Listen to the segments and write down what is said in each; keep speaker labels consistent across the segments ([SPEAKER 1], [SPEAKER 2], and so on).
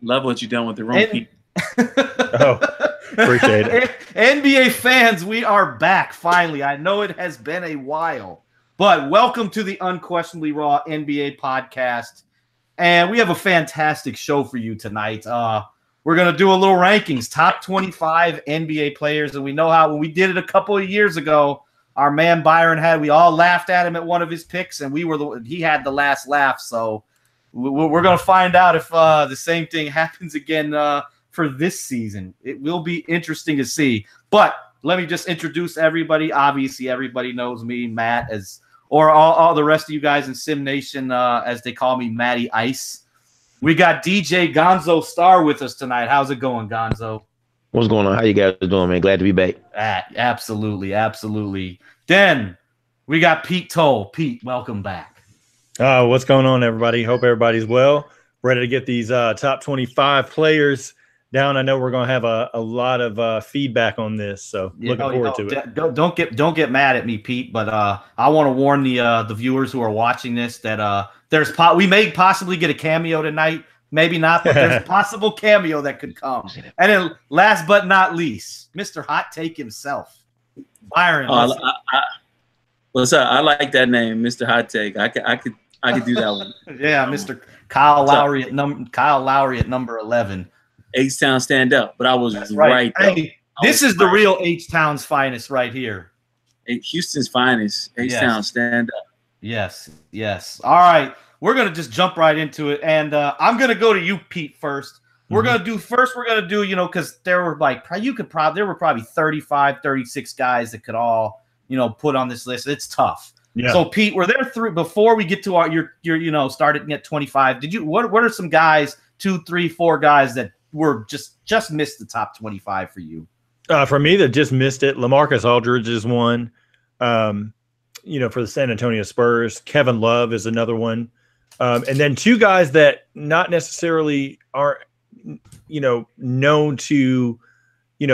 [SPEAKER 1] Love what you've done with the room, Pete.
[SPEAKER 2] Oh, appreciate it.
[SPEAKER 3] NBA fans, we are back finally. I know it has been a while, but welcome to the Unquestionably Raw NBA podcast. And we have a fantastic show for you tonight. We're going to do a little rankings, top 25 NBA players. And we know how when we did it a couple of years ago, our man Byron we all laughed at him at one of his picks, and he had the last laugh. So we're going to find out if the same thing happens again for this season. It will be interesting to see. But let me just introduce everybody. Obviously, everybody knows me, Matt, or all the rest of you guys in Sim Nation, as they call me, Matty Ice. We got DJ Gonzo Star with us tonight. How's it going, Gonzo?
[SPEAKER 4] What's going on? How you guys doing, man? Glad to be back.
[SPEAKER 3] Absolutely, absolutely. Then we got Pete Toll. Pete, welcome back.
[SPEAKER 2] What's going on, everybody? Hope everybody's well. Ready to get these top 25 players down. I know we're going to have a lot of feedback on this, so looking forward to it.
[SPEAKER 3] Don't get mad at me, Pete, but I want to warn the viewers who are watching this that we may possibly get a cameo tonight. Maybe not, but there's a possible cameo that could come. And then last but not least, Mr. Hot Take himself, Byron.
[SPEAKER 1] What's up? I like that name, Mr. Hot Take. I could do that one.
[SPEAKER 3] Yeah, Mr. Kyle Lowry at number 11.
[SPEAKER 1] H-Town stand up, but I was right.
[SPEAKER 3] Hey, this is the real H-Town's finest right here.
[SPEAKER 1] Houston's finest. H-Town stand up.
[SPEAKER 3] Yes. All right. We're going to just jump right into it. And I'm going to go to you, Pete, first. We're going to do, because there were probably 35, 36 guys that could all, put on this list. It's tough. Yeah. So, Pete, were there before we get to your starting at 25, what are some guys, 2, 3, 4 guys that were just missed the top 25 for you?
[SPEAKER 2] For me, that just missed it. LaMarcus Aldridge is one, for the San Antonio Spurs. Kevin Love is another one. And then two guys that not necessarily are, known to,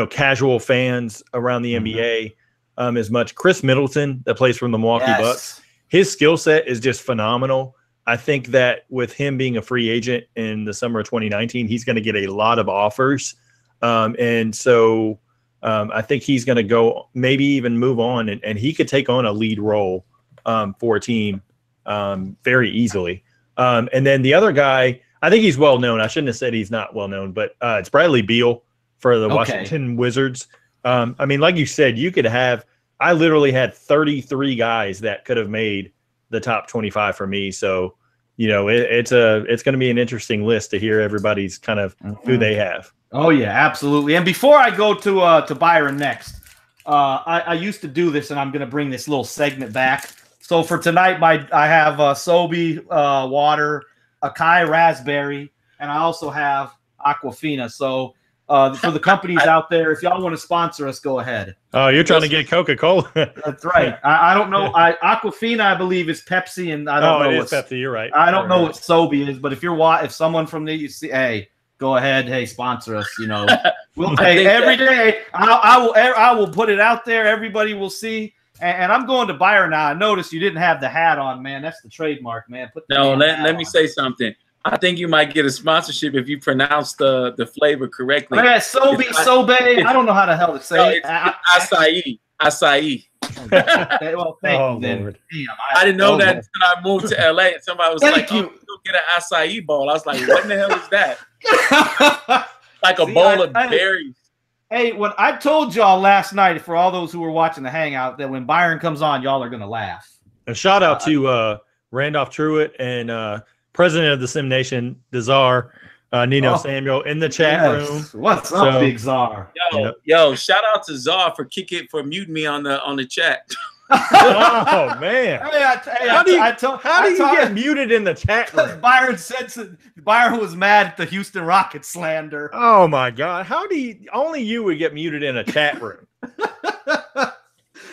[SPEAKER 2] casual fans around the NBA as much. Chris Middleton, that plays for the Milwaukee Bucks. His skill set is just phenomenal. I think that with him being a free agent in the summer of 2019, he's going to get a lot of offers. And so I think he's going to go maybe even move on, and he could take on a lead role for a team very easily. And then the other guy, I think he's well known. I shouldn't have said he's not well known, but it's Bradley Beal for the Washington Wizards. Like you said, I literally had 33 guys that could have made the top 25 for me. So, it's going to be an interesting list to hear everybody's kind of who they have.
[SPEAKER 3] Oh yeah, absolutely. And before I go to Byron next, I used to do this, and I'm going to bring this little segment back. So for tonight, I have Sobe water, Akai raspberry, and I also have Aquafina. So for the companies out there, if y'all want to sponsor us, go ahead.
[SPEAKER 2] Oh, you're trying to get Coca-Cola?
[SPEAKER 3] That's right. I don't know. Aquafina, I believe, is Pepsi, and I don't know.
[SPEAKER 2] It is Pepsi. You're right.
[SPEAKER 3] I don't know what Sobe is, but if someone from the hey, go ahead. Hey, sponsor us. We'll pay every day. I will put it out there. Everybody will see. And I'm going to Byron now. I noticed you didn't have the hat on, man. That's the trademark, man.
[SPEAKER 1] Let me say something. I think you might get a sponsorship if you pronounce the flavor correctly.
[SPEAKER 3] Yeah, Sobe. I don't know how the hell to say it.
[SPEAKER 1] Acai.
[SPEAKER 3] Well, thank you. Then.
[SPEAKER 1] I didn't know that until I moved to LA, and somebody was like, "Oh, you'll get an acai bowl." I was like, "What in the hell is that?" Like a bowl of berries.
[SPEAKER 3] Hey, when I told y'all last night, for all those who were watching the Hangout, that when Byron comes on, y'all are going to laugh.
[SPEAKER 2] A shout out to Randolph Truitt and President of the Sim Nation, the Czar, Nino Samuel, in the chat room.
[SPEAKER 3] What's up, Big Czar?
[SPEAKER 1] Yo, shout out to Czar for muting me on the chat.
[SPEAKER 2] Oh man! How do you get muted in the chat room?
[SPEAKER 3] Byron said Byron was mad at the Houston Rockets slander.
[SPEAKER 2] Oh my God! Only you would get muted in a chat room?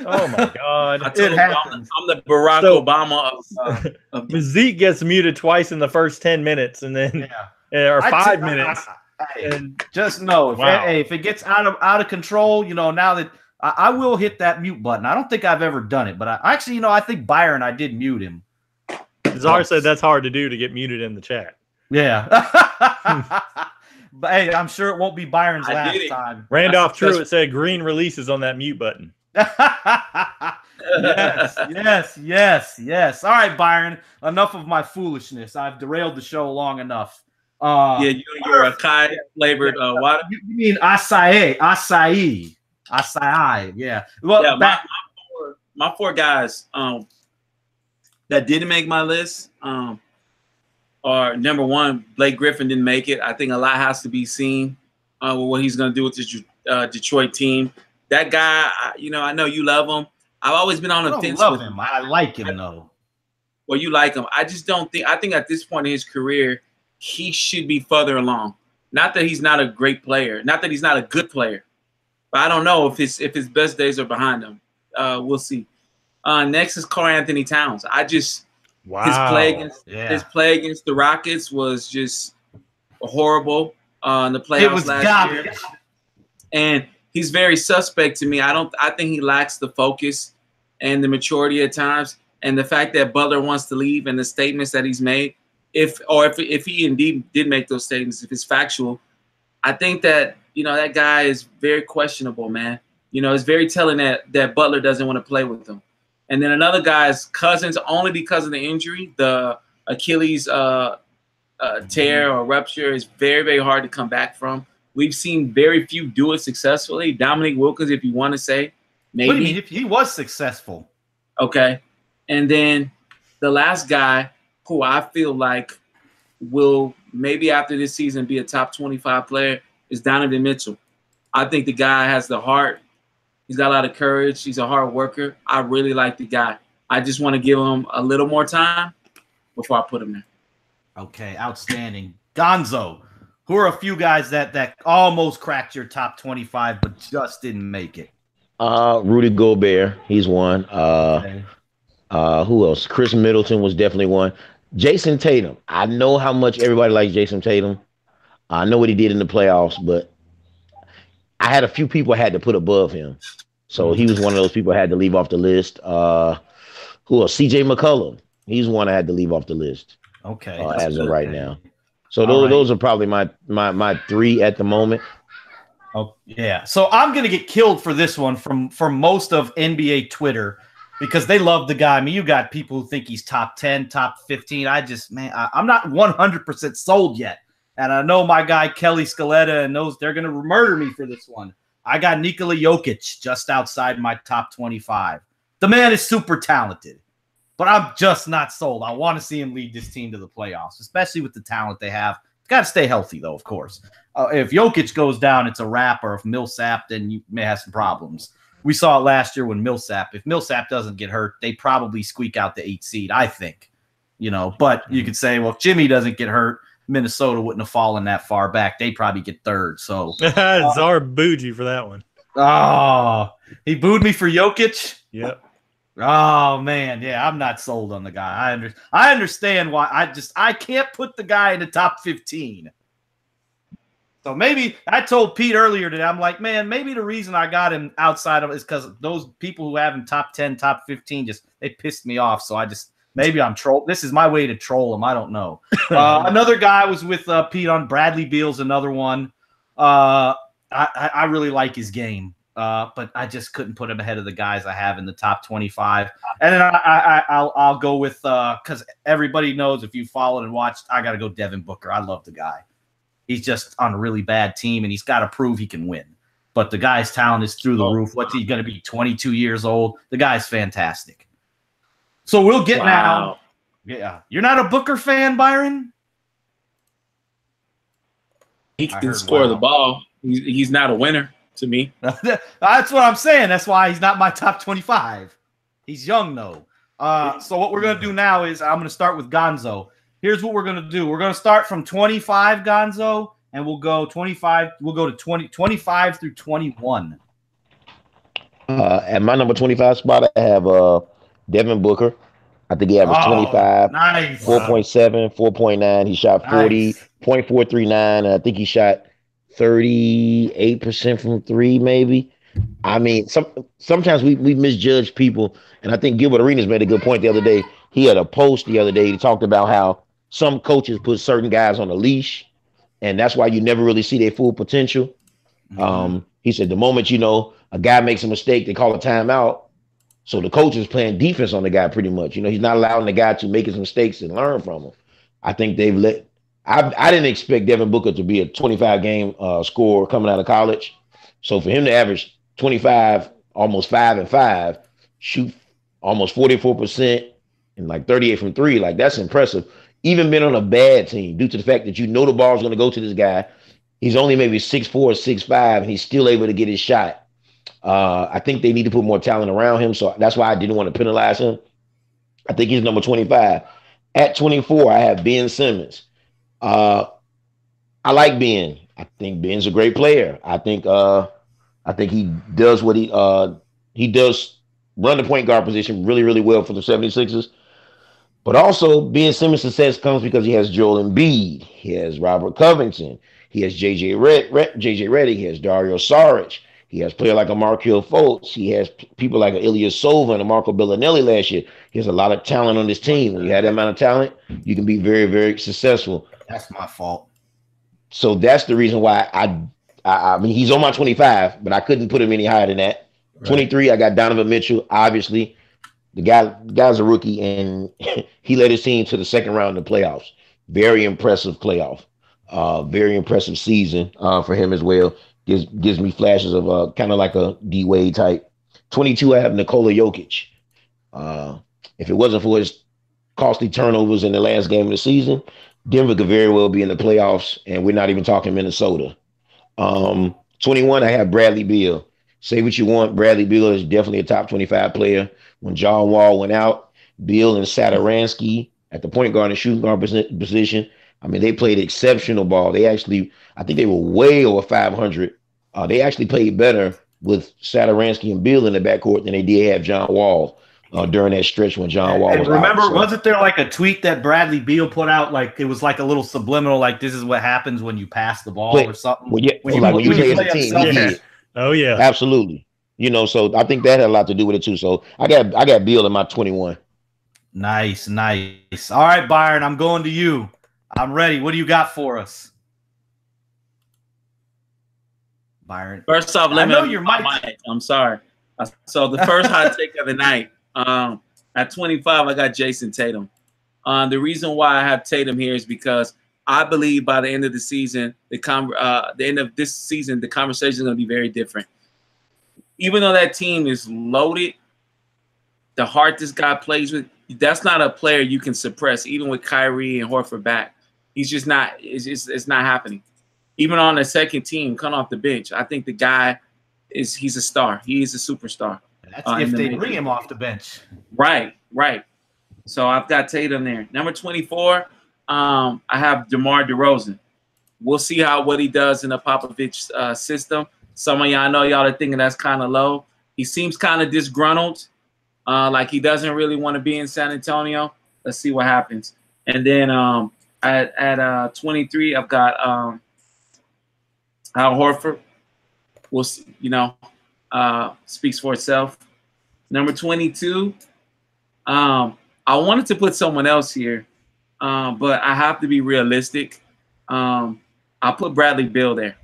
[SPEAKER 2] Oh my God!
[SPEAKER 1] It happens. I'm the Barack Obama of
[SPEAKER 2] Zeke gets muted twice in the first 10 minutes, and then or 5 minutes.
[SPEAKER 3] And just know, if it gets out of control, now that. I will hit that mute button. I don't think I've ever done it, but I think Byron, I did mute him.
[SPEAKER 2] Czar said that's hard to do, to get muted in the chat.
[SPEAKER 3] Yeah. But hey, I'm sure it won't be Byron's last time.
[SPEAKER 2] Randolph Truitt said green releases on that mute button.
[SPEAKER 3] Yes. All right, Byron. Enough of my foolishness. I've derailed the show long enough.
[SPEAKER 1] You're a Kai flavored water.
[SPEAKER 3] You mean acai? Yeah. Well,
[SPEAKER 1] yeah. My four guys that didn't make my list are number one, Blake Griffin didn't make it. I think a lot has to be seen with what he's going to do with the Detroit team. That guy, I know you love him. I've always been on the fence with him.
[SPEAKER 3] I like him though.
[SPEAKER 1] Well, you like him. I just don't think. I think at this point in his career, he should be further along. Not that he's not a great player. Not that he's not a good player. But I don't know if his best days are behind him. We'll see. Next is Karl Anthony Towns. His play against the Rockets was just horrible in the playoffs last year. And he's very suspect to me. I think he lacks the focus and the maturity at times. And the fact that Butler wants to leave and the statements that he's made, if he indeed did make those statements, if it's factual, I think that, that guy is very questionable, man. It's very telling that Butler doesn't want to play with him. And then another guy's Cousins, only because of the injury, the Achilles tear or rupture is very, very hard to come back from. We've seen very few do it successfully. Dominique Wilkins, if you want to say, maybe.
[SPEAKER 3] What do you mean? If he was successful.
[SPEAKER 1] Okay. And then the last guy who I feel like will maybe after this season be a top 25 player is Donovan Mitchell. I think the guy has the heart. He's got a lot of courage. He's a hard worker. I really like the guy. I just want to give him a little more time before I put him there.
[SPEAKER 3] Okay, outstanding. Gonzo, who are a few guys that almost cracked your top 25 but just didn't make it?
[SPEAKER 4] Rudy Gobert, he's one.
[SPEAKER 3] Okay.
[SPEAKER 4] Who else? Chris Middleton was definitely one. Jason Tatum. I know how much everybody likes Jason Tatum. I know what he did in the playoffs, but I had a few people I had to put above him. So he was one of those people I had to leave off the list. Who else? CJ McCollum. He's one I had to leave off the list.
[SPEAKER 3] Okay.
[SPEAKER 4] As of right now. So those are probably my three at the moment.
[SPEAKER 3] Oh, yeah. So I'm going to get killed for this one from most of NBA Twitter because they love the guy. I mean, you got people who think he's top 10, top 15. I'm not 100% sold yet. And I know my guy Kelly Scaletta and they're going to murder me for this one. I got Nikola Jokic just outside my top 25. The man is super talented, but I'm just not sold. I want to see him lead this team to the playoffs, especially with the talent they have. Got to stay healthy, though, of course. If Jokic goes down, it's a wrap, or if Millsap, then you may have some problems. We saw it last year when if Millsap doesn't get hurt, they probably squeak out the 8th seed, I think. But you could say, well, if Jimmy doesn't get hurt, Minnesota wouldn't have fallen that far back. They'd probably get 3rd. So
[SPEAKER 2] Czar booed you for that one.
[SPEAKER 3] Oh, he booed me for Jokic?
[SPEAKER 2] Yep.
[SPEAKER 3] Oh, man. Yeah, I'm not sold on the guy. I understand why. I can't put the guy in the top 15. So maybe I told Pete earlier today, I'm like, man, maybe the reason I got him outside of is because those people who have him top 10, top 15, they pissed me off. So maybe I'm troll. This is my way to troll him. I don't know. Another guy was with Pete on Bradley Beal's another one. I really like his game, but I just couldn't put him ahead of the guys I have in the top 25. And then I'll go with because everybody knows if you followed and watched, I got to go Devin Booker. I love the guy. He's just on a really bad team, and he's got to prove he can win. But the guy's talent is through the roof. What's he going to be, 22 years old? The guy's fantastic. So we'll get now. Yeah. You're not a Booker fan, Byron?
[SPEAKER 1] He can score the ball. He's not a winner to me.
[SPEAKER 3] That's what I'm saying. That's why he's not my top 25. He's young, though. So what we're going to do now is I'm going to start with Gonzo. Here's what we're going to do. We're going to start from 25, Gonzo, and we'll go 25. We'll go to 25 through 21.
[SPEAKER 4] At my number 25 spot, I have Devin Booker. I think he averaged 25,
[SPEAKER 3] nice.
[SPEAKER 4] 4.7, 4.9. He shot 40.439, and I think he shot 38% from three, maybe. I mean, sometimes we misjudge people, and I think Gilbert Arenas made a good point the other day. He had a post the other day. He talked about how some coaches put certain guys on a leash, and that's why you never really see their full potential. He said the moment a guy makes a mistake, they call a timeout. So the coach is playing defense on the guy pretty much. He's not allowing the guy to make his mistakes and learn from them. I think they've let. I didn't expect Devin Booker to be a 25 game scorer coming out of college. So for him to average 25, almost 5 and 5, shoot almost 44% and like 38 from 3, like that's impressive. Even been on a bad team due to the fact that the ball is going to go to this guy. He's only maybe 6'4", 6'5", and he's still able to get his shot. I think they need to put more talent around him, so that's why I didn't want to penalize him. I think he's number 25. At 24, I have Ben Simmons. I like Ben. I think Ben's a great player. I think he does what he does, run the point guard position really, really well for the 76ers. But also, Ben Simmons' success comes because he has Joel Embiid. He has Robert Covington. He has JJ Redick. He has Dario Saric. He has players like a Markelle Fultz. He has people like Ilya Sova and a Marco Bellinelli last year. He has a lot of talent on this team. When you have that amount of talent, you can be very, very successful.
[SPEAKER 3] That's my fault.
[SPEAKER 4] So that's the reason why I mean, he's on my 25, but I couldn't put him any higher than that. Right. 23, I got Donovan Mitchell. Obviously, the guy's a rookie, and he led his team to the second round of the playoffs. Very impressive playoff. Very impressive season for him as well. Gives me flashes of kind of like a D Wade type. 22, I have Nikola Jokic. If it wasn't for his costly turnovers in the last game of the season, Denver could very well be in the playoffs, and we're not even talking Minnesota. 21, I have Bradley Beal. Say what you want, Bradley Beal is definitely a top 25 player. When John Wall went out, Beal and Satoransky at the point guard and shooting guard position, I mean, they played exceptional ball. I think they were way over 500. They actually played better with Satoransky and Beal in the backcourt than they did have John Wall during that stretch when John Wall was
[SPEAKER 3] remember,
[SPEAKER 4] out. So,
[SPEAKER 3] wasn't there like a tweet that Bradley Beal put out? Like it was like a little subliminal, like this is what happens when you pass the ball or something.
[SPEAKER 4] Well, yeah, when you play as a team.
[SPEAKER 2] Yeah. Oh yeah,
[SPEAKER 4] absolutely. So I think that had a lot to do with it too. So I got Beal in my 21.
[SPEAKER 3] Nice. All right, Byron, I'm going to you. I'm ready. What do you got for us, Byron?
[SPEAKER 1] First off, let me know your mic. I'm sorry. So the first hot take of the night. At 25, I got Jason Tatum. The reason why I have Tatum here is because I believe by the end of the season, the end of this season, the conversation is going to be very different. Even though that team is loaded, the heart this guy plays with, that's not a player you can suppress. Even with Kyrie and Horford back, he's just not. It's not happening. Even on the second team, coming off the bench, I think the guy he's a star. He is a superstar.
[SPEAKER 3] That's if they bring him off the bench. Right.
[SPEAKER 1] So I've got Tatum there. Number 24, I have DeMar DeRozan. We'll see what he does in the Popovich system. Some of y'all know y'all are thinking that's kind of low. He seems kind of disgruntled, like he doesn't really want to be in San Antonio. Let's see what happens. And then at 23, I've got Al Horford. We'll see, speaks for itself. Number 22, I wanted to put someone else here, but I have to be realistic. I'll put Bradley Beal there.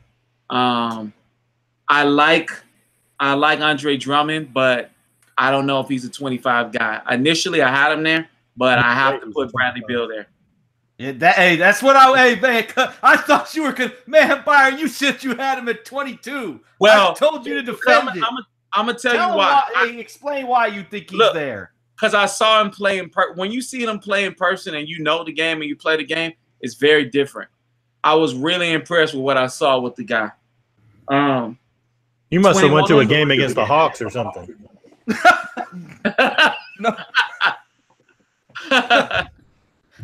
[SPEAKER 1] I like Andre Drummond, but I don't know if he's a 25 guy. Initially, I had him there, but I have to put Bradley Beal there.
[SPEAKER 3] Yeah, that's what I thought you were good. Man, Byron, you said you had him at 22.
[SPEAKER 1] Well,
[SPEAKER 3] I told you to defend it.
[SPEAKER 1] I'm going to tell you why.
[SPEAKER 3] Explain why you think he's there.
[SPEAKER 1] Because I saw him play when you see him play in person and you know the game and you play the game, it's very different. I was really impressed with what I saw with the guy.
[SPEAKER 2] You must have went to a game against the Hawks or something.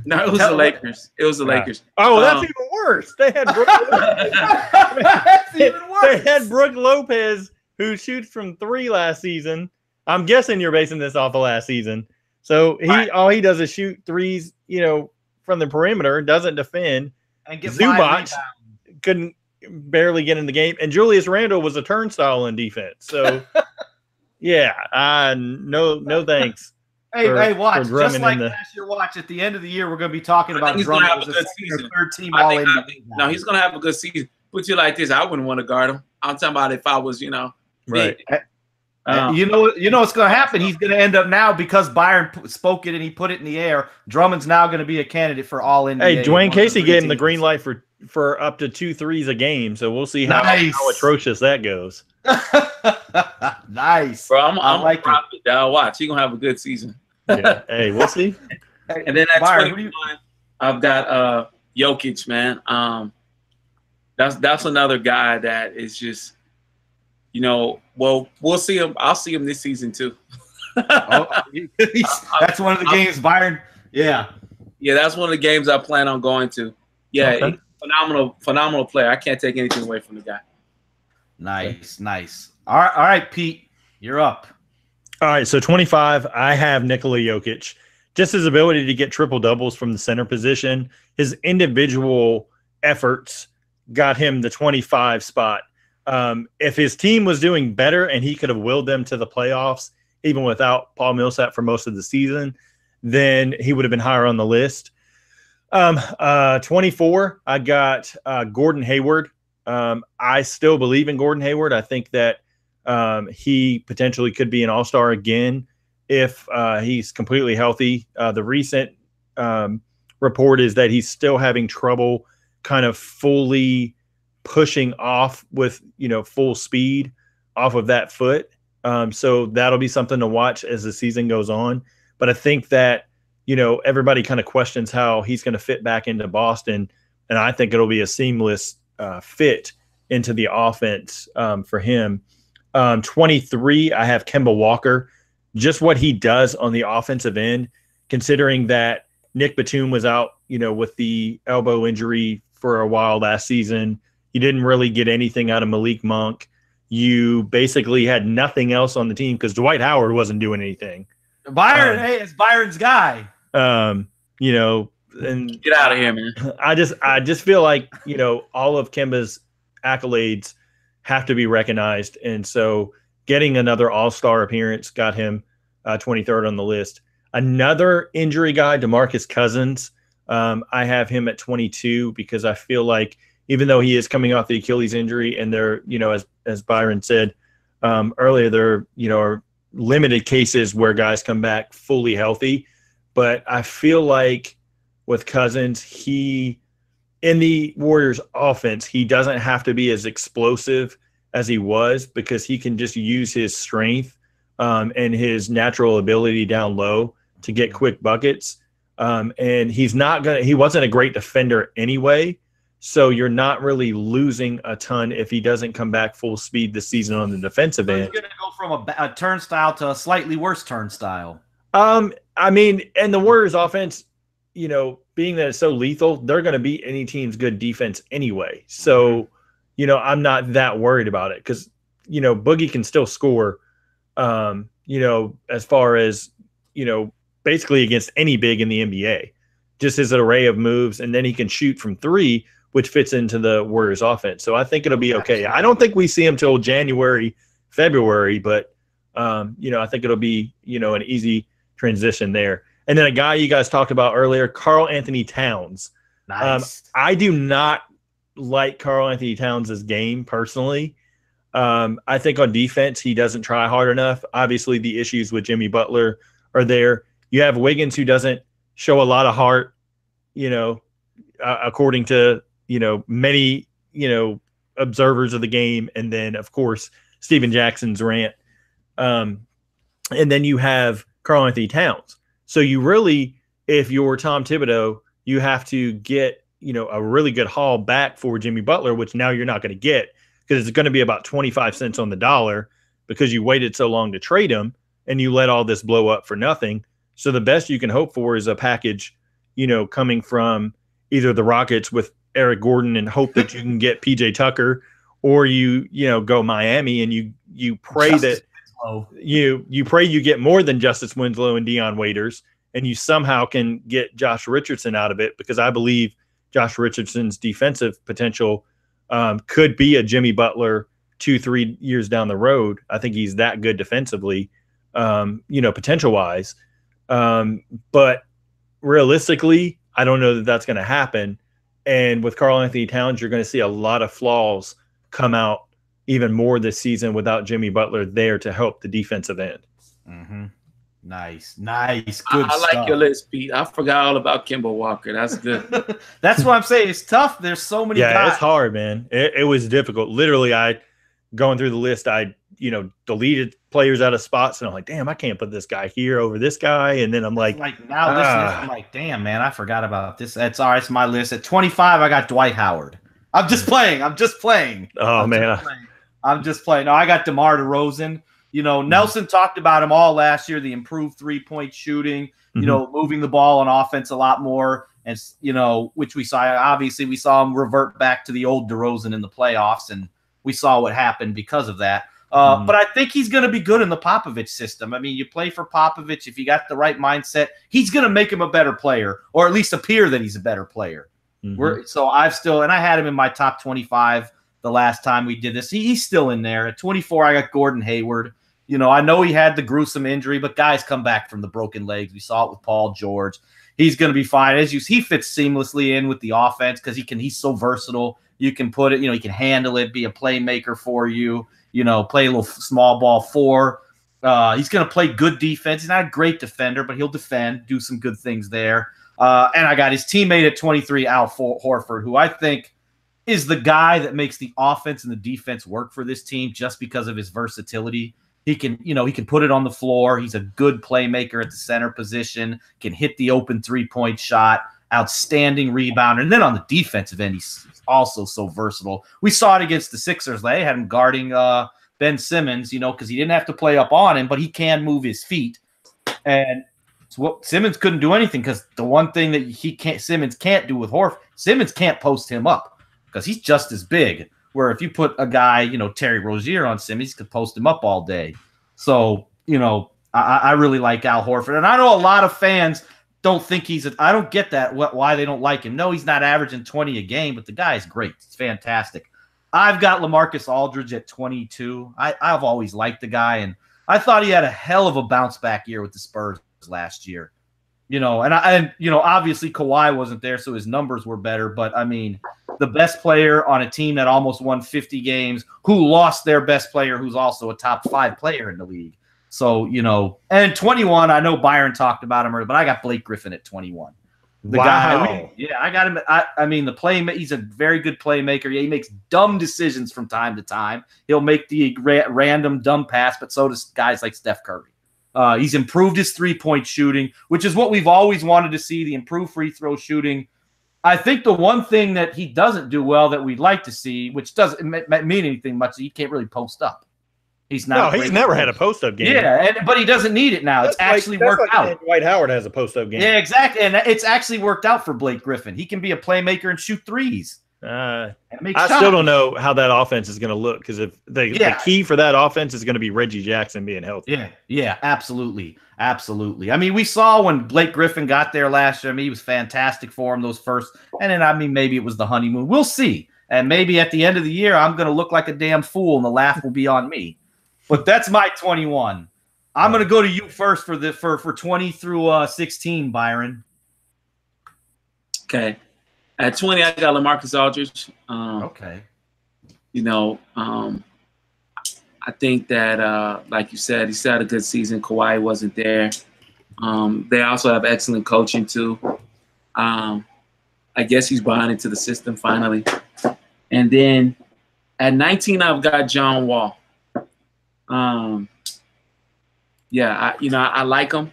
[SPEAKER 1] No, it was the Lakers. It was the Lakers.
[SPEAKER 2] Oh, that's even worse. They had Brooke
[SPEAKER 3] That's even worse.
[SPEAKER 2] They had Brooke Lopez, who shoots from 3 last season. I'm guessing you're basing this off of last season. So all he does is shoot threes, from the perimeter, doesn't defend.
[SPEAKER 3] And get
[SPEAKER 2] Zubac couldn't barely get in the game, and Julius Randle was a turnstile in defense. So, yeah, no thanks.
[SPEAKER 3] Hey, watch.
[SPEAKER 2] Drummond
[SPEAKER 3] Just like
[SPEAKER 2] in the.
[SPEAKER 3] last year, watch. At the end of the year, we're going to be talking about
[SPEAKER 1] he's
[SPEAKER 3] Drummond
[SPEAKER 1] gonna have
[SPEAKER 3] as
[SPEAKER 1] a
[SPEAKER 3] a
[SPEAKER 1] good
[SPEAKER 3] second or
[SPEAKER 1] season.
[SPEAKER 3] third team
[SPEAKER 1] I
[SPEAKER 3] all
[SPEAKER 1] think,
[SPEAKER 3] NBA.
[SPEAKER 1] no, he's gonna have a good season. Put you like this, I wouldn't want to guard him. I'm talking about if I was,
[SPEAKER 2] Right.
[SPEAKER 3] You know what's going to happen. He's going to end up now because Byron spoke it and he put it in the air. Drummond's now going to be a candidate for all NBA.
[SPEAKER 2] Hey, Dwayne Casey gave him the green light for up to 2 threes a game, so we'll see how atrocious that goes.
[SPEAKER 3] Nice,
[SPEAKER 1] bro. I'm
[SPEAKER 3] like
[SPEAKER 1] proud of it. Watch, he's gonna have a good season.
[SPEAKER 2] Yeah. Hey, we'll see.
[SPEAKER 1] And then at 21, I've got Jokic, man. That's another guy that is just, well, we'll see him. I'll see him this season too.
[SPEAKER 3] That's one of the games, Byron. Yeah,
[SPEAKER 1] that's one of the games I plan on going to. Yeah,
[SPEAKER 2] okay.
[SPEAKER 1] phenomenal player. I can't take anything away from the guy.
[SPEAKER 3] Nice. All right, Pete, you're up.
[SPEAKER 2] All right, so 25, I have Nikola Jokic. Just his ability to get triple doubles from the center position, his individual efforts got him the 25 spot. If his team was doing better and he could have willed them to the playoffs, even without Paul Millsap for most of the season, then he would have been higher on the list. 24, I got Gordon Hayward. I still believe in Gordon Hayward. I think that he potentially could be an all-star again if he's completely healthy. The recent report is that he's still having trouble kind of fully pushing off with, full speed off of that foot. So that'll be something to watch as the season goes on. But I think that, everybody kind of questions how he's going to fit back into Boston. And I think it'll be a seamless fit into the offense for him. 23, I have Kemba Walker. Just what he does on the offensive end, considering that Nick Batum was out, with the elbow injury for a while last season. You didn't really get anything out of Malik Monk. You basically had nothing else on the team because Dwight Howard wasn't doing anything.
[SPEAKER 3] Byron, hey, it's Byron's guy.
[SPEAKER 2] And
[SPEAKER 1] Get out of here, man.
[SPEAKER 2] I just feel like, all of Kemba's accolades have to be recognized. And so getting another all-star appearance got him 23rd on the list. Another injury guy, DeMarcus Cousins. I have him at 22 because I feel like even though he is coming off the Achilles injury and there, as Byron said earlier, there, are limited cases where guys come back fully healthy. But I feel like with Cousins, in the Warriors offense, he doesn't have to be as explosive as he was because he can just use his strength and his natural ability down low to get quick buckets. And he wasn't a great defender anyway. So you're not really losing a ton if he doesn't come back full speed this season on the defensive end.
[SPEAKER 3] He's going to go from a turnstile to a slightly worse turnstile.
[SPEAKER 2] And the Warriors offense, being that it's so lethal, they're going to beat any team's good defense anyway. So, I'm not that worried about it because, Boogie can still score, as far as, basically against any big in the NBA, just his array of moves. And then he can shoot from three, which fits into the Warriors offense. So I think it'll be okay. I don't think we see him till January, February, but, I think it'll be, an easy transition there. And then a guy you guys talked about earlier, Karl Anthony Towns.
[SPEAKER 3] Nice.
[SPEAKER 2] I do not like Karl Anthony Towns' game personally. I think on defense, he doesn't try hard enough. Obviously, the issues with Jimmy Butler are there. You have Wiggins, who doesn't show a lot of heart, according to, many, observers of the game. And then, of course, Steven Jackson's rant. And then you have Karl Anthony Towns. So you really, if you're Tom Thibodeau, you have to get, a really good haul back for Jimmy Butler, which now you're not going to get because it's going to be about 25 cents on the dollar because you waited so long to trade him and you let all this blow up for nothing. So the best you can hope for is a package, coming from either the Rockets with Eric Gordon and hope that you can get PJ Tucker, or you go Miami and you pray that you pray you get more than Justice Winslow and Deion Waiters, and you somehow can get Josh Richardson out of it, because I believe Josh Richardson's defensive potential could be a Jimmy Butler 2-3 years down the road. I think he's that good defensively, potential wise. But realistically, I don't know that that's going to happen. And with Karl Anthony Towns, you're going to see a lot of flaws come out even more this season without Jimmy Butler there to help the defensive end.
[SPEAKER 3] Mm-hmm. Nice. Good
[SPEAKER 1] I
[SPEAKER 3] stuff.
[SPEAKER 1] like your list, Pete. I forgot all about Kemba Walker. That's good.
[SPEAKER 3] That's what I'm saying. It's tough. There's so many guys.
[SPEAKER 2] It's hard, man. It was difficult. Literally, going through the list, I deleted players out of spots, and I'm like, damn, I can't put this guy here over this guy. And then I'm like
[SPEAKER 3] now this list, I'm like, damn, man, I forgot about this. That's all right. It's my list. At 25, I got Dwight Howard. I'm just playing.
[SPEAKER 2] Oh, man.
[SPEAKER 3] I'm just playing. No, I got DeMar DeRozan. Nelson talked about him all last year, the improved three-point shooting, moving the ball on offense a lot more. And, which we saw. Obviously, we saw him revert back to the old DeRozan in the playoffs, and we saw what happened because of that. But I think he's going to be good in the Popovich system. I mean, you play for Popovich. If you got the right mindset, he's going to make him a better player, or at least appear that he's a better player. So I had him in my top 25 the last time we did this. He's still in there. At 24, I got Gordon Hayward. I know he had the gruesome injury, but guys come back from the broken legs. We saw it with Paul George. He's going to be fine. He fits seamlessly in with the offense because he's so versatile. You can put it, he can handle it, be a playmaker for you, play a little small ball four. He's going to play good defense. He's not a great defender, but he'll defend, do some good things there. And I got his teammate at 23, Al Horford, who I think is the guy that makes the offense and the defense work for this team just because of his versatility. He can put it on the floor. He's a good playmaker at the center position, can hit the open three-point shot, outstanding rebounder. And then on the defensive end, he's also so versatile. We saw it against the Sixers. They had him guarding Ben Simmons, because he didn't have to play up on him, but he can move his feet. And Simmons couldn't do anything because the one thing that Simmons can't do with Horford, Simmons can't post him up because he's just as big. Where if you put a guy, Terry Rozier on Simmons, he could post him up all day. So, I really like Al Horford. And I know a lot of fans don't think I don't get that, why they don't like him. No, he's not averaging 20 a game, but the guy is great. It's fantastic. I've got LaMarcus Aldridge at 22. I've always liked the guy, and I thought he had a hell of a bounce back year with the Spurs last year. Obviously Kawhi wasn't there, so his numbers were better. But I mean, the best player on a team that almost won 50 games, who lost their best player, who's also a top 5 player in the league. So, and 21, I know Byron talked about him earlier, but I got Blake Griffin at 21. The guy, I got him. I mean, he's a very good playmaker. Yeah, he makes dumb decisions from time to time. He'll make the random dumb pass, but so does guys like Steph Curry. He's improved his three-point shooting, which is what we've always wanted to see, the improved free throw shooting. I think the one thing that he doesn't do well that we'd like to see, which doesn't mean anything much, he can't really post up. He's
[SPEAKER 2] never had a post-up game.
[SPEAKER 3] Yeah, but he doesn't need it now. It's actually worked out.
[SPEAKER 2] Dwight Howard has a post-up game.
[SPEAKER 3] Yeah, exactly. And it's actually worked out for Blake Griffin. He can be a playmaker and shoot threes.
[SPEAKER 2] I still don't know how that offense is going to look because if the key for that offense is going to be Reggie Jackson being healthy.
[SPEAKER 3] Yeah, absolutely. I mean, we saw when Blake Griffin got there last year. I mean, he was fantastic for him those first. And then, maybe it was the honeymoon. We'll see. And maybe at the end of the year, I'm going to look like a damn fool and the laugh will be on me. But that's my 21. I'm going to go to you first for 20 through 16, Byron.
[SPEAKER 1] Okay. At 20, I got LaMarcus Aldridge.
[SPEAKER 3] Okay.
[SPEAKER 1] I think that, like you said, he still had a good season. Kawhi wasn't there. They also have excellent coaching, too. I guess he's buying into the system finally. And then at 19, I've got John Wall. I like him.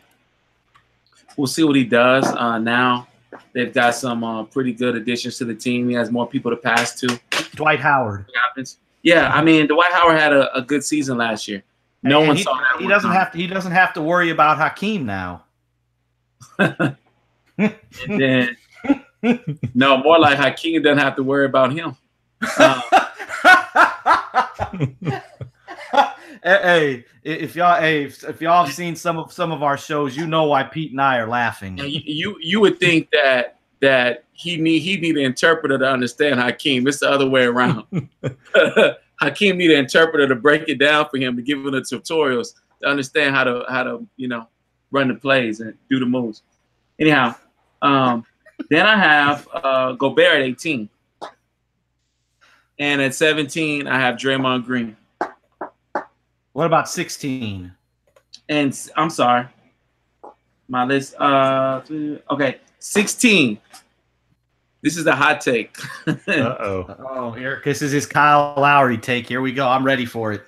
[SPEAKER 1] We'll see what he does now. They've got some pretty good additions to the team. He has more people to pass to.
[SPEAKER 3] Dwight Howard.
[SPEAKER 1] Yeah, I mean, Dwight Howard had a good season last year. No one saw that.
[SPEAKER 3] He doesn't have to worry about Hakeem now.
[SPEAKER 1] And then, no, more like Hakeem doesn't have to worry about him.
[SPEAKER 3] Hey, if y'all have seen some of our shows, you know why Pete and I are laughing.
[SPEAKER 1] You would think that he need an interpreter to understand Hakeem. It's the other way around. Hakeem need an interpreter to break it down for him, to give him the tutorials to understand how to run the plays and do the moves. Anyhow, then I have Gobert at 18. And at 17, I have Draymond Green.
[SPEAKER 3] What about 16?
[SPEAKER 1] And I'm sorry. My list. Okay, 16. This is the hot take.
[SPEAKER 2] Uh-oh.
[SPEAKER 3] Oh, here. This is his Kyle Lowry take. Here we go. I'm ready for it.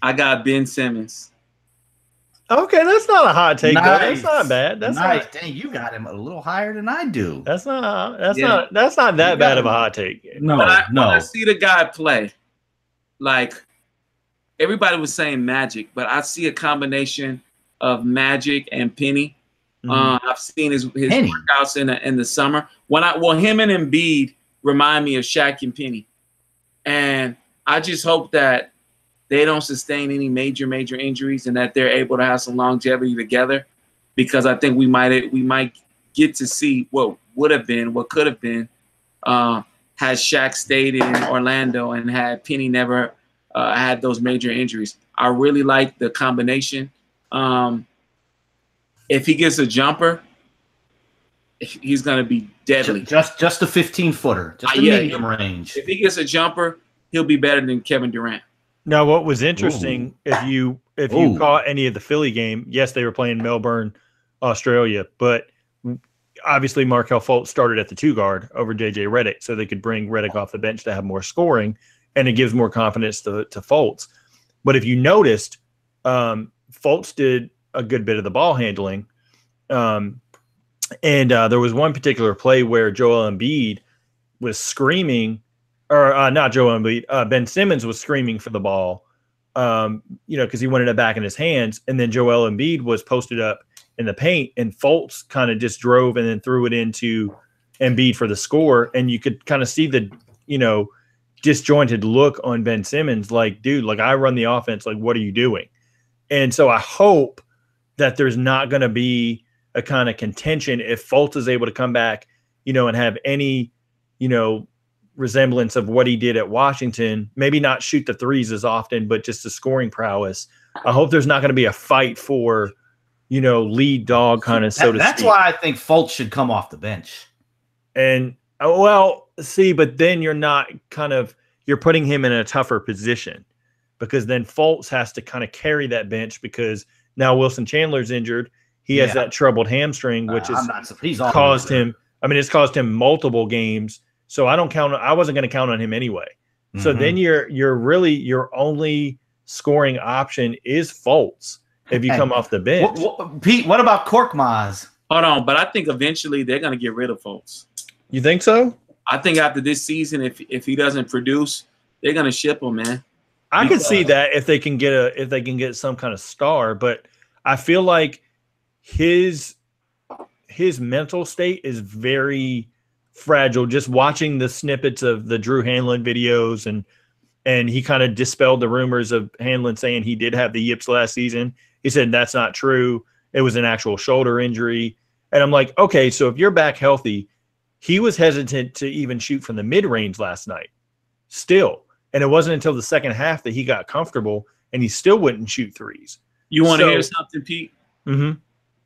[SPEAKER 1] I got Ben Simmons.
[SPEAKER 2] Okay, that's not a hot take, though. That's not bad. That's
[SPEAKER 3] nice.
[SPEAKER 2] not.
[SPEAKER 3] Dang, you got him a little higher than I do.
[SPEAKER 2] That's not that bad of a hot take.
[SPEAKER 3] No,
[SPEAKER 1] When I see the guy play, like everybody was saying Magic, but I see a combination of Magic and Penny. I've seen his workouts in the summer. Him and Embiid remind me of Shaq and Penny, and I just hope that they don't sustain any major injuries and that they're able to have some longevity together, because I think we might get to see what would have been, what could have been, had Shaq stayed in Orlando and had Penny never had those major injuries. I really like the combination. If he gets a jumper, he's going to be deadly.
[SPEAKER 3] Just a 15-footer, just a medium range.
[SPEAKER 1] If he gets a jumper, he'll be better than Kevin Durant.
[SPEAKER 2] Now, what was interesting, if you caught any of the Philly game, yes, they were playing Melbourne, Australia, but obviously Markelle Fultz started at the 2 guard over JJ Redick, so they could bring Redick off the bench to have more scoring, and it gives more confidence to Fultz. But if you noticed, Fultz did a good bit of the ball handling, and there was one particular play where Joel Embiid was screaming. Or not Joel Embiid, Ben Simmons was screaming for the ball, because he wanted it back in his hands. And then Joel Embiid was posted up in the paint, and Fultz kind of just drove and then threw it into Embiid for the score. And you could kind of see the, disjointed look on Ben Simmons, like, dude, like, I run the offense. Like, what are you doing? And so I hope that there's not going to be a kind of contention if Fultz is able to come back, and have any, resemblance of what he did at Washington, maybe not shoot the threes as often, but just the scoring prowess. I hope there's not going to be a fight for, lead dog kind of, so to speak.
[SPEAKER 3] That's why I think Fultz should come off the bench.
[SPEAKER 2] And, but then you're putting him in a tougher position, because then Fultz has to kind of carry that bench, because now Wilson Chandler's injured. He has that troubled hamstring, which has caused him. I mean, it's caused him multiple games. So I wasn't going to count on him anyway. So then your only scoring option is Fultz if you come off the bench.
[SPEAKER 3] Pete, what about Korkmaz?
[SPEAKER 1] Hold on, but I think eventually they're going to get rid of Fultz.
[SPEAKER 2] You think so?
[SPEAKER 1] I think after this season, if he doesn't produce, they're going to ship him, man.
[SPEAKER 2] I could see that if they can get some kind of star, but I feel like his mental state is very fragile. Just watching the snippets of the Drew Hanlon videos, and he kind of dispelled the rumors of Hanlon saying he did have the yips last season. He said that's not true. It was an actual shoulder injury. And I'm like, okay, so if you're back healthy, he was hesitant to even shoot from the mid-range last night still. And it wasn't until the second half that he got comfortable, and he still wouldn't shoot threes.
[SPEAKER 1] You want to hear something, Pete?
[SPEAKER 2] Mm-hmm.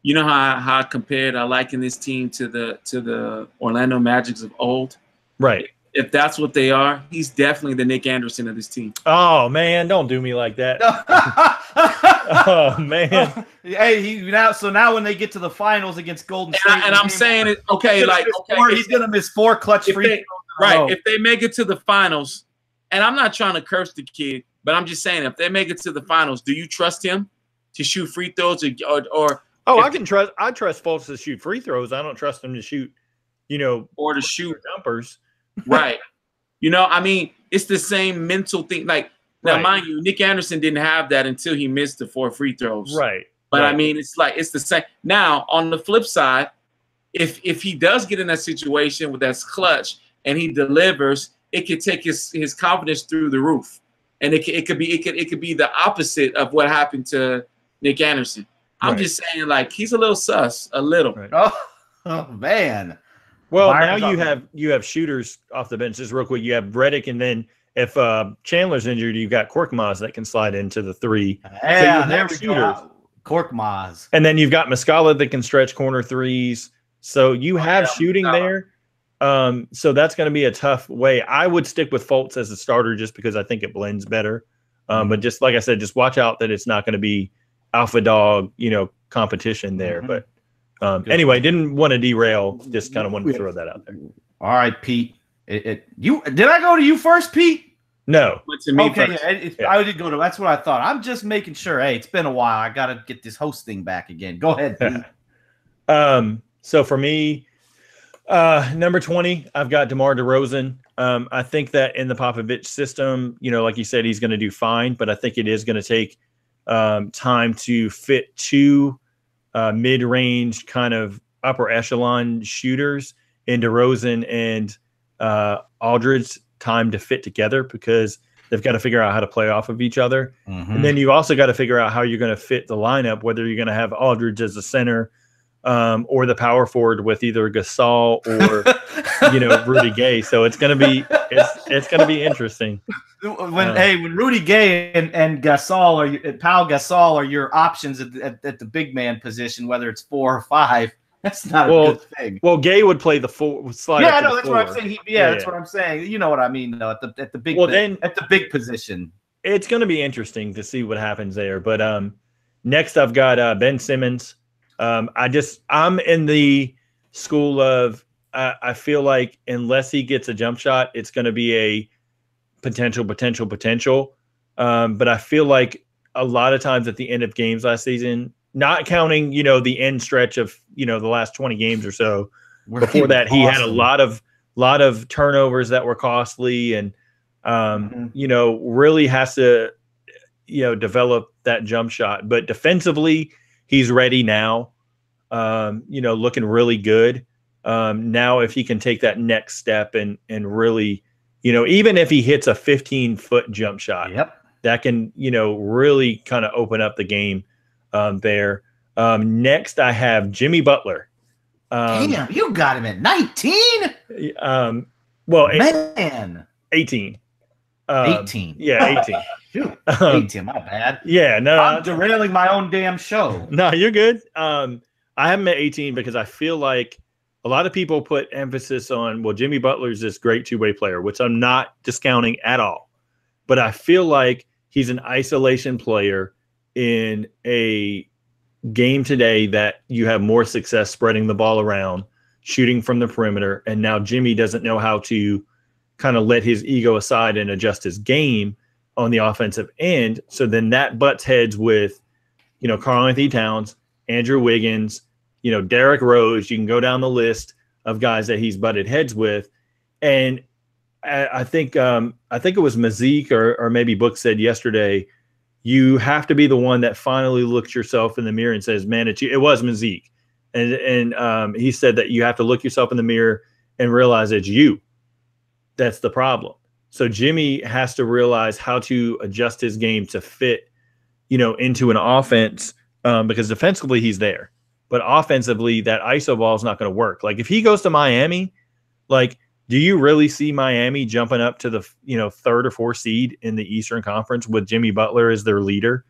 [SPEAKER 1] You know how I compared, I liken this team to the Orlando Magics of old?
[SPEAKER 2] Right.
[SPEAKER 1] If that's what they are, he's definitely the Nick Anderson of this team.
[SPEAKER 2] Oh, man, don't do me like that. Oh, man.
[SPEAKER 3] Hey, now when they get to the finals against Golden State.
[SPEAKER 1] And I'm saying it,
[SPEAKER 3] he's going to miss 4 clutch free throws.
[SPEAKER 1] Right. If they make it to the finals, and I'm not trying to curse the kid, but I'm just saying, if they make it to the finals, do you trust him to shoot free throws or
[SPEAKER 2] I trust Fultz to shoot free throws. I don't trust him to shoot,
[SPEAKER 1] or to shoot
[SPEAKER 2] jumpers.
[SPEAKER 1] Right. I mean, it's the same mental thing. Like, now, mind you, Nick Anderson didn't have that until he missed the 4 free throws.
[SPEAKER 2] Right.
[SPEAKER 1] But I mean, it's the same. Now, on the flip side, if he does get in that situation with that's clutch and he delivers, it could take his confidence through the roof. And it could be the opposite of what happened to Nick Anderson. I'm just saying, like, he's a little sus, a little.
[SPEAKER 2] Right.
[SPEAKER 3] Oh man.
[SPEAKER 2] Well, now you have shooters off the bench. Just real quick, you have Redick, and then if Chandler's injured, you've got Korkmaz that can slide into the 3.
[SPEAKER 3] Yeah, so there we go. Korkmaz.
[SPEAKER 2] And then you've got Muscala that can stretch corner threes. So you have shooting there. So that's going to be a tough way. I would stick with Fultz as a starter just because I think it blends better. But just like I said, just watch out that it's not going to be alpha dog, competition there. But anyway, didn't want to derail. Just kind of wanted to throw that out there.
[SPEAKER 3] All right, Pete. Did I go to you first, Pete?
[SPEAKER 2] No.
[SPEAKER 1] To me
[SPEAKER 3] okay,
[SPEAKER 1] first.
[SPEAKER 3] I did go to. That's what I thought. I'm just making sure. Hey, it's been a while. I got to get this host thing back again. Go ahead, Pete.
[SPEAKER 2] So for me, number 20, I've got DeMar DeRozan. I think that in the Popovich system, like you said, he's going to do fine, but I think it is going to take time to fit two mid-range kind of upper echelon shooters in DeRozan and Aldridge time to fit together because they've got to figure out how to play off of each other. And then you also got to figure out how you're going to fit the lineup, whether you're going to have Aldridge as a center or the power forward with either Gasol or Rudy Gay. So it's going to be interesting.
[SPEAKER 3] When Rudy Gay and Gasol or Pau Gasol are your options at the big man position, whether it's 4 or 5, that's not a good thing.
[SPEAKER 2] Well, Gay would play the 4.
[SPEAKER 3] Yeah, I know that's what I'm saying. That's what I'm saying. You know what I mean, though. At the big, at the big position,
[SPEAKER 2] it's going to be interesting to see what happens there. But next, I've got Ben Simmons. I'm in the school of I feel like unless he gets a jump shot, it's going to be a potential. But I feel like a lot of times at the end of games last season, not counting, the end stretch of, the last 20 games or so. Before that, he had a lot of turnovers that were costly and, really has to, develop that jump shot. But defensively, he's ready now, looking really good. Now, if he can take that next step and really, even if he hits a 15-foot jump shot, that can, really kind of open up the game there. Next, I have Jimmy Butler.
[SPEAKER 3] Damn, you got him at 19?
[SPEAKER 2] Well,
[SPEAKER 3] man,
[SPEAKER 2] 18.
[SPEAKER 3] 18.
[SPEAKER 2] Yeah, 18.
[SPEAKER 3] Shoot, 18, my bad.
[SPEAKER 2] Yeah, no.
[SPEAKER 3] I'm derailing my own damn show.
[SPEAKER 2] No, you're good. I have him at 18 because I feel like a lot of people put emphasis on, well, Jimmy Butler's this great two-way player, which I'm not discounting at all. But I feel like he's an isolation player in a game today that you have more success spreading the ball around, shooting from the perimeter, and now Jimmy doesn't know how to kind of let his ego aside and adjust his game on the offensive end. So then that butts heads with, Karl Anthony Towns, Andrew Wiggins, Derrick Rose. You can go down the list of guys that he's butted heads with. And I think it was Mazik or maybe Book said yesterday, you have to be the one that finally looks yourself in the mirror and says, man, it's you. It was Mazik. And he said that you have to look yourself in the mirror and realize it's you. That's the problem. So Jimmy has to realize how to adjust his game to fit, into an offense because defensively he's there. But offensively, that ISO ball is not going to work. Like if he goes to Miami, do you really see Miami jumping up to the 3rd or 4th seed in the Eastern Conference with Jimmy Butler as their leader?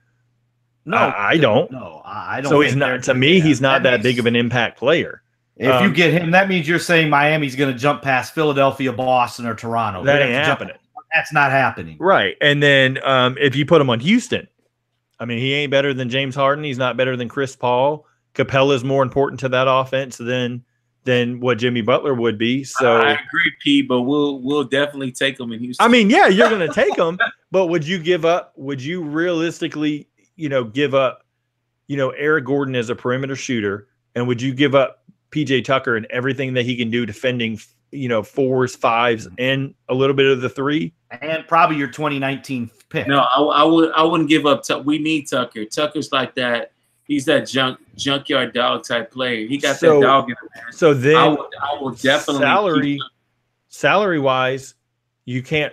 [SPEAKER 2] No, I don't.
[SPEAKER 3] No, I don't.
[SPEAKER 2] So he's not. To me, he's not that big of an impact player.
[SPEAKER 3] If you get him, that means you're saying Miami's going to jump past Philadelphia, Boston, or Toronto.
[SPEAKER 2] That ain't happening.
[SPEAKER 3] That's not happening.
[SPEAKER 2] Right. And then if you put him on Houston, I mean, he ain't better than James Harden. He's not better than Chris Paul. Capella is more important to that offense than what Jimmy Butler would be. So
[SPEAKER 1] I agree, P, but we'll definitely take him in Houston.
[SPEAKER 2] I mean, yeah, you're going to take him, but would you give up? Would you realistically, give up, Eric Gordon as a perimeter shooter, and would you give up PJ Tucker and everything that he can do defending, 4s, 5s, and a little bit of the 3?
[SPEAKER 3] And probably your 2019 pick.
[SPEAKER 1] No, I wouldn't give up. We need Tucker. Tucker's like that. He's that junkyard dog type player. He got that dog in him, man.
[SPEAKER 2] So then
[SPEAKER 1] I will definitely
[SPEAKER 2] salary wise, you can't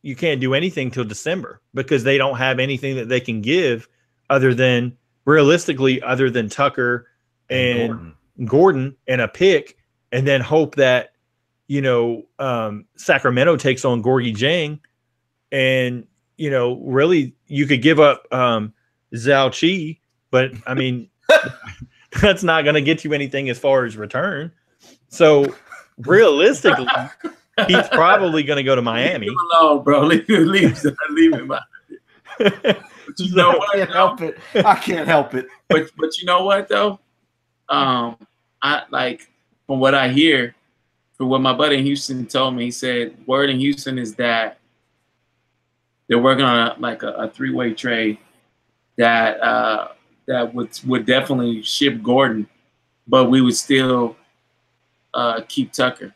[SPEAKER 2] do anything till December because they don't have anything that they can give other than Tucker and Gordon and a pick, and then hope that Sacramento takes on Gorgie Jang, and really you could give up Zhao Chi but I mean, that's not going to get you anything as far as return. So realistically, he's probably going to go to Miami.
[SPEAKER 1] Leave him alone, bro. Leave him out. You know what?
[SPEAKER 3] I can't help it. I can't help it.
[SPEAKER 1] But you know what though? I like from what I hear, from what my buddy in Houston told me, he said word in Houston is that they're working on a three-way trade that would definitely ship Gordon, but we would still keep Tucker.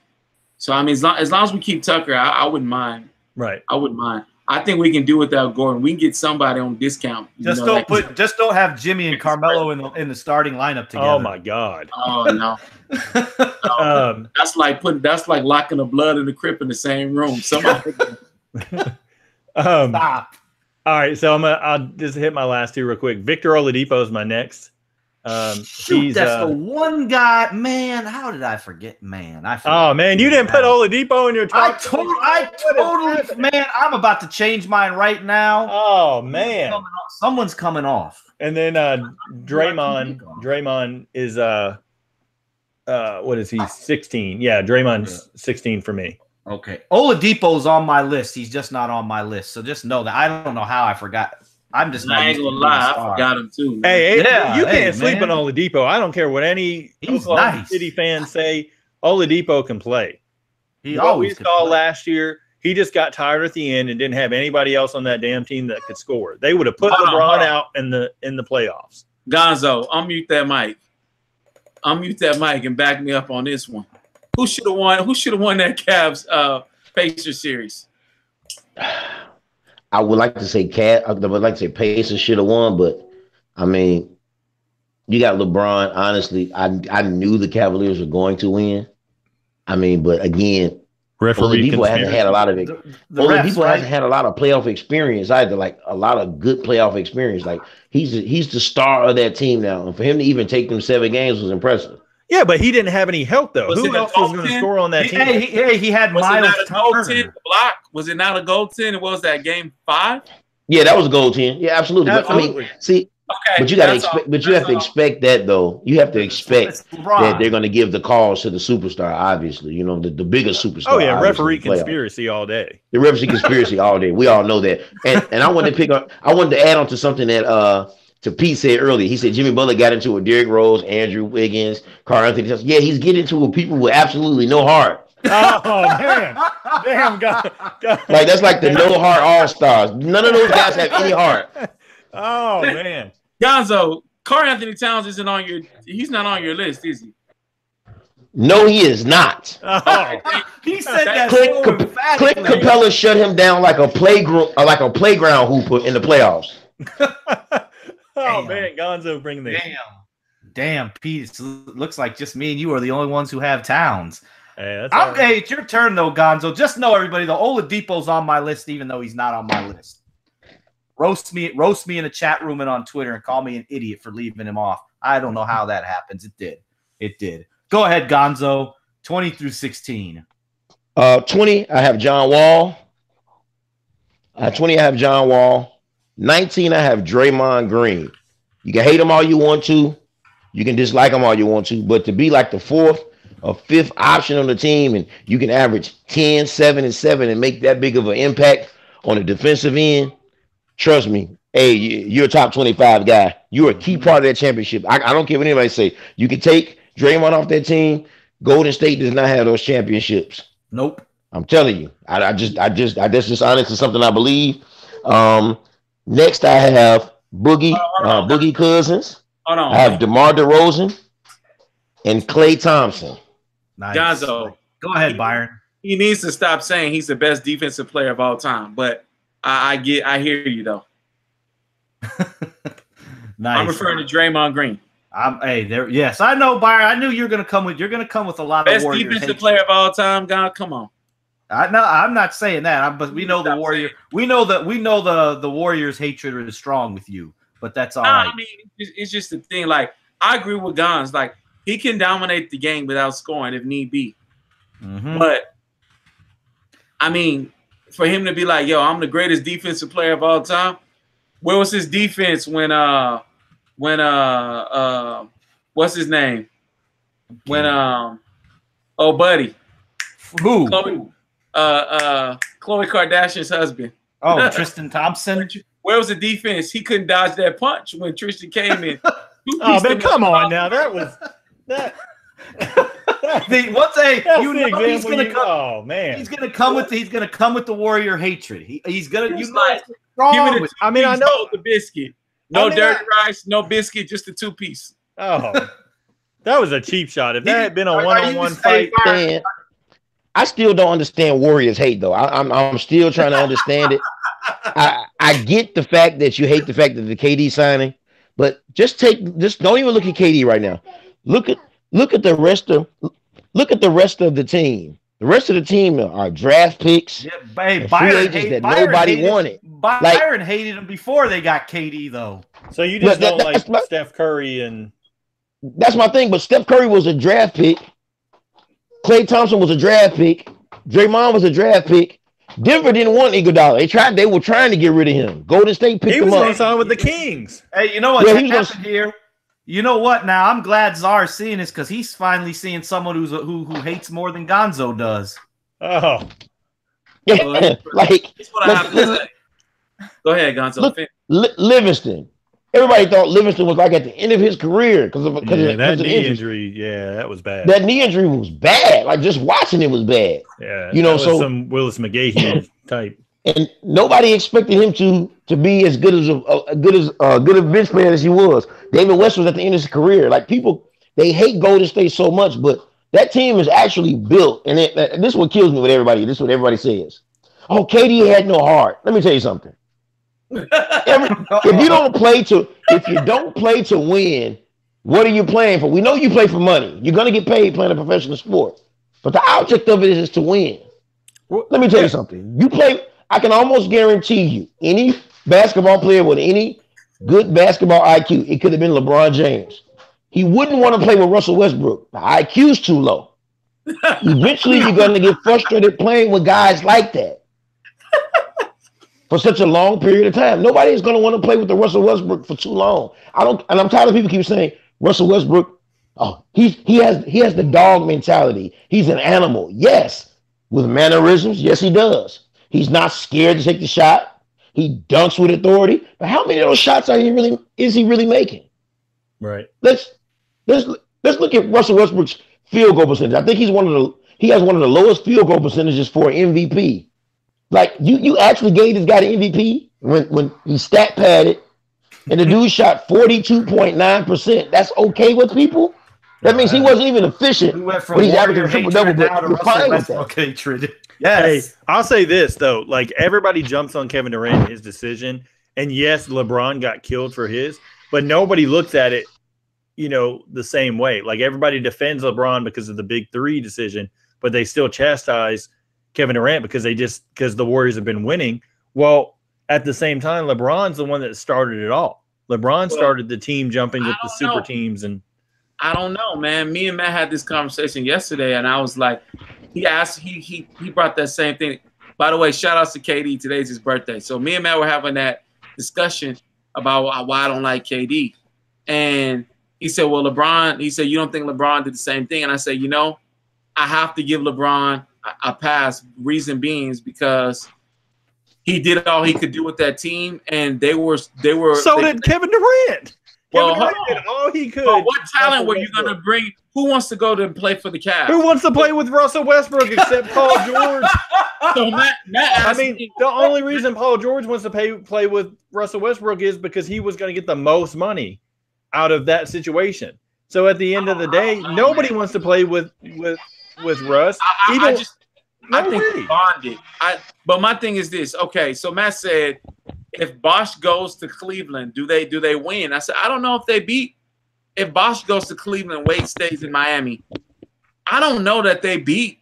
[SPEAKER 1] So I mean, as long as we keep Tucker, I wouldn't mind.
[SPEAKER 2] Right.
[SPEAKER 1] I wouldn't mind. I think we can do without Gordon. We can get somebody on discount.
[SPEAKER 3] Just don't have Jimmy and Carmelo in the starting lineup together.
[SPEAKER 2] Oh my God.
[SPEAKER 1] Oh no. That's like locking the blood and the Crip in the same room. Somebody.
[SPEAKER 3] Stop.
[SPEAKER 2] All right, so I'll just hit my last two real quick. Victor Oladipo is my next.
[SPEAKER 3] Shoot, that's the one guy. Man, how did I forget? Man,
[SPEAKER 2] oh man, you didn't put Oladipo in your top.
[SPEAKER 3] I totally, man. I'm about to change mine right now.
[SPEAKER 2] Oh man,
[SPEAKER 3] someone's coming off.
[SPEAKER 2] And then Draymond is what is he? 16. Yeah, Draymond's 16 for me.
[SPEAKER 3] Okay, Oladipo's on my list. He's just not on my list. So just know that I don't know how I forgot. I'm just not.
[SPEAKER 1] I ain't gonna lie, I forgot him too. Man.
[SPEAKER 2] Hey, you can't sleep on Oladipo. I don't care what any Oklahoma City fans say. Oladipo can play.
[SPEAKER 3] He always
[SPEAKER 2] saw last year. He just got tired at the end and didn't have anybody else on that damn team that could score. They would have put LeBron out in the playoffs.
[SPEAKER 1] Gonzo, unmute that mic. Unmute that mic and back me up on this one. Who should have won? Who should have won that Cavs Pacers series?
[SPEAKER 4] I would like to say Pacers should have won, but I mean, you got LeBron. Honestly, I knew the Cavaliers were going to win. I mean, but again, Oladipo hasn't had a lot of it. Oladipo hasn't had a lot of playoff experience either, like a lot of good playoff experience. Like he's the star of that team now, and for him to even take them 7 games was impressive.
[SPEAKER 2] Yeah, but he didn't have any help though. Who else was going to score on that team?
[SPEAKER 3] He had Miles Turner.
[SPEAKER 1] Block. Was it not a goaltend? What was that, game 5?
[SPEAKER 4] Yeah, that was a goaltend. Yeah, absolutely. But I mean, see, but you got to expect. But you have to expect that though. You have to expect that they're going to give the calls to the superstar. Obviously, you know the bigger superstar.
[SPEAKER 2] Oh yeah, referee conspiracy all day.
[SPEAKER 4] The referee conspiracy all day. We all know that. And I wanted to pick up. I wanted to add on to something that to Pete said earlier. He said Jimmy Butler got into it. Derrick Rose, Andrew Wiggins, Karl Anthony. Yeah, he's getting into it with people with absolutely no heart.
[SPEAKER 2] Oh man, damn God.
[SPEAKER 4] Like that's like the no heart all stars. None of those guys have any heart.
[SPEAKER 2] Oh man,
[SPEAKER 1] Gonzo, Karl Anthony Towns isn't on your. He's not on your list, is he?
[SPEAKER 4] No, he is not.
[SPEAKER 2] Oh.
[SPEAKER 3] He said that.
[SPEAKER 4] Clint Capella shut him down like a playground hooper in the playoffs.
[SPEAKER 2] Oh man, Gonzo bringing the
[SPEAKER 3] damn, Pete. It looks like just me and you are the only ones who have Towns.
[SPEAKER 2] Hey,
[SPEAKER 3] okay, it's your turn though, Gonzo. Just know everybody, the Oladipo's on my list, even though he's not on my list. Roast me in the chat room and on Twitter and call me an idiot for leaving him off. I don't know how that happens. It did. Go ahead, Gonzo. 20 through 16.
[SPEAKER 4] 20, I have John Wall. 20, I have John Wall. 19, I have Draymond Green. You can hate him all you want to. You can dislike him all you want to. But to be like the 4th or 5th option on the team and you can average 10, 7, and 7 and make that big of an impact on the defensive end, trust me, hey, you're a top 25 guy. You're a key part of that championship. I don't care what anybody say. You can take Draymond off that team. Golden State does not have those championships.
[SPEAKER 3] Nope.
[SPEAKER 4] I'm telling you. That's just honest to something I believe. Next, I have Boogie Cousins.
[SPEAKER 1] Hold on.
[SPEAKER 4] I have DeMar DeRozan and Klay Thompson.
[SPEAKER 3] Nice.
[SPEAKER 1] Gonzo,
[SPEAKER 3] go ahead, Byron.
[SPEAKER 1] He needs to stop saying he's the best defensive player of all time. But I hear you though.
[SPEAKER 3] Nice.
[SPEAKER 1] I'm referring to Draymond Green.
[SPEAKER 3] Yes, I know, Byron. I knew you're gonna come with a lot of
[SPEAKER 1] best
[SPEAKER 3] Warriors
[SPEAKER 1] defensive player of all time. God, come on.
[SPEAKER 3] I'm not saying that. But we know the Warrior. We know the Warriors' hatred is strong with you. But that's all right.
[SPEAKER 1] I mean, it's just the thing. Like I agree with Gons. Like he can dominate the game without scoring if need be.
[SPEAKER 3] Mm-hmm.
[SPEAKER 1] But I mean, for him to be like, "Yo, I'm the greatest defensive player of all time," where was his defense when when what's his name? When oh buddy.
[SPEAKER 3] Who?
[SPEAKER 1] Khloe Kardashian's husband.
[SPEAKER 3] Oh, Tristan Thompson.
[SPEAKER 1] Where was the defense? He couldn't dodge that punch when Tristan came in.
[SPEAKER 2] Oh man, come on now. That was that.
[SPEAKER 3] He's gonna come.
[SPEAKER 2] Oh man,
[SPEAKER 3] he's gonna come with the warrior hatred. He's gonna.
[SPEAKER 1] He's
[SPEAKER 3] You
[SPEAKER 1] like,
[SPEAKER 3] know,
[SPEAKER 1] give me the
[SPEAKER 2] I mean, I know
[SPEAKER 1] the biscuit. No dirty rice, no biscuit, just the 2-piece.
[SPEAKER 2] Oh, that was a cheap shot. If that had been a one-on-one fight,
[SPEAKER 4] man, I still don't understand Warriors hate though. I'm still trying to understand it. I get the fact that you hate the fact that the KD signing, but just don't even look at KD right now. Look at the rest of the team. The rest of the team are draft picks.
[SPEAKER 3] Yeah,
[SPEAKER 4] free agents that nobody wanted.
[SPEAKER 3] Byron hated him before they got KD though.
[SPEAKER 2] So you just don't like Steph Curry and
[SPEAKER 4] that's my thing. But Steph Curry was a draft pick. Klay Thompson was a draft pick. Draymond was a draft pick. Denver didn't want Iguodala. They were trying to get rid of him. Golden State picked him up.
[SPEAKER 2] He was going to sign with the Kings.
[SPEAKER 3] Hey, you know what happened here? You know what? Now I'm glad Czar's seeing this because he's finally seeing someone who hates more than Gonzo does.
[SPEAKER 2] Oh,
[SPEAKER 4] yeah, like
[SPEAKER 1] that's what I have to say. Go ahead, Gonzo.
[SPEAKER 4] Livingston. Everybody thought Livingston was like at the end of his career because of
[SPEAKER 2] that knee injury. Yeah, that was bad.
[SPEAKER 4] That knee injury was bad. Like just watching it was bad.
[SPEAKER 2] Yeah,
[SPEAKER 4] you know, so
[SPEAKER 2] some Willis McGahee type.
[SPEAKER 4] And nobody expected him to be as good as a good bench player as he was. David West was at the end of his career. Like people, they hate Golden State so much, but that team is actually built. And this is what kills me with everybody. This is what everybody says. Oh, KD had no heart. Let me tell you something. If you don't play to win, what are you playing for? We know you play for money. You're gonna get paid playing a professional sport, but the object of it is to win. Let me tell you something. You play. I can almost guarantee you, any basketball player with any good basketball IQ, it could have been LeBron James. He wouldn't want to play with Russell Westbrook. The IQ's too low. Eventually, you're going to get frustrated playing with guys like that for such a long period of time. Nobody is going to want to play with the Russell Westbrook for too long. And I'm tired of people keep saying Russell Westbrook. Oh, he has the dog mentality. He's an animal. Yes, with mannerisms. Yes, he does. He's not scared to take the shot. He dunks with authority. But how many of those shots is he really making?
[SPEAKER 2] Right.
[SPEAKER 4] Let's look at Russell Westbrook's field goal percentage. I think he has one of the lowest field goal percentages for an MVP. Like you actually gave this guy the MVP when he stat padded and the dude shot 42.9%. That's okay with people? That means he wasn't even efficient.
[SPEAKER 3] We went from
[SPEAKER 4] but he's averaging triple-double, but you're fine with that.
[SPEAKER 3] Okay, Trid.
[SPEAKER 2] Yes. Hey, I'll say this, though. Like, everybody jumps on Kevin Durant and his decision. And, yes, LeBron got killed for his. But nobody looks at it, the same way. Like, everybody defends LeBron because of the Big Three decision. But they still chastise Kevin Durant because the Warriors have been winning. Well, at the same time, LeBron's the one that started it all. LeBron started the team jumping with the super teams and –
[SPEAKER 1] I don't know, man. Me and Matt had this conversation yesterday, and I was like, he brought that same thing. By the way, shout outs to KD. Today's his birthday. So me and Matt were having that discussion about why I don't like KD. And he said, well, LeBron, he said, you don't think LeBron did the same thing? And I said, I have to give LeBron a pass. Reason being is because he did all he could do with that team, and they were. So
[SPEAKER 2] did Kevin Durant.
[SPEAKER 1] Well,
[SPEAKER 2] Kevin Durant did all he could.
[SPEAKER 1] But what talent were you going to bring? Who wants to go to play for the Cavs?
[SPEAKER 2] Who wants to play with Russell Westbrook except Paul George?
[SPEAKER 1] So Matt asked
[SPEAKER 2] me, the only reason Paul George wants to play with Russell Westbrook is because he was going to get the most money out of that situation. So at the end of the day, nobody wants to play with Russ.
[SPEAKER 1] I think he bonded. But my thing is this. Okay, so Matt said, if Bosh goes to Cleveland, do they win? I said, I don't know if they beat. If Bosh goes to Cleveland, Wade stays in Miami. I don't know that they beat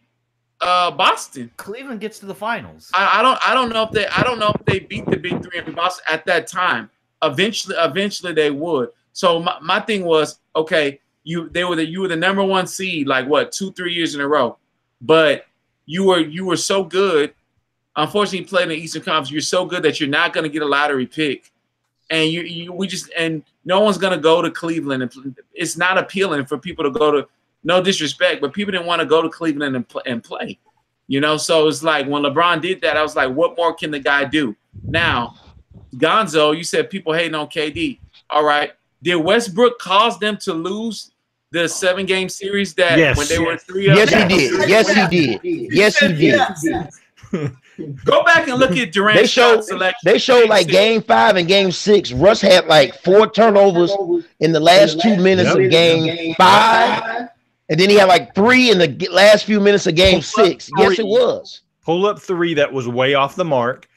[SPEAKER 1] Boston.
[SPEAKER 3] Cleveland gets to the finals.
[SPEAKER 1] I don't know if they beat the Big Three in Boston at that time. Eventually they would. So my thing was, okay, you were the number one seed, like what, 2-3 years in a row, but you were so good. Unfortunately, you played in the Eastern Conference. You're so good that you're not going to get a lottery pick, and no one's gonna go to Cleveland. And it's not appealing for people to go to. No disrespect, but people didn't want to go to Cleveland and play. So it's like when LeBron did that, I was like, what more can the guy do? Now, Gonzo, you said people hating on KD. All right, did Westbrook cause them to lose the 7-game series that when they were 3-up?
[SPEAKER 4] Yes, he did. Yes, he did. Yes, he did.
[SPEAKER 1] Go back and look at Durant's shot selection.
[SPEAKER 4] They showed like game 5 and game 6. Russ had like 4 turnovers in the last 2 minutes of game 5. And then he had like 3 in the last few minutes of game 6. Yes, it was.
[SPEAKER 2] Pull up 3 that was way off the mark.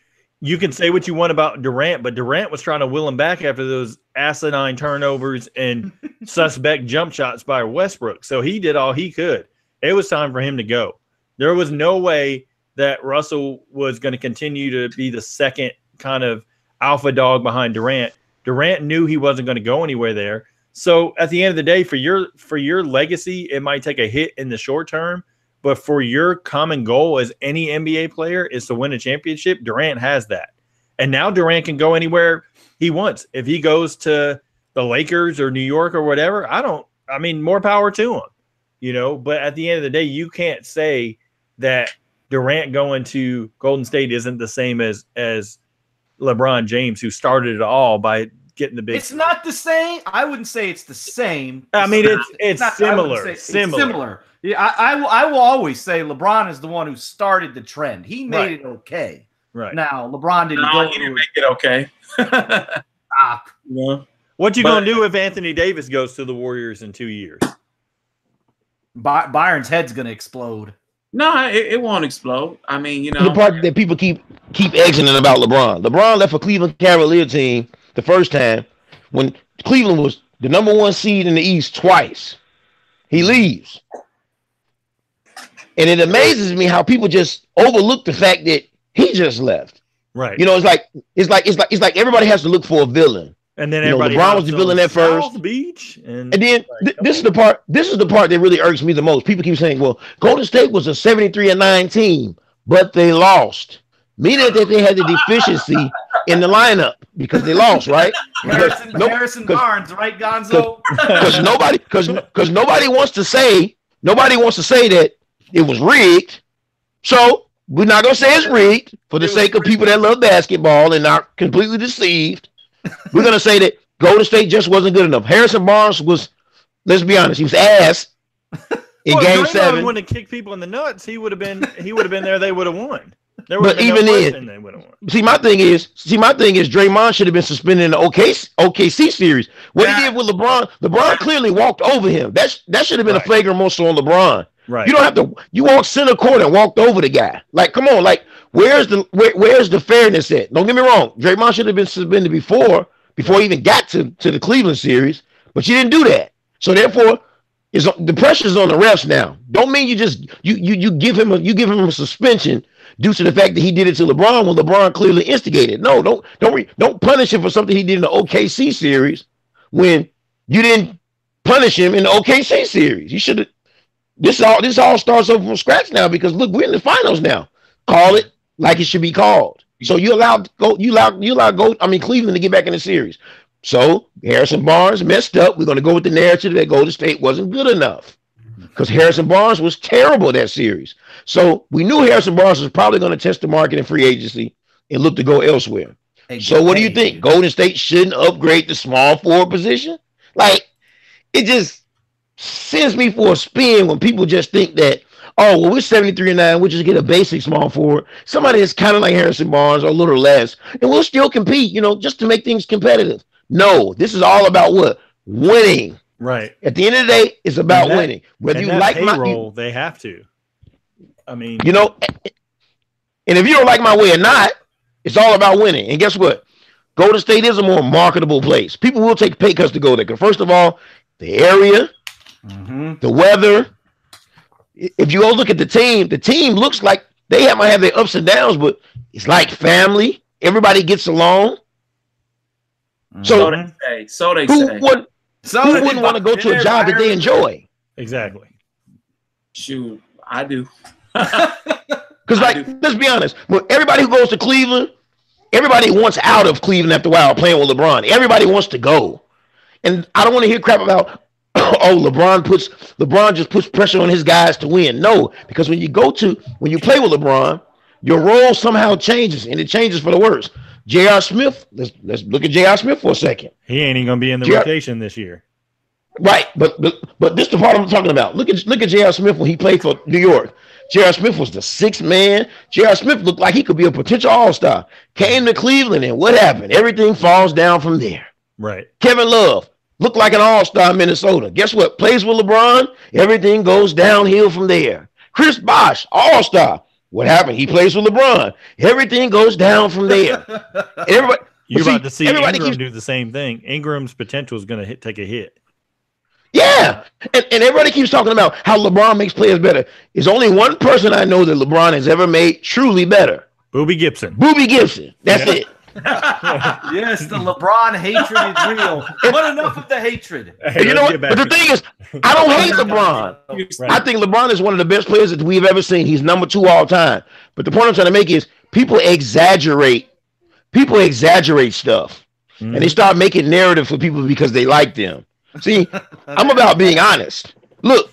[SPEAKER 2] You can say what you want about Durant, but Durant was trying to will him back after those asinine turnovers and suspect jump shots by Westbrook. So he did all he could. It was time for him to go. There was no way that Russell was going to continue to be the second kind of alpha dog behind Durant. Durant knew he wasn't going to go anywhere there. So at the end of the day, for your legacy, it might take a hit in the short term, but for your common goal as any NBA player is to win a championship, Durant has that. And now Durant can go anywhere he wants. If he goes to the Lakers or New York or whatever, more power to him, but at the end of the day, you can't say that Durant going to Golden State isn't the same as LeBron James, who started it all by getting the big.
[SPEAKER 3] It's not the same. I wouldn't say it's the same.
[SPEAKER 2] It's similar.
[SPEAKER 3] Similar. Yeah, I will always say LeBron is the one who started the trend. He made it okay.
[SPEAKER 2] Right.
[SPEAKER 3] Now LeBron didn't
[SPEAKER 1] he didn't make it okay.
[SPEAKER 3] Stop.
[SPEAKER 2] What you gonna do if Anthony Davis goes to the Warriors in 2 years?
[SPEAKER 3] Byron's head's gonna explode.
[SPEAKER 1] No, it won't explode.
[SPEAKER 4] The part that people keep exiting about LeBron. LeBron left a Cleveland Cavalier team the first time when Cleveland was the number 1 seed in the East twice. He leaves. And it amazes me how people just overlook the fact that he just left.
[SPEAKER 2] Right.
[SPEAKER 4] It's like everybody has to look for a villain.
[SPEAKER 2] And then everybody
[SPEAKER 4] LeBron was the villain at first.
[SPEAKER 2] South Beach, and
[SPEAKER 4] then this is the part that really irks me the most. People keep saying, well, Golden State was a 73-9 team, but they lost. Meaning that they had the deficiency in the lineup because they lost, right?
[SPEAKER 3] Harrison Barnes, right, Gonzo?
[SPEAKER 4] Because nobody wants to say that it was rigged. So we're not gonna say it's rigged for the sake of people that love basketball and not completely deceived. We're going to say that Golden State just wasn't good enough. Harrison Barnes was, let's be honest, he was ass in Game 7.
[SPEAKER 2] If wouldn't have kicked people in the nuts, he would have been there. They would have won.
[SPEAKER 4] But even then, they would have won. See, my thing is, Draymond should have been suspended in the OKC series. What he did with LeBron clearly walked over him. That should have been a flagrant motion on LeBron.
[SPEAKER 2] Right.
[SPEAKER 4] You don't have to. You walked center court and walked over the guy. Like, come on, like. Where's the fairness at? Don't get me wrong. Draymond should have been suspended before he even got to the Cleveland series, but you didn't do that. So therefore, the pressure's on the refs now. Don't mean you just you give him a suspension due to the fact that he did it to LeBron when LeBron clearly instigated. No, don't punish him for something he did in the OKC series when you didn't punish him in the OKC series. You should have. This all starts over from scratch now because look, we're in the finals now. Call it like it should be called. So you allowed Cleveland to get back in the series. So Harrison Barnes messed up. We're going to go with the narrative that Golden State wasn't good enough because Harrison Barnes was terrible that series. So we knew Harrison Barnes was probably going to test the market in free agency and look to go elsewhere. So what do you think? Golden State shouldn't upgrade the small forward position? Like, it just sends me for a spin when people just think that, oh, well, we're 73-9. We'll just get a basic small forward. Somebody that's kind of like Harrison Barnes or a little less, and we'll still compete, just to make things competitive. No, this is all about what? Winning.
[SPEAKER 2] Right.
[SPEAKER 4] At the end of the day, it's about winning. Whether you like my
[SPEAKER 2] role, they have to. I mean,
[SPEAKER 4] and if you don't like my way or not, it's all about winning. And guess what? Golden State is a more marketable place. People will take pay cuts to go there. First of all, the area, the weather. If you go look at the team looks like they might have their ups and downs, but it's like family. Everybody gets along.
[SPEAKER 1] So they say.
[SPEAKER 4] Who wouldn't want to go to a job that they enjoy?
[SPEAKER 2] Exactly.
[SPEAKER 1] Shoot, I do.
[SPEAKER 4] Because, let's be honest. Well, everybody who goes to Cleveland, Everybody wants out of Cleveland after a while playing with LeBron. Everybody wants to go. And I don't want to hear crap about, oh, LeBron just puts pressure on his guys to win. No, because when you play with LeBron, your role somehow changes, and it changes for the worse. J.R. Smith, let's look at J.R. Smith for a second.
[SPEAKER 2] He ain't even going to be in the rotation this year.
[SPEAKER 4] Right, but this is the part I'm talking about. Look at J.R. Smith when he played for New York. J.R. Smith was the sixth man. J.R. Smith looked like he could be a potential all-star. Came to Cleveland, and what happened? Everything falls down from there.
[SPEAKER 2] Right.
[SPEAKER 4] Kevin Love looked like an all-star in Minnesota. Guess what? Plays with LeBron. Everything goes downhill from there. Chris Bosh, all-star. What happened? He plays with LeBron. Everything goes down from there.
[SPEAKER 2] You're about to see Ingram do the same thing. Ingram's potential is going to take a hit.
[SPEAKER 4] Yeah, and everybody keeps talking about how LeBron makes players better. There's only one person I know that LeBron has ever made truly better.
[SPEAKER 2] Boobie Gibson.
[SPEAKER 4] That's it.
[SPEAKER 3] Yes, the LeBron hatred is real. But enough of the hatred.
[SPEAKER 4] Hey, you know what? But the thing is, I don't hate LeBron. Right. I think LeBron is one of the best players that we've ever seen. He's number 2 all time. But the point I'm trying to make is people exaggerate stuff. And they start making narrative for people because they like them. See, I'm about being honest. Look,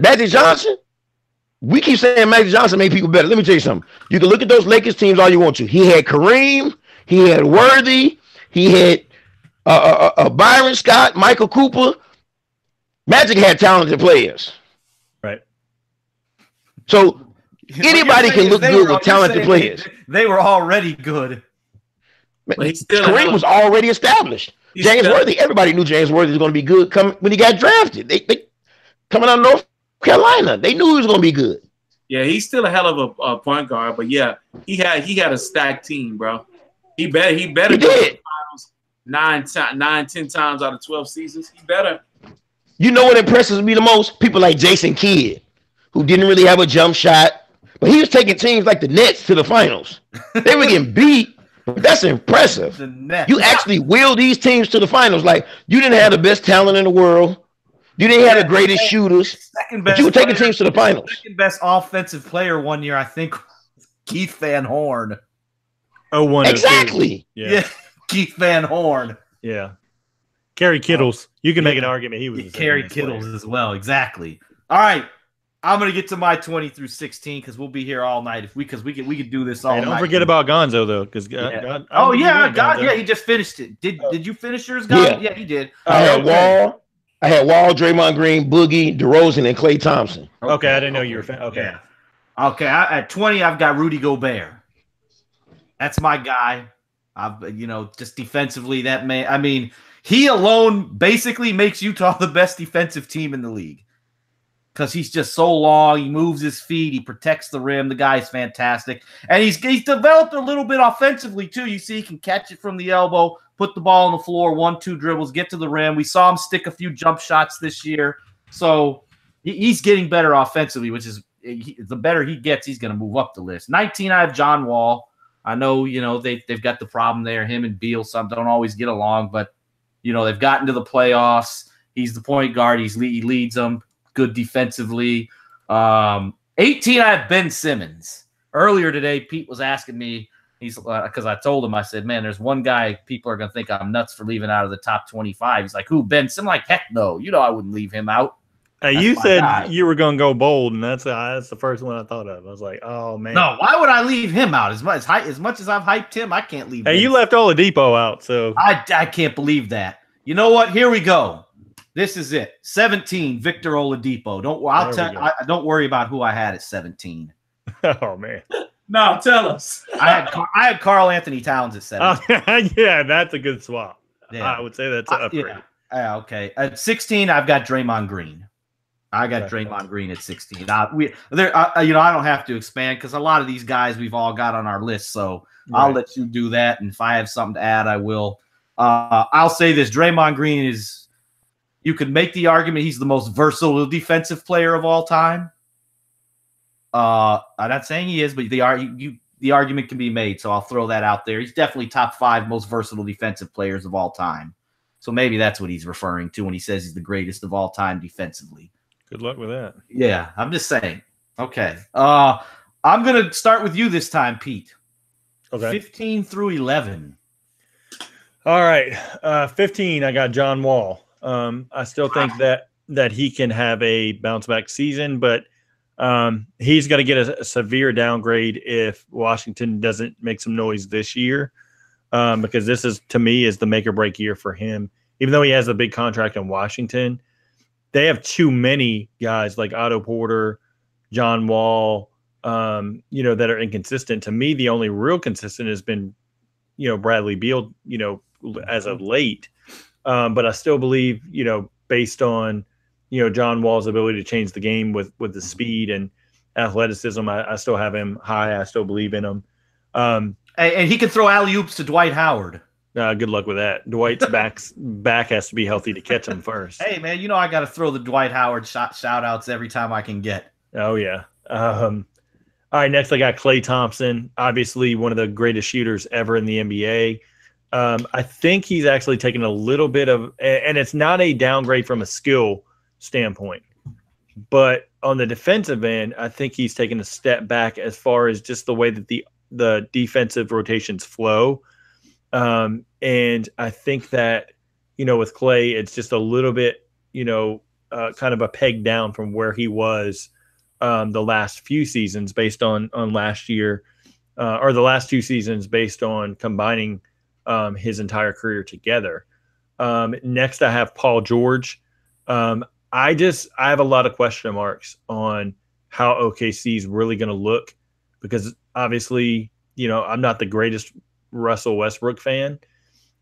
[SPEAKER 4] Magic Johnson, we keep saying Magic Johnson made people better. Let me tell you something. You can look at those Lakers teams all you want to. He had Kareem, he had Worthy, he had Byron Scott, Michael Cooper. Magic had talented players.
[SPEAKER 2] Right.
[SPEAKER 4] So anybody can look good with talented players.
[SPEAKER 3] They were already good.
[SPEAKER 4] Kareem was already established. James Worthy, everybody knew James Worthy was going to be good when he got drafted. They coming out of North Carolina, they knew he was going to be good.
[SPEAKER 1] Yeah, he's still a hell of a point guard, but yeah, he had a stacked team, bro. He better
[SPEAKER 4] He
[SPEAKER 1] go to
[SPEAKER 4] did.
[SPEAKER 1] the finals 10 times out of 12 seasons. He better.
[SPEAKER 4] You know what impresses me the most? People like Jason Kidd, who didn't really have a jump shot, but he was taking teams like the Nets to the finals. They were getting beat. That's impressive. You actually will these teams to the finals. Like, you didn't have the best talent in the world. You didn't have the greatest shooters. But you were taking teams to the finals.
[SPEAKER 3] Second best offensive player one year, I think, was Keith Van Horn.
[SPEAKER 2] Oh, one.
[SPEAKER 4] Exactly.
[SPEAKER 3] Yeah. Keith Van Horn.
[SPEAKER 2] Yeah. Kerry Kittles. You can make an argument he was
[SPEAKER 3] Kerry Kittles as well. Exactly. All right. I'm gonna get to my 20 through 16 because we'll be here all night we could do this all night.
[SPEAKER 2] Don't forget about Gonzo though, because
[SPEAKER 3] he just finished it. Did you finish yours, Gonzo? Yeah, he did.
[SPEAKER 4] I had Wall, Draymond Green, Boogie, DeRozan, and Klay Thompson.
[SPEAKER 2] Okay, I didn't know you were fan. Okay.
[SPEAKER 3] Yeah. Okay, at 20, I've got Rudy Gobert. That's my guy. Just defensively, that man. I mean, he alone basically makes Utah the best defensive team in the league. Because he's just so long, he moves his feet, he protects the rim. The guy's fantastic, and he's developed a little bit offensively too. You see, he can catch it from the elbow, put the ball on the floor, 1-2 dribbles, get to the rim. We saw him stick a few jump shots this year, so he's getting better offensively. Which is the better he gets, he's going to move up the list. 19, I have John Wall. I know they've got the problem there. Him and Beal don't always get along, but they've gotten to the playoffs. He's the point guard. He leads them. Good defensively. 18, I have Ben Simmons. Earlier today, Pete was asking me, because I told him, I said, man, there's one guy people are going to think I'm nuts for leaving out of the top 25. He's like, who, Ben Simmons? I'm like, heck no. I wouldn't leave him out.
[SPEAKER 2] You said you were going to go bold, and that's the first one I thought of. I was like, oh, man.
[SPEAKER 3] No, why would I leave him out? As much as I've hyped him, I can't leave him.
[SPEAKER 2] You left Oladipo out, so.
[SPEAKER 3] I can't believe that. You know what? Here we go. This is it. 17, Victor Oladipo. Don't worry about who I had at 17.
[SPEAKER 2] Oh man.
[SPEAKER 1] No, tell us.
[SPEAKER 3] I had Karl Anthony Towns at 17.
[SPEAKER 2] Yeah, that's a good swap.
[SPEAKER 3] Yeah.
[SPEAKER 2] I would say that's an upgrade.
[SPEAKER 3] Yeah. Okay. At 16, I've got Draymond Green. I got Draymond Green at 16. I don't have to expand because a lot of these guys we've all got on our list. So I'll let you do that. And if I have something to add, I will. I'll say this: Draymond Green is. You could make the argument he's the most versatile defensive player of all time. I'm not saying he is, but the argument can be made, so I'll throw that out there. He's definitely top 5 most versatile defensive players of all time. So maybe that's what he's referring to when he says he's the greatest of all time defensively.
[SPEAKER 2] Good luck with that.
[SPEAKER 3] Yeah, I'm just saying. Okay. I'm going to start with you this time, Pete.
[SPEAKER 2] Okay.
[SPEAKER 3] 15 through 11.
[SPEAKER 2] All right. 15, I got John Wall. I still think that he can have a bounce back season, but he's going to get a severe downgrade if Washington doesn't make some noise this year, because this is, to me, is the make or break year for him. Even though he has a big contract in Washington, they have too many guys like Otto Porter, John Wall, that are inconsistent. To me, the only real consistent has been, Bradley Beal, as of late. But I still believe, based on, John Wall's ability to change the game with the speed and athleticism, I still have him high. I still believe in him.
[SPEAKER 3] And he can throw alley-oops to Dwight Howard.
[SPEAKER 2] Good luck with that. Dwight's back has to be healthy to catch him first.
[SPEAKER 3] Hey, man, I got to throw the Dwight Howard shout-outs every time I can get.
[SPEAKER 2] Oh, yeah. All right, next I got Klay Thompson, obviously one of the greatest shooters ever in the NBA. I think he's actually taken a little bit of, and it's not a downgrade from a skill standpoint, but on the defensive end, I think he's taken a step back as far as just the way that the defensive rotations flow. And I think that, with Klay, it's just a little bit, kind of a peg down from where he was the last few seasons based on last year, or the last 2 seasons based on combining his entire career together. Next, I have Paul George. I have a lot of question marks on how OKC is really going to look, because obviously, I'm not the greatest Russell Westbrook fan.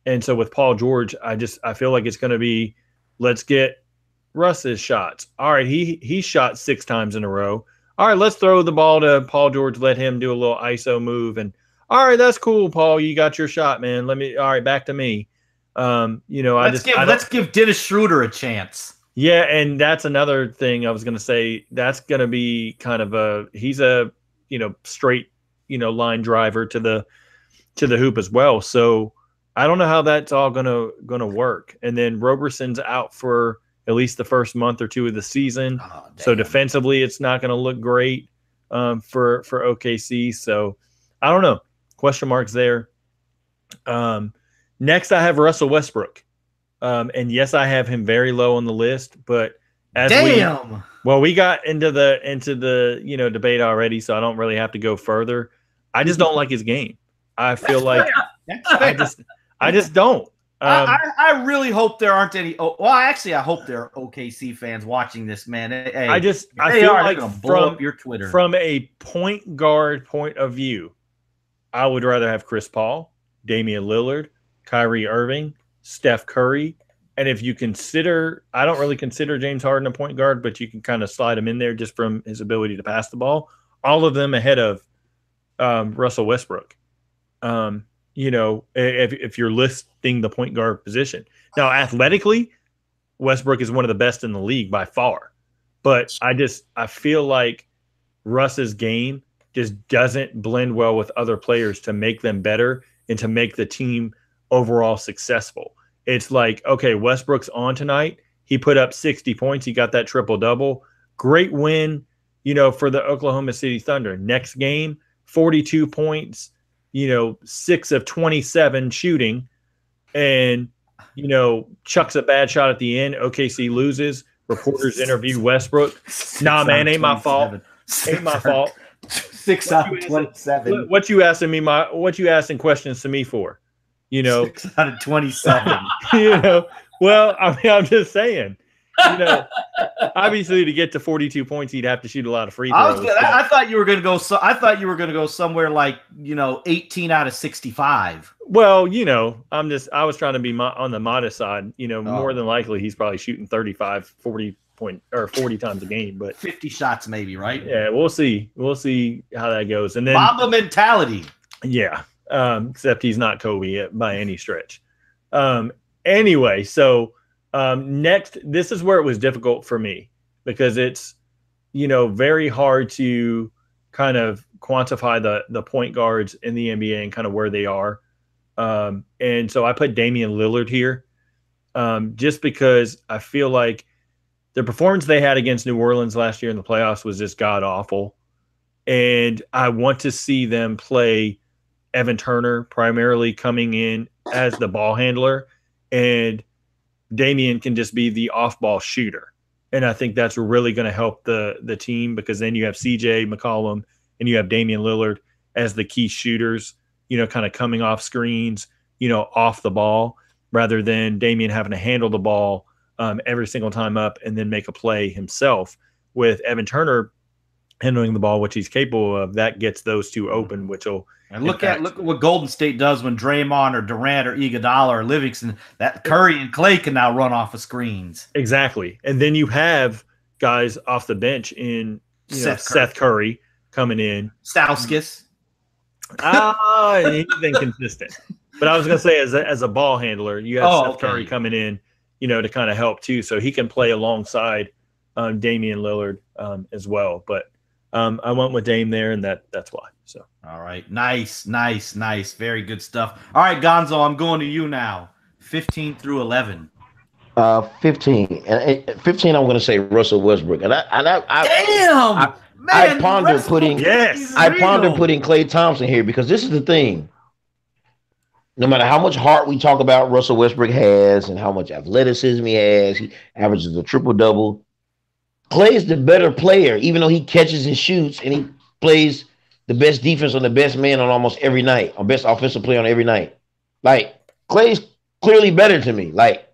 [SPEAKER 2] And so with Paul George, I feel like it's going to be, let's get Russ's shots. All right, he shot 6 times in a row. All right, let's throw the ball to Paul George, let him do a little ISO move, and all right, that's cool, Paul. You got your shot, man. All right, back to me.
[SPEAKER 3] Let's give Dennis Schroeder a chance.
[SPEAKER 2] Yeah, and that's another thing I was going to say. That's going to be kind of he's a straight line driver to the hoop as well. So I don't know how that's all gonna work. And then Roberson's out for at least the first month or 2 of the season.
[SPEAKER 3] Oh,
[SPEAKER 2] so defensively, it's not going to look great for OKC. So I don't know. Question marks there. Next, I have Russell Westbrook. And yes, I have him very low on the list, but as we got into the debate already, so I don't really have to go further. I just don't like his game. I feel like I just don't.
[SPEAKER 3] I really hope there aren't any. Actually, I hope there are OKC fans watching this, man. Hey,
[SPEAKER 2] I feel like
[SPEAKER 3] blow up your Twitter.
[SPEAKER 2] From a point guard point of view, I would rather have Chris Paul, Damian Lillard, Kyrie Irving, Steph Curry. And if you consider, I don't really consider James Harden a point guard, but you can kind of slide him in there just from his ability to pass the ball. All of them ahead of Russell Westbrook. If you're listing the point guard position. Now, athletically, Westbrook is one of the best in the league by far. But I feel like Russ's game just doesn't blend well with other players to make them better and to make the team overall successful. It's like, okay, Westbrook's on tonight. He put up 60 points. He got that triple-double. Great win, for the Oklahoma City Thunder. Next game, 42 points, 6 of 27 shooting, and, chucks a bad shot at the end. OKC loses. Reporters interview Westbrook. Nah, man, ain't my fault. Ain't my fault.
[SPEAKER 3] 6 out of 27.
[SPEAKER 2] What you asking questions to me for?
[SPEAKER 3] 6 out of 27.
[SPEAKER 2] Well, I mean, I'm just saying. Obviously, to get to 42 points, he'd have to shoot a lot of free throws.
[SPEAKER 3] I thought you were going to go. I thought you were going to go somewhere like 18 out of 65.
[SPEAKER 2] Well, I was trying to be on the modest side. More than likely, he's probably shooting 35, 40 times a game, but
[SPEAKER 3] 50 shots maybe, right?
[SPEAKER 2] Yeah, we'll see. We'll see how that goes. And then
[SPEAKER 3] Mamba mentality.
[SPEAKER 2] Yeah, except he's not Kobe by any stretch. Anyway, so. Next, this is where it was difficult for me because it's, very hard to kind of quantify the point guards in the NBA and kind of where they are. And so I put Damian Lillard here just because I feel like the performance they had against New Orleans last year in the playoffs was just god awful. And I want to see them play Evan Turner primarily coming in as the ball handler, and Damian can just be the off-ball shooter. And I think that's really going to help the team, because then you have CJ McCollum and you have Damian Lillard as the key shooters, kind of coming off screens, off the ball, rather than Damian having to handle the ball every single time up and then make a play himself. With Evan Turner handling the ball, which he's capable of, that gets those two open, which will.
[SPEAKER 3] And look at what Golden State does when Draymond or Durant or Iguodala or Livingston, that Curry and Clay can now run off of screens.
[SPEAKER 2] Exactly. And then you have guys off the bench in Seth Curry coming in.
[SPEAKER 3] Stauskas.
[SPEAKER 2] Anything consistent. But I was going to say, as a ball handler, you have Seth Curry coming in, to kind of help too. So he can play alongside Damian Lillard as well. But I went with Dame there, and that's why. So
[SPEAKER 3] all right. Nice. Very good stuff. All right, Gonzo, I'm going to you now. 15 through 11.
[SPEAKER 4] 15. And 15, I'm going to say Russell Westbrook. And
[SPEAKER 3] I
[SPEAKER 4] pondered putting Klay Thompson here, because this is the thing. No matter how much heart we talk about Russell Westbrook has and how much athleticism he has, he averages a triple-double. Klay is the better player, even though he catches and shoots, and he plays the best defense on the best man on almost every night, on best offensive player on every night. Like, Klay's clearly better to me. Like,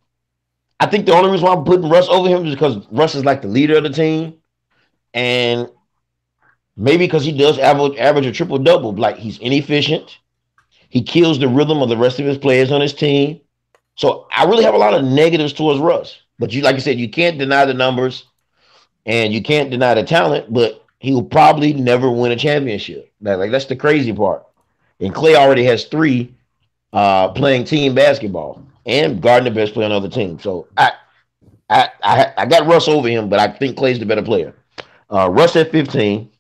[SPEAKER 4] I think the only reason why I'm putting Russ over him is because Russ is like the leader of the team, and maybe because he does average a triple-double. Like, he's inefficient. He kills the rhythm of the rest of his players on his team. So I really have a lot of negatives towards Russ. But like you said, you can't deny the numbers and you can't deny the talent, but he will probably never win a championship. Like that's the crazy part. And Klay already has 3 playing team basketball and guarding the best player on the other team. So I got Russ over him, but I think Klay's the better player. Russ at 15,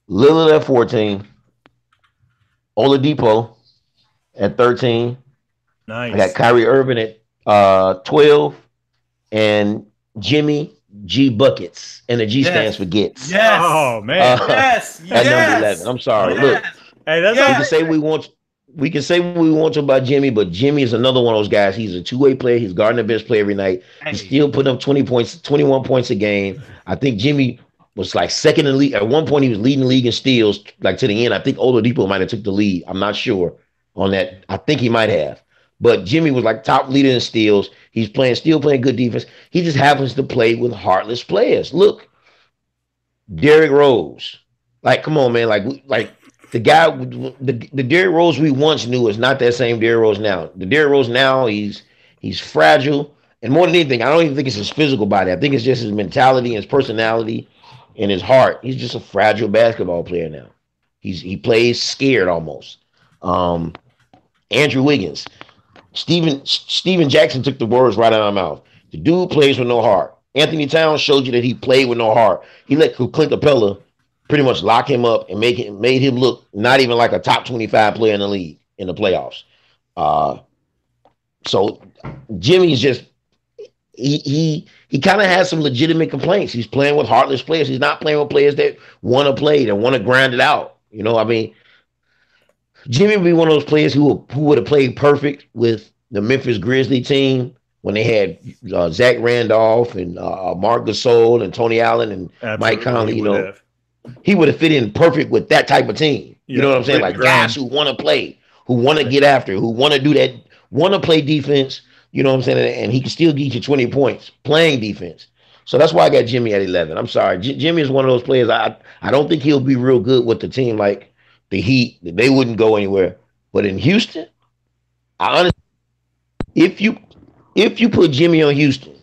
[SPEAKER 4] Lillard at 14, Oladipo at 13.
[SPEAKER 2] Nice.
[SPEAKER 4] I got Kyrie Irving at 12, and Jimmy G Buckets, and the G stands for gets.
[SPEAKER 3] Yes.
[SPEAKER 2] Oh man.
[SPEAKER 3] Yes.
[SPEAKER 4] At number 11. I'm sorry.
[SPEAKER 3] Yes.
[SPEAKER 4] Look,
[SPEAKER 2] Hey, that's
[SPEAKER 4] we can say what we want to about Jimmy, but Jimmy is another one of those guys. He's a two-way player. He's guarding the best player every night. He's still putting up 20 points, 21 points a game. I think Jimmy was like second in the league. At one point, he was leading the league in steals, like to the end. I think Oladipo might have took the lead. I'm not sure on that. I think he might have. But Jimmy was like top leader in steals. He's still playing good defense. He just happens to play with heartless players. Look, Derrick Rose. Like, come on, man. Like the guy, the Derrick Rose we once knew is not that same Derrick Rose now. The Derrick Rose now, he's fragile. And more than anything, I don't even think it's his physical body. I think it's just his mentality and his personality and his heart. He's just a fragile basketball player now. He plays scared almost. Andrew Wiggins. Steven Jackson took the words right out of my mouth. The dude plays with no heart. Anthony Towns showed you that he played with no heart. He let Clint Capella pretty much lock him up and made him look not even like a top 25 player in the league in the playoffs. So Jimmy's just he kind of has some legitimate complaints. He's playing with heartless players. He's not playing with players that want to play, that want to grind it out. You know, I mean, Jimmy would be one of those players who would have played perfect with the Memphis Grizzlies team when they had Zach Randolph and Marc Gasol and Tony Allen and Mike Conley. You know, he would have fit in perfect with that type of team. You know what I'm saying? Like guys who want to play, who want to get after, who want to do that, want to play defense. You know what I'm saying? And he can still get you 20 points playing defense. So that's why I got Jimmy at 11. I'm sorry. Jimmy is one of those players. I don't think he'll be real good with the team like the Heat. They wouldn't go anywhere. But in Houston, I honestly, if you put Jimmy on Houston,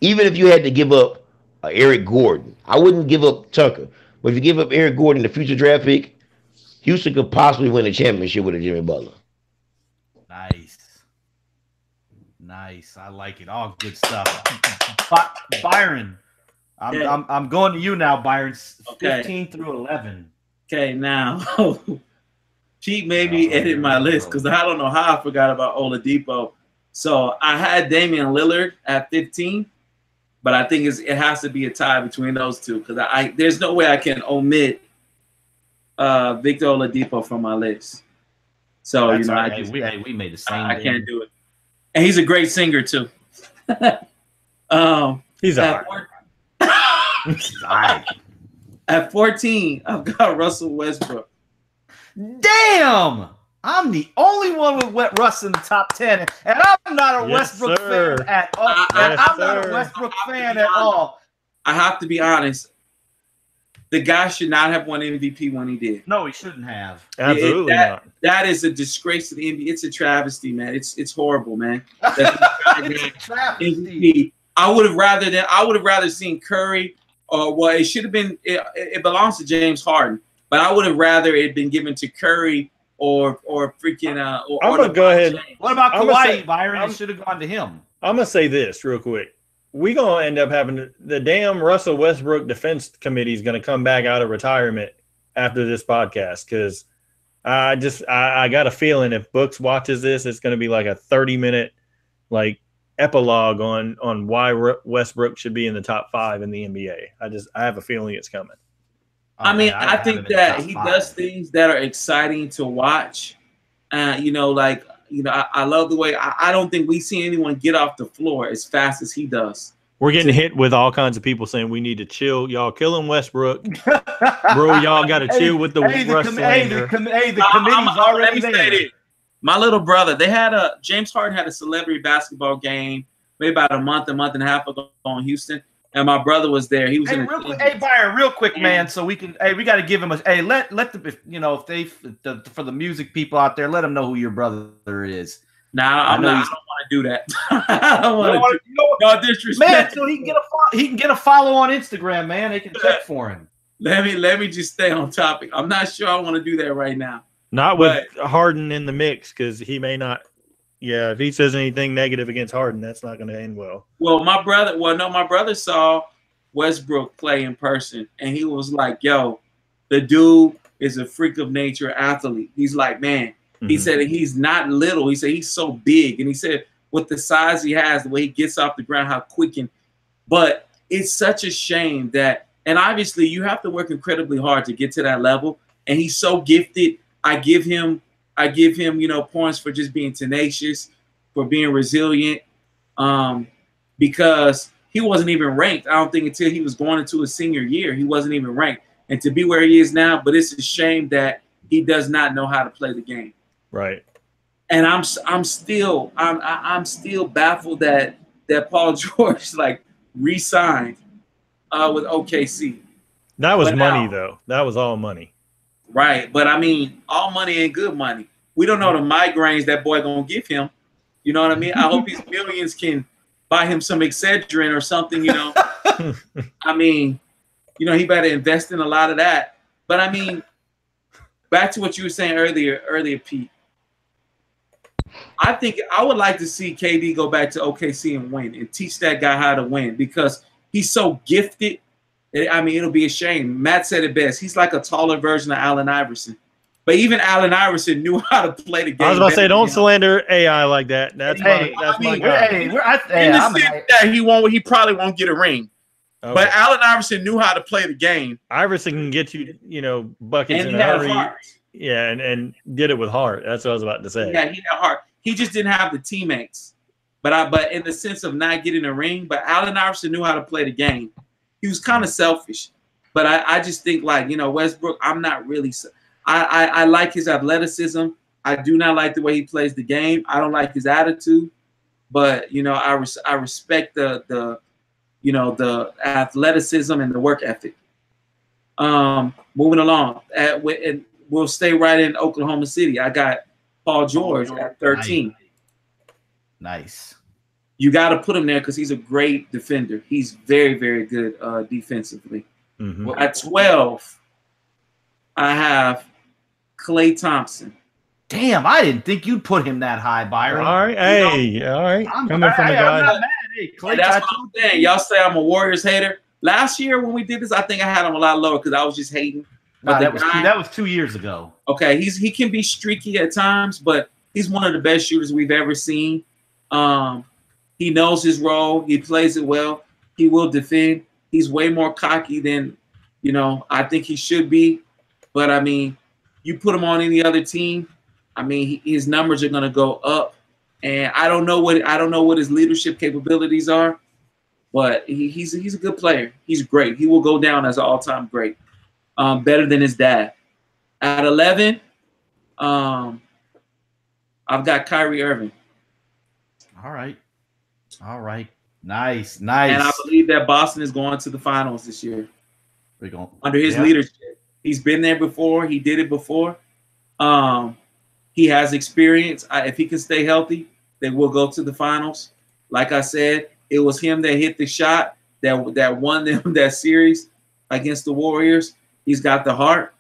[SPEAKER 4] even if you had to give up Eric Gordon, I wouldn't give up Tucker. But if you give up Eric Gordon, the future draft pick, Houston could possibly win a championship with a Jimmy Butler.
[SPEAKER 3] Nice. I like it. All good stuff. Byron, I'm going to you now, Byron. 15 through 11.
[SPEAKER 1] Okay, now Pete made me edit my list because I don't know how I forgot about Oladipo. So I had Damian Lillard at 15, but I think it has to be a tie between those two because there's no way I can omit Victor Oladipo from my list. So
[SPEAKER 3] That's
[SPEAKER 1] you know,
[SPEAKER 3] right. We made the same.
[SPEAKER 1] I can't do it. And he's a great singer too.
[SPEAKER 2] He's
[SPEAKER 1] at
[SPEAKER 2] all
[SPEAKER 3] right.
[SPEAKER 1] At 14, I've got Russell Westbrook.
[SPEAKER 3] Damn! I'm the only one with Russ in the top 10, and I'm not a Westbrook fan at all. I'm not a Westbrook fan at all.
[SPEAKER 1] I have to be honest. The guy should not have won MVP when he did.
[SPEAKER 3] No, he shouldn't have.
[SPEAKER 2] Absolutely not.
[SPEAKER 1] That is a disgrace to the NBA. It's a travesty, man. It's horrible, man.
[SPEAKER 3] It's a travesty.
[SPEAKER 1] I would have rather seen Curry, or well, it should have been. It belongs to James Harden, but I would have rather it been given to Curry or freaking.
[SPEAKER 2] I'm gonna go ahead.
[SPEAKER 3] What about Kawhi, Byron? It should have gone to him.
[SPEAKER 2] I'm gonna say this real quick. We're gonna end up having the damn Russell Westbrook Defense Committee is gonna come back out of retirement after this podcast, because I got a feeling if Books watches this, it's gonna be like a 30-minute like epilogue on why Westbrook should be in the top 5 in the NBA. I have a feeling it's coming.
[SPEAKER 1] I mean, I think that he does things that are exciting to watch. I love the way I don't think we see anyone get off the floor as fast as he does.
[SPEAKER 2] We're getting hit with all kinds of people saying we need to chill. Y'all killing Westbrook. Bro, y'all got to chill with the Russ slander.
[SPEAKER 3] The committee's already there.
[SPEAKER 1] My little brother, James Harden had a celebrity basketball game maybe about a month and a half ago in Houston. And my brother was there. He was
[SPEAKER 3] Byron, real quick, man. So we got to give him a let the for the music people out there, let them know who your brother is.
[SPEAKER 1] I don't want to do that. I don't want to. No disrespect,
[SPEAKER 3] man. So he can get a follow on Instagram, man. They can check for him.
[SPEAKER 1] Let me just stay on topic. I'm not sure I want to do that right now.
[SPEAKER 2] Not with Harden in the mix, because he may not. Yeah, if he says anything negative against Harden, that's not going to end well.
[SPEAKER 1] Well, my brother saw Westbrook play in person, and he was like, yo, the dude is a freak of nature athlete. He's like, man, he said he's not little. He said he's so big. And he said with the size he has, the way he gets off the ground, how quick but it's such a shame that, and obviously you have to work incredibly hard to get to that level. And he's so gifted. I give him, points for just being tenacious, for being resilient, because he wasn't even ranked. I don't think until he was going into his senior year, he wasn't even ranked. And to be where he is now, but it's a shame that he does not know how to play the game.
[SPEAKER 2] Right.
[SPEAKER 1] And I'm still baffled that Paul George re-signed with OKC.
[SPEAKER 2] That was money, though. That was all money.
[SPEAKER 1] Right, but I mean, all money ain't good money. We don't know the migraines that boy gonna give him. You know what I mean? I hope these millions can buy him some Excedrin or something. I mean, he better invest in a lot of that. But I mean, back to what you were saying earlier, Pete. I think I would like to see KD go back to OKC and win and teach that guy how to win, because he's so gifted. I mean, it'll be a shame. Matt said it best. He's like a taller version of Allen Iverson. But even Allen Iverson knew how to play the game.
[SPEAKER 2] I was about to say, don't slander AI like that. That's my guy.
[SPEAKER 1] He probably won't get a ring. Okay. But Allen Iverson knew how to play the game.
[SPEAKER 2] Iverson can get you, buckets in a hurry. Yeah, and did it with heart. That's what I was about to say.
[SPEAKER 1] Yeah, he had heart. He just didn't have the teammates. But in the sense of not getting a ring, but Allen Iverson knew how to play the game. He was kind of selfish, but I just think Westbrook, I'm not really. I like his athleticism. I do not like the way he plays the game. I don't like his attitude, but I respect the athleticism and the work ethic. Moving along, and we'll stay right in Oklahoma City. I got Paul George at 13.
[SPEAKER 3] Nice.
[SPEAKER 1] You got to put him there because he's a great defender. He's very, very good defensively. Mm-hmm. At 12, I have Klay Thompson.
[SPEAKER 3] Damn, I didn't think you'd put him that high, Byron.
[SPEAKER 2] All right, all right. Coming from a guy.
[SPEAKER 1] I'm not mad. Hey, Klay, that's what I'm saying. Y'all say I'm a Warriors hater. Last year when we did this, I think I had him a lot lower because I was just hating.
[SPEAKER 3] But that was 2 years ago.
[SPEAKER 1] Okay, he can be streaky at times, but he's one of the best shooters we've ever seen. He knows his role. He plays it well. He will defend. He's way more cocky than, I think he should be. But, I mean, you put him on any other team, I mean, his numbers are going to go up, and I don't know what his leadership capabilities are, but he's a good player. He's great. He will go down as an all-time great, better than his dad. At 11, I've got Kyrie Irving.
[SPEAKER 3] All right. Nice.
[SPEAKER 1] And I believe that Boston is going to the finals this year.
[SPEAKER 3] We're going
[SPEAKER 1] under his leadership. He's been there before. He did it before. He has experience. If he can stay healthy, they will go to the finals. Like I said, it was him that hit the shot that won them that series against the Warriors. He's got the heart.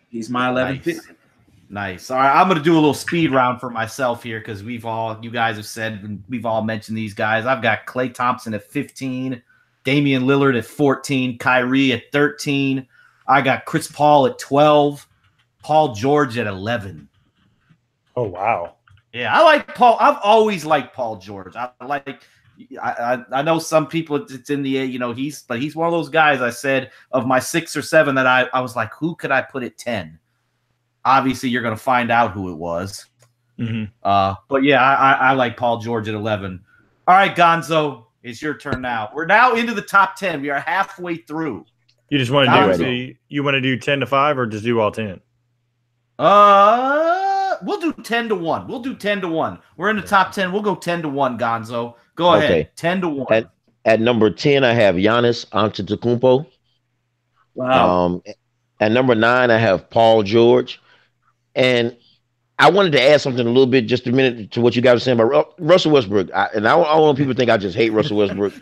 [SPEAKER 1] He's my 11th pick.
[SPEAKER 3] Nice. All right, I'm going to do a little speed round for myself here because you guys have said, and we've all mentioned these guys. I've got Klay Thompson at 15, Damian Lillard at 14, Kyrie at 13. I got Chris Paul at 12, Paul George at 11.
[SPEAKER 2] Oh, wow.
[SPEAKER 3] Yeah, I like Paul. I've always liked Paul George. I know some people it's in the, but he's one of those guys I said of my 6 or 7 that I was like, who could I put at 10? Obviously, you're going to find out who it was.
[SPEAKER 2] Mm-hmm.
[SPEAKER 3] But yeah, I like Paul George at 11. All right, Gonzo, it's your turn now. We're now into the top 10. We are halfway through.
[SPEAKER 2] You just want to do 10 to 5 or just do all 10?
[SPEAKER 3] We'll do 10 to 1. We'll do 10 to 1. We're in the top 10. We'll go 10 to 1, Gonzo. Go ahead. 10 to 1.
[SPEAKER 4] At number 10, I have Giannis Antetokounmpo.
[SPEAKER 1] Wow.
[SPEAKER 4] At number 9, I have Paul George. And I wanted to add something a little bit, just a minute, to what you guys were saying about Russell Westbrook. I don't want people to think I just hate Russell Westbrook.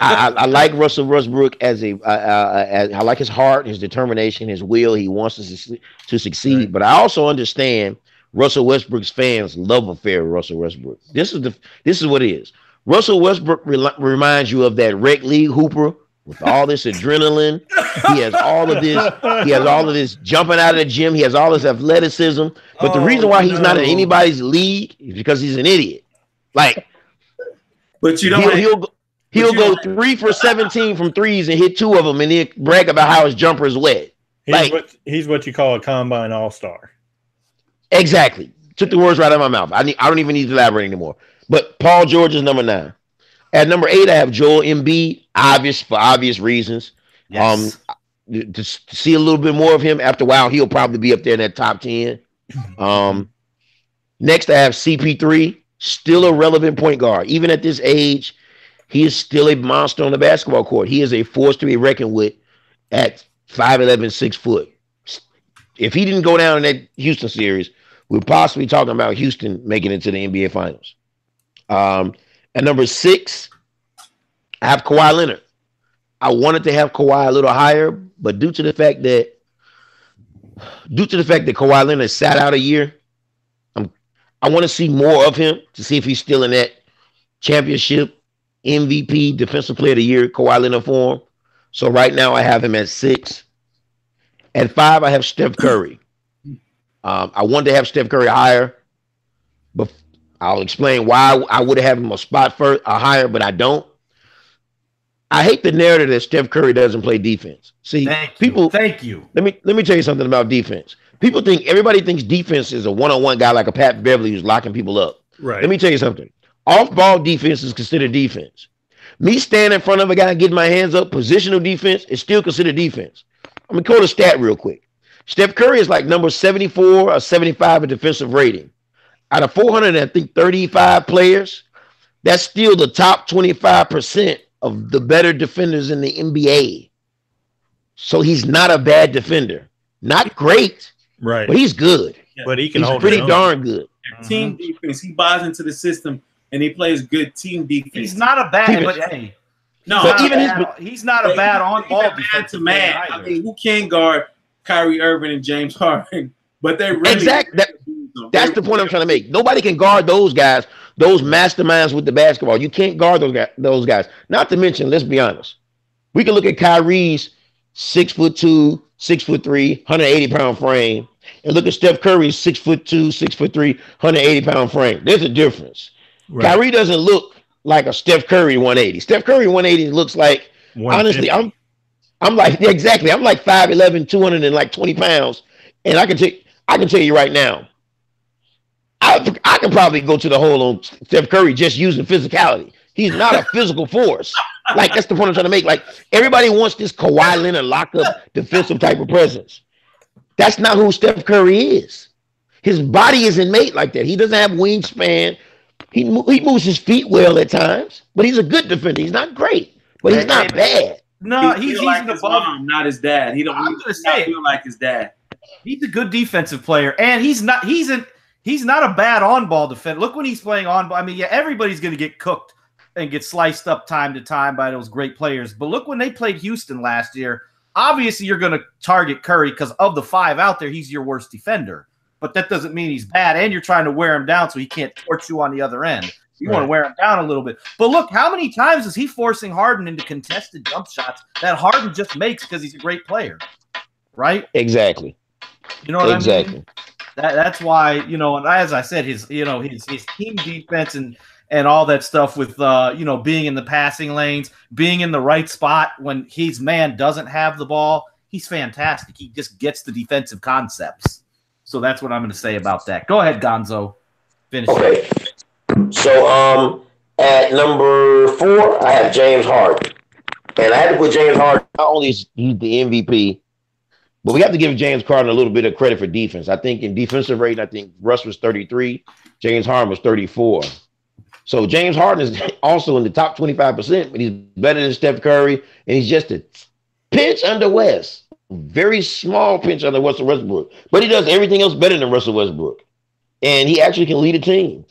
[SPEAKER 4] I like Russell Westbrook as I like his heart, his determination, his will. He wants to succeed. Right. But I also understand Russell Westbrook's fans' love affair with Russell Westbrook. This is what it is. Russell Westbrook reminds you of that rec league hooper with all this adrenaline. He has all of this. He has all of this jumping out of the gym. He has all this athleticism. But the reason why he's not in anybody's league is because he's an idiot. Like,
[SPEAKER 1] but you don't.
[SPEAKER 4] He'll go 3 for 17 from threes and hit 2 of them, and he'll brag about how his jumper is wet.
[SPEAKER 2] He's what you call a combine all-star.
[SPEAKER 4] Exactly. Took the words right out of my mouth. I don't even need to elaborate anymore. But Paul George is number 9. At number 8, I have Joel Embiid, for obvious reasons. Yes. To see a little bit more of him after a while, he'll probably be up there in that top 10. Next, I have CP3, still a relevant point guard. Even at this age, he is still a monster on the basketball court. He is a force to be reckoned with at 5'11", 6 foot. If he didn't go down in that Houston series, we're possibly talking about Houston making it to the NBA Finals. At number 6, I have Kawhi Leonard. I wanted to have Kawhi a little higher, but due to the fact that Kawhi Leonard sat out a year, I want to see more of him to see if he's still in that championship MVP Defensive Player of the Year Kawhi Leonard form. So right now I have him at 6. At 5, I have Steph Curry. I wanted to have Steph Curry higher, but I'll explain why I would have him a spot higher, but I don't. I hate the narrative that Steph Curry doesn't play defense. See, Thank you. Let me tell you something about defense. Everybody thinks defense is a one-on-one guy like a Pat Beverly who's locking people up.
[SPEAKER 2] Right.
[SPEAKER 4] Let me tell you something. Off-ball defense is considered defense. Me standing in front of a guy and getting my hands up, positional defense, is still considered defense. I'm going to quote a stat real quick. Steph Curry is like number 74 or 75 in defensive rating. Out of 435 players, that's still the top 25% of the better defenders in the NBA. So he's not a bad defender. Not great,
[SPEAKER 2] right?
[SPEAKER 4] But he's good.
[SPEAKER 2] Yeah. But he's
[SPEAKER 4] pretty darn good.
[SPEAKER 1] Team defense. He buys into the system and he plays good team defense.
[SPEAKER 3] He's not a bad, but hey, he's not a bad on-ball defensive man.
[SPEAKER 1] I mean, who can guard Kyrie Irving and James Harden? But they really
[SPEAKER 4] exactly. That's the point I'm trying to make. Nobody can guard those guys, those masterminds with the basketball. You can't guard those guys. Not to mention, let's be honest. We can look at Kyrie's 6'2", 6'3", 180-pound frame, and look at Steph Curry's 6'2", 6'3", 180-pound frame. There's a difference. Right. Kyrie doesn't look like a Steph Curry 180. Steph Curry 180 looks like, honestly, I'm like, exactly. I'm like 5'11", 220 pounds, and I can tell you right now, I can probably go to the hole on Steph Curry just using physicality. He's not a physical force. Like, that's the point I'm trying to make. Like, everybody wants this Kawhi Leonard lock-up defensive type of presence. That's not who Steph Curry is. His body isn't made like that. He doesn't have wingspan. He moves his feet well at times, but he's a good defender. He's not great, but he's not bad.
[SPEAKER 3] No, he's
[SPEAKER 1] like
[SPEAKER 3] above.
[SPEAKER 1] his mom, not his dad. He don't.
[SPEAKER 3] I'm gonna say
[SPEAKER 1] feel like his dad.
[SPEAKER 3] He's a good defensive player, and he's not a bad on-ball defender. Look when he's playing on-ball. I mean, yeah, everybody's going to get cooked and get sliced up time to time by those great players. But look when they played Houston last year. Obviously, you're going to target Curry because of the 5 out there, he's your worst defender. But that doesn't mean he's bad, and you're trying to wear him down so he can't torch you on the other end. You want to wear him down a little bit. But look, how many times is he forcing Harden into contested jump shots that Harden just makes because he's a great player, right?
[SPEAKER 4] Exactly.
[SPEAKER 3] You know what I mean? That's why, you know, and as I said, his team defense and all that stuff with being in the passing lanes, being in the right spot when his man doesn't have the ball, he's fantastic. He just gets the defensive concepts. So that's what I'm going to say about that. Go ahead, Gonzo. Finish.
[SPEAKER 4] Okay. So at number 4, I have James Harden. And I had to put James Harden, not only is he the MVP, but we have to give James Harden a little bit of credit for defense. I think in defensive rating, I think Russ was 33, James Harden was 34. So James Harden is also in the top 25%, but he's better than Steph Curry, and he's just a pinch under West. Very small pinch under Russell Westbrook. But he does everything else better than Russell Westbrook. And he actually can lead a team.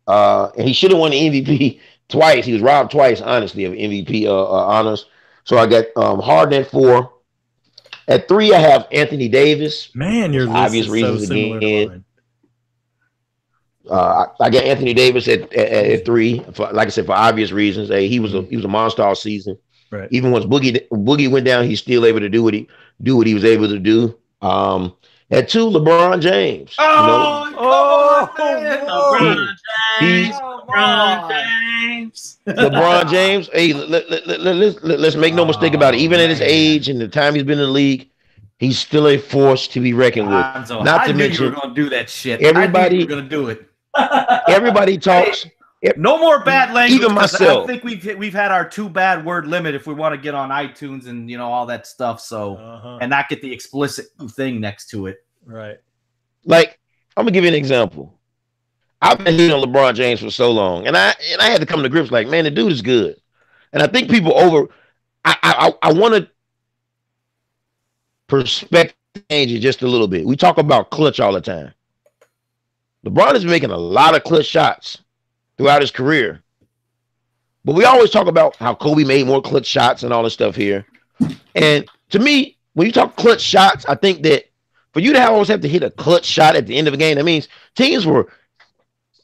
[SPEAKER 4] And he should have won the MVP twice. He was robbed twice, honestly, of MVP honors. So I got Harden at 4. At 3, I have Anthony Davis.
[SPEAKER 2] Man, your list
[SPEAKER 4] obvious
[SPEAKER 2] is
[SPEAKER 4] reasons
[SPEAKER 2] so similar
[SPEAKER 4] again.
[SPEAKER 2] to mine.
[SPEAKER 4] I got Anthony Davis at 3. Like I said, for obvious reasons. He was a monster all season.
[SPEAKER 2] Right.
[SPEAKER 4] Even once Boogie went down, he's still able to do what he was able to do. At 2, LeBron James. LeBron James. Hey, let's make no mistake about it. Even at his age and the time he's been in the league, he's still a force to be reckoned with.
[SPEAKER 3] Not to mention, you were going to do that shit.
[SPEAKER 4] Everybody,
[SPEAKER 3] you were going to do it.
[SPEAKER 4] Everybody talks.
[SPEAKER 3] No more bad language.
[SPEAKER 4] Even myself.
[SPEAKER 3] I think we've had our 2 bad word limit if we want to get on iTunes and all that stuff. So and not get the explicit thing next to it.
[SPEAKER 2] Right.
[SPEAKER 4] Like, I'm gonna give you an example. I've been hitting on LeBron James for so long, and I had to come to grips like, man, the dude is good. And I think people I want to perspective change it just a little bit. We talk about clutch all the time. LeBron is making a lot of clutch shots throughout his career. But we always talk about how Kobe made more clutch shots and all this stuff here. And to me, when you talk clutch shots, I think that for you to always have to hit a clutch shot at the end of a game, that means teams were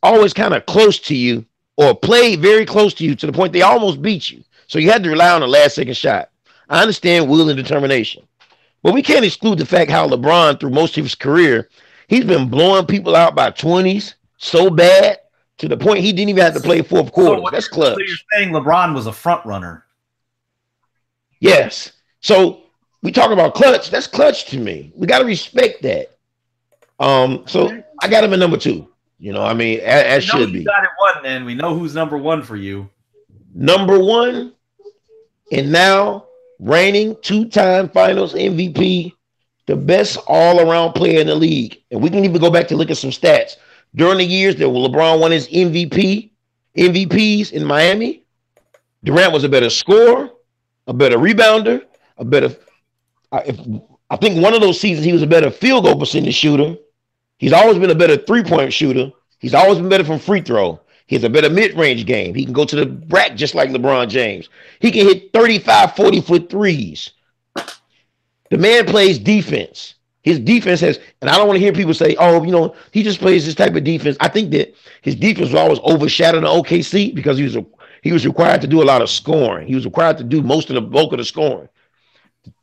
[SPEAKER 4] always kind of close to you or played very close to you to the point they almost beat you. So you had to rely on the last second shot. I understand will and determination. But we can't exclude the fact how LeBron, through most of his career, he's been blowing people out by 20s so bad to the point he didn't even have to play fourth quarter. That's clutch.
[SPEAKER 3] So you're saying LeBron was a front runner?
[SPEAKER 4] Yes. So we talk about clutch. That's clutch to me. We got to respect that. So I got him at number 2. You know, I mean, as should be.
[SPEAKER 3] You got it 1, then. We know who's number 1 for you.
[SPEAKER 4] Number 1, and now reigning 2-time Finals MVP, the best all-around player in the league. And we can even go back to look at some stats. During the years that LeBron won his MVPs in Miami, Durant was a better scorer, a better rebounder, I think one of those seasons he was a better field goal percentage shooter. He's always been a better three-point shooter. He's always been better from free throw. He has a better mid-range game. He can go to the rack just like LeBron James. He can hit 35, 40-foot threes. The man plays defense. His defense has, and I don't want to hear people say, oh, you know, he just plays this type of defense. I think that his defense was always overshadowed in OKC because he was required to do a lot of scoring. He was required to do most of the bulk of the scoring.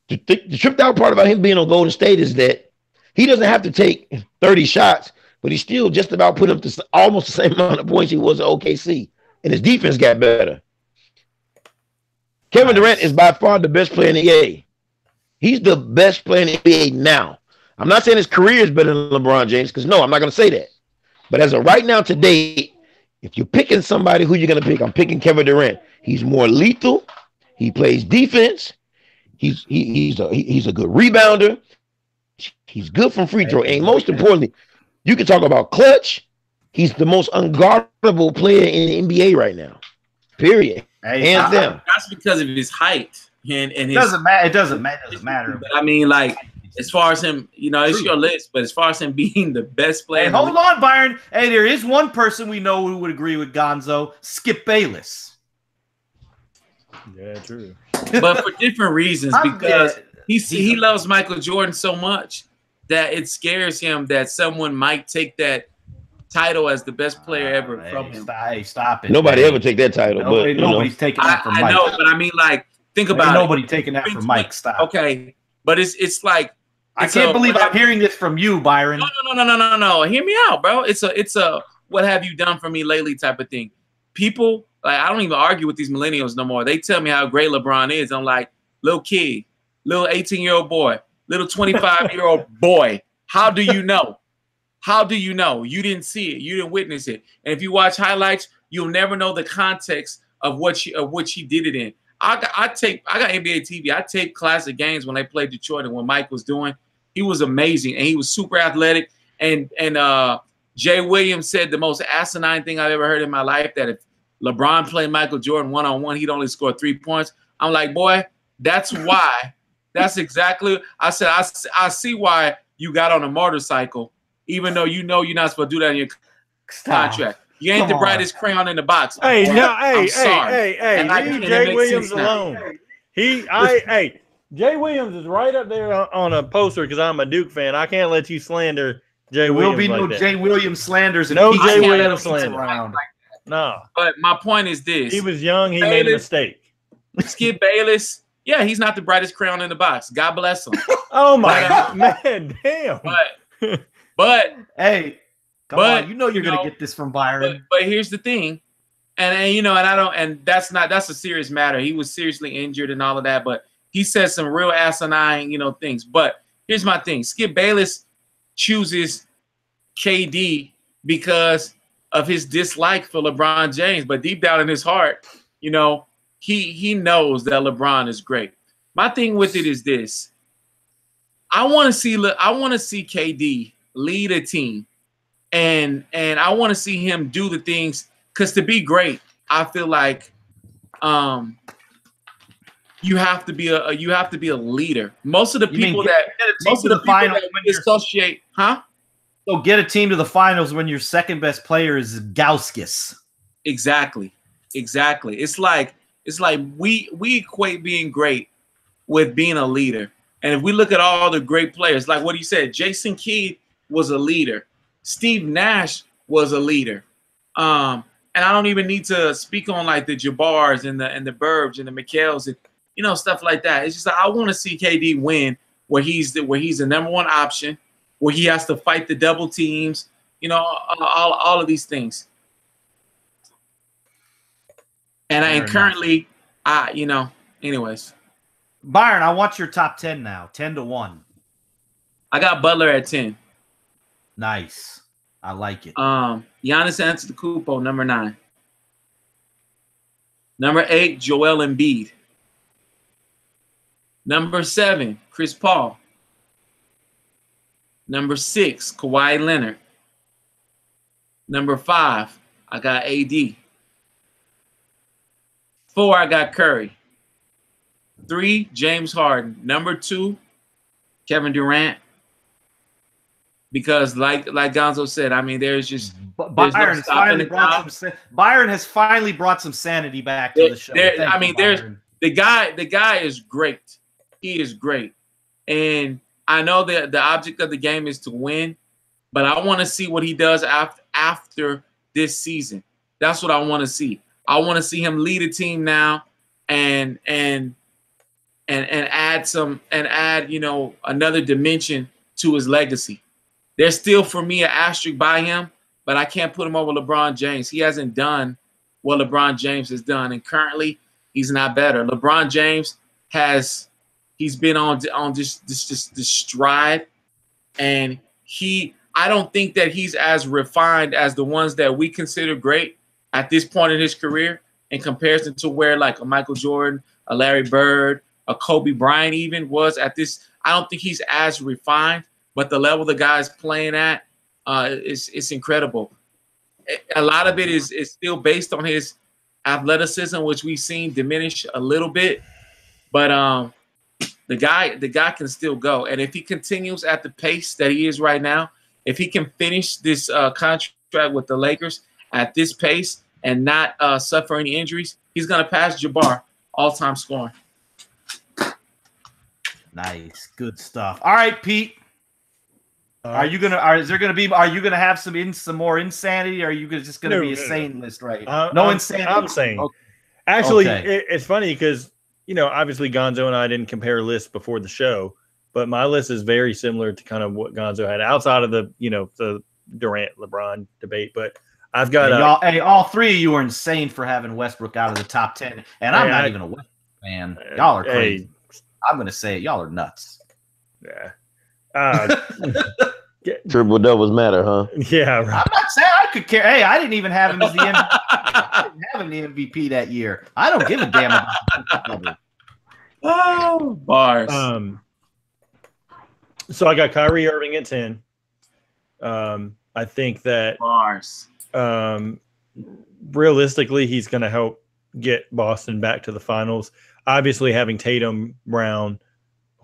[SPEAKER 4] The tripped out part about him being on Golden State is that he doesn't have to take 30 shots, but he still just about put up to almost the same amount of points he was at OKC, and his defense got better. Kevin Durant is by far the best player in the NBA. He's the best player in the NBA now. I'm not saying his career is better than LeBron James, because no, I'm not going to say that. But as of right now, today, if you're picking somebody, who you're going to pick? I'm picking Kevin Durant. He's more lethal. He plays defense. He's a good rebounder. He's good from free throw. And most importantly, you can talk about clutch. He's the most unguardable player in the NBA right now. Period. Hands down.
[SPEAKER 1] That's because of his height. And
[SPEAKER 3] it doesn't matter. It doesn't matter.
[SPEAKER 1] But I mean, like, as far as him, you know, it's your list, but as far as him being the best player.
[SPEAKER 3] Hey, hold on, Byron. Hey, there is one person we know who would agree with Gonzo, Skip Bayless.
[SPEAKER 2] Yeah, true.
[SPEAKER 1] But for different reasons, because he loves Michael Jordan so much that it scares him that someone might take that title as the best player ever from him.
[SPEAKER 3] Stop it.
[SPEAKER 4] Nobody ever take that title.
[SPEAKER 3] Nobody's taking that from Mike.
[SPEAKER 1] I know, but I mean, like, think about it.
[SPEAKER 3] Nobody taking that from Mike. Stop.
[SPEAKER 1] Okay, but it's like
[SPEAKER 3] I can't believe I'm hearing this from you, Byron.
[SPEAKER 1] No. Hear me out, bro. It's a what have you done for me lately type of thing. People, like, I don't even argue with these millennials no more. They tell me how great LeBron is. I'm like, little kid, little 18-year-old boy, little 25-year-old boy. How do you know? How do you know? You didn't see it. You didn't witness it. And if you watch highlights, you'll never know the context of what she did it in. I got NBA TV. I taped classic games when they played Detroit and what Mike was doing. He was amazing, and he was super athletic. And Jay Williams said the most asinine thing I've ever heard in my life, that if LeBron played Michael Jordan one-on-one, he'd only score 3 points. I'm like, boy, that's why. That's exactly. I said, I see why you got on a motorcycle, even though you know you're not supposed to do that in your contract. You ain't the brightest crayon in the box.
[SPEAKER 2] Hey,
[SPEAKER 1] boy.
[SPEAKER 2] no, hey, leave Jay Williams alone. Jay Williams is right up there on a poster because I'm a Duke fan. I can't let you slander Jay Williams.
[SPEAKER 3] There will be no Jay Williams slanders.
[SPEAKER 2] No Jay Williams slander. No.
[SPEAKER 1] But my point is this.
[SPEAKER 2] He was young. He made a mistake.
[SPEAKER 1] Skip Bayless. Yeah, he's not the brightest crayon in the box. God bless him.
[SPEAKER 2] Oh, my man. Damn.
[SPEAKER 1] But
[SPEAKER 3] hey, come on. You know you're going to get this from Byron.
[SPEAKER 1] But here's the thing. And that's a serious matter. He was seriously injured and all of that, but he said some real asinine, things. But here's my thing. Skip Bayless chooses KD because of his dislike for LeBron James. But deep down in his heart, he knows that LeBron is great. My thing with it is this. I want to see KD lead a team. And I want to see him do the things, because to be great, I feel like you have to be a leader. Most of the people that associate, huh?
[SPEAKER 3] So get a team to the finals when your second best player is Gauskas.
[SPEAKER 1] Exactly. It's like we equate being great with being a leader. And if we look at all the great players, like what he said, Jason Kidd was a leader. Steve Nash was a leader. And I don't even need to speak on like the Jabbars and the Burbs and the McHales and stuff like that. It's just like, I want to see KD win where he's the number one option, where he has to fight the double teams, all of these things. And currently, anyways.
[SPEAKER 3] Byron, I want your top 10 now, 10-1.
[SPEAKER 1] I got Butler at 10.
[SPEAKER 3] Nice. I like it.
[SPEAKER 1] Giannis Antetokounmpo, number 9. Number 8, Joel Embiid. Number 7, Chris Paul. Number 6, Kawhi Leonard. Number 5, I got AD. 4, I got Curry. 3, James Harden. Number 2, Kevin Durant. Because like Gonzo said, I mean, there's
[SPEAKER 3] Byron has finally brought some sanity back to the show.
[SPEAKER 1] The guy is great. He is great. And I know that the object of the game is to win, but I want to see what he does after this season. That's what I want to see. I want to see him lead a team now and add another dimension to his legacy. There's still, for me, an asterisk by him, but I can't put him over LeBron James. He hasn't done what LeBron James has done, and currently he's not better. LeBron James he's been on this stride And I don't think that he's as refined as the ones that we consider great at this point in his career in comparison to where like a Michael Jordan, a Larry Bird, a Kobe Bryant even was at this. I don't think he's as refined, but the level the guy's playing at is incredible. A lot of it is still based on his athleticism, which we've seen diminish a little bit. But the guy can still go. And if he continues at the pace that he is right now, if he can finish this contract with the Lakers at this pace and not suffer any injuries, he's going to pass Jabbar all-time scoring.
[SPEAKER 3] Nice. Good stuff. All right, Pete. Are you gonna have some more insanity, or are you just gonna be a sane list, right? No insanity.
[SPEAKER 2] I'm sane.
[SPEAKER 3] Okay.
[SPEAKER 2] Actually, it's funny because obviously Gonzo and I didn't compare lists before the show, but my list is very similar to kind of what Gonzo had outside of the the Durant LeBron debate. But I've got
[SPEAKER 3] all three of you are insane for having Westbrook out of the top 10, and I'm not even a Westbrook fan. Y'all are crazy. I'm gonna say it. Y'all are nuts.
[SPEAKER 2] Yeah.
[SPEAKER 4] Triple doubles matter, huh?
[SPEAKER 2] Yeah, right.
[SPEAKER 3] I'm not saying I could care. Hey, I didn't even have him as the MVP. I didn't have him the MVP that year. I don't give a damn about the double.
[SPEAKER 1] Oh, bars.
[SPEAKER 2] So I got Kyrie Irving at 10. I think that
[SPEAKER 1] bars.
[SPEAKER 2] Realistically, he's going to help get Boston back to the finals. Obviously, having Tatum, Brown,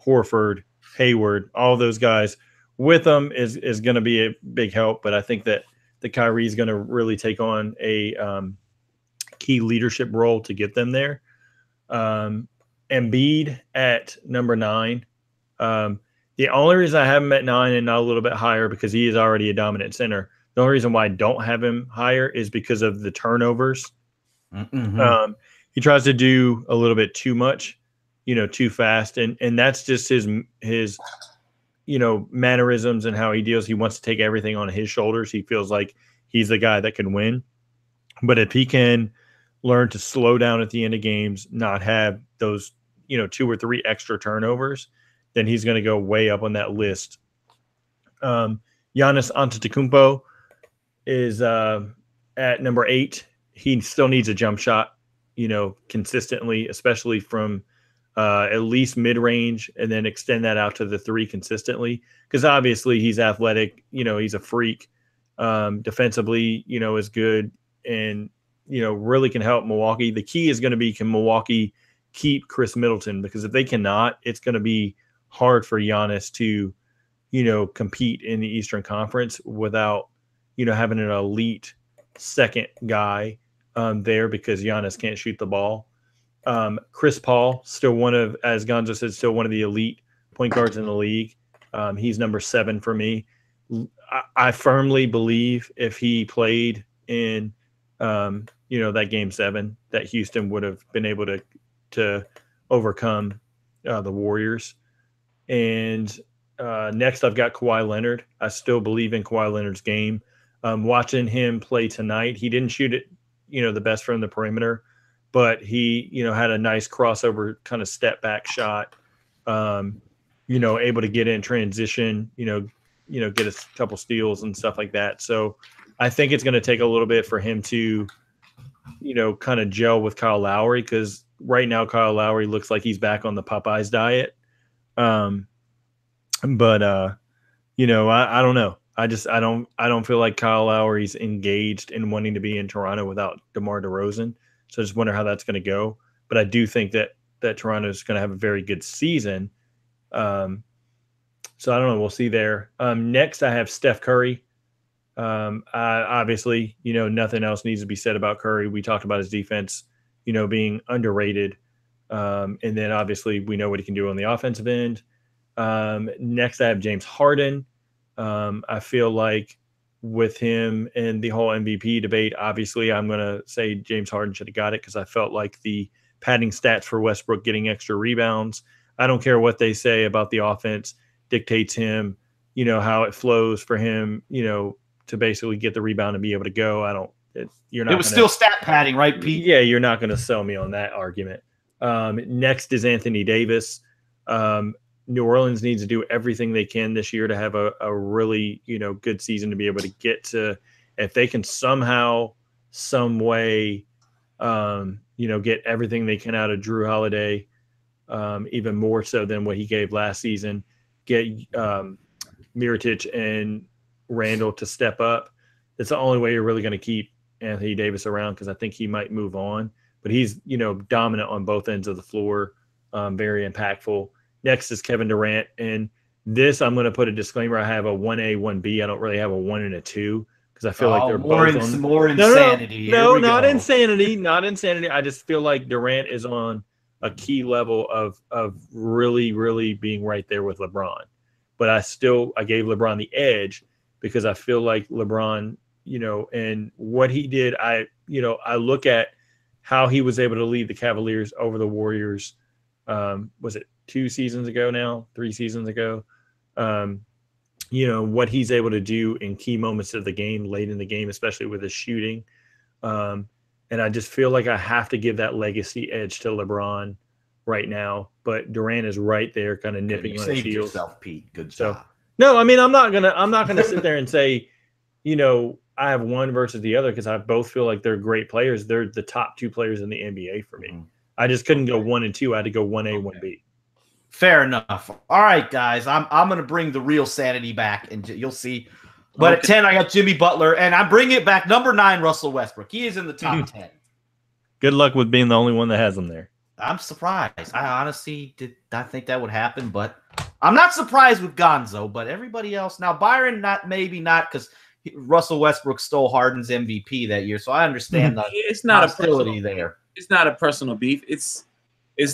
[SPEAKER 2] Horford, Hayward, all those guys with them is going to be a big help. But I think that the Kyrie is going to really take on a key leadership role to get them there. Embiid at number 9. The only reason I have him at 9 and not a little bit higher because he is already a dominant center. The only reason why I don't have him higher is because of the turnovers.
[SPEAKER 3] Mm-hmm.
[SPEAKER 2] He tries to do a little bit too much, too fast. And that's just his mannerisms and how he deals. He wants to take everything on his shoulders. He feels like he's the guy that can win. But if he can learn to slow down at the end of games, not have those, 2 or 3 extra turnovers, then he's going to go way up on that list. Giannis Antetokounmpo is at number 8. He still needs a jump shot, consistently, especially from at least mid-range, and then extend that out to the 3 consistently. Because obviously he's athletic, he's a freak. Defensively, is good and, really can help Milwaukee. The key is going to be, can Milwaukee keep Chris Middleton? Because if they cannot, it's going to be hard for Giannis to, compete in the Eastern Conference without, having an elite second guy there, because Giannis can't shoot the ball. Chris Paul, still as Gonzo said, still one of the elite point guards in the league. He's number 7 for me. I firmly believe if he played in, that game 7, that Houston would have been able to overcome the Warriors. And next I've got Kawhi Leonard. I still believe in Kawhi Leonard's game. Watching him play tonight, he didn't shoot it, the best from the perimeter, but he, had a nice crossover kind of step back shot, able to get in transition, get a couple steals and stuff like that. So I think it's going to take a little bit for him to, kind of gel with Kyle Lowry, because right now Kyle Lowry looks like he's back on the Popeyes diet. But I don't know. I don't feel like Kyle Lowry's engaged in wanting to be in Toronto without DeMar DeRozan. So I just wonder how that's going to go. But I do think that Toronto is going to have a very good season. So I don't know. We'll see there. Next, I have Steph Curry. Obviously, nothing else needs to be said about Curry. We talked about his defense, being underrated. And then obviously we know what he can do on the offensive end. Next, I have James Harden. I feel like with him and the whole MVP debate, obviously I'm going to say James Harden should have got it, because I felt like the padding stats for Westbrook getting extra rebounds, I don't care what they say about the offense, dictates him, how it flows for him, to basically get the rebound and be able to go. It was
[SPEAKER 3] still stat padding, right, Pete?
[SPEAKER 2] Yeah, you're not going to sell me on that argument. Next is Anthony Davis. New Orleans needs to do everything they can this year to have a really, good season to be able to get to. If they can somehow, some way, get everything they can out of Drew Holiday, even more so than what he gave last season, get Mirotic and Randall to step up. It's the only way you're really going to keep Anthony Davis around, because I think he might move on. But he's, dominant on both ends of the floor, very impactful. Next is Kevin Durant. And this, I'm going to put a disclaimer. I have a 1A, 1B. I don't really have a 1 and a 2, because I feel like they're both on
[SPEAKER 3] more insanity.
[SPEAKER 2] No, not insanity. Not insanity. I just feel like Durant is on a key level of really, really being right there with LeBron. But I gave LeBron the edge, because I feel like LeBron, and what he did, I look at how he was able to lead the Cavaliers over the Warriors. Was it 2 seasons ago now? 3 seasons ago? What he's able to do in key moments of the game, late in the game, especially with his shooting. And I just feel like I have to give that legacy edge to LeBron right now. But Durant is right there, kind of nipping on his heels.
[SPEAKER 3] Yourself, Pete. Good job.
[SPEAKER 2] No, I mean, I'm not gonna sit there and say, I have one versus the other, because I both feel like they're great players. They're the top 2 players in the NBA for me. Mm-hmm. I just couldn't go 1 and 2. I had to go 1A, 1B.
[SPEAKER 3] Fair enough. All right, guys. I'm going to bring the real sanity back, and you'll see. But at 10, I got Jimmy Butler, and I'm bringing it back. Number 9, Russell Westbrook. He is in the top 10.
[SPEAKER 2] Good luck with being the only one that has him there.
[SPEAKER 3] I'm surprised. I honestly did not think that would happen, but I'm not surprised with Gonzo. But everybody else now, Byron, maybe not, because Russell Westbrook stole Harden's MVP that year, so I understand the
[SPEAKER 1] it's not
[SPEAKER 3] hostility there.
[SPEAKER 1] It's not a personal beef. It's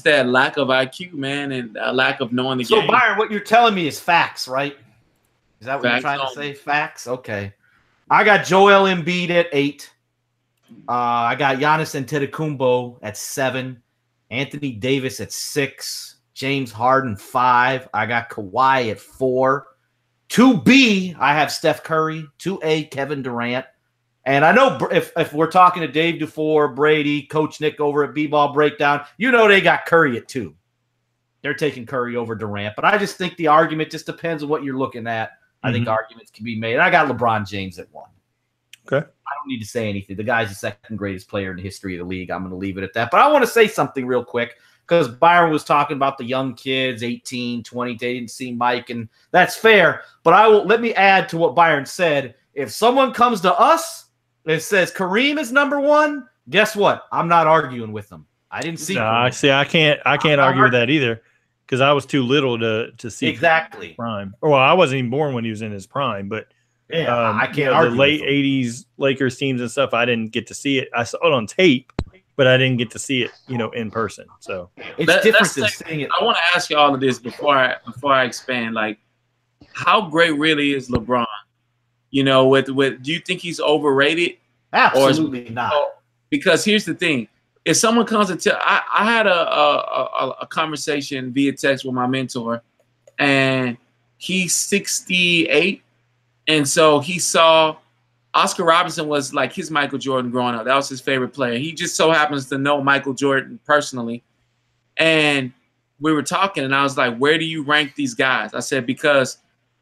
[SPEAKER 1] that lack of IQ, man, and a lack of knowing the game.
[SPEAKER 3] So, Byron, what you're telling me is facts, right? Is that what you're trying to say? Facts? Okay. I got Joel Embiid at 8. I got Giannis Antetokounmpo at 7. Anthony Davis at 6. James Harden 5. I got Kawhi at 4. 2B, I have Steph Curry. 2A, Kevin Durant. And I know if we're talking to Dave Dufour, Brady, Coach Nick over at B-Ball Breakdown, they got Curry at 2. They're taking Curry over Durant. But I just think the argument just depends on what you're looking at. I think arguments can be made. I got LeBron James at 1.
[SPEAKER 2] Okay.
[SPEAKER 3] I don't need to say anything. The guy's the second greatest player in the history of the league. I'm going to leave it at that. But I want to say something real quick, because Byron was talking about the young kids, 18, 20. They didn't see Mike, and that's fair. But let me add to what Byron said. If someone comes to us and says Kareem is number 1, guess what? I'm not arguing with them. I didn't see.
[SPEAKER 2] I can't argue with that either, because I was too little to see
[SPEAKER 3] exactly
[SPEAKER 2] prime. Well, I wasn't even born when he was in his prime, but
[SPEAKER 3] I can't argue.
[SPEAKER 2] The late '80s Lakers teams and stuff, I didn't get to see it. I saw it on tape, but I didn't get to see it, in person. So
[SPEAKER 3] it's different than seeing it.
[SPEAKER 1] I want to ask you all of this before I expand. Like, how great really is LeBron? Do you think he's overrated?
[SPEAKER 3] Absolutely not.
[SPEAKER 1] Because here's the thing: if someone comes and I had a conversation via text with my mentor, and he's 68, and so he saw Oscar Robertson was like his Michael Jordan growing up. That was his favorite player. He just so happens to know Michael Jordan personally, and we were talking, and I was like, "Where do you rank these guys?" I said, because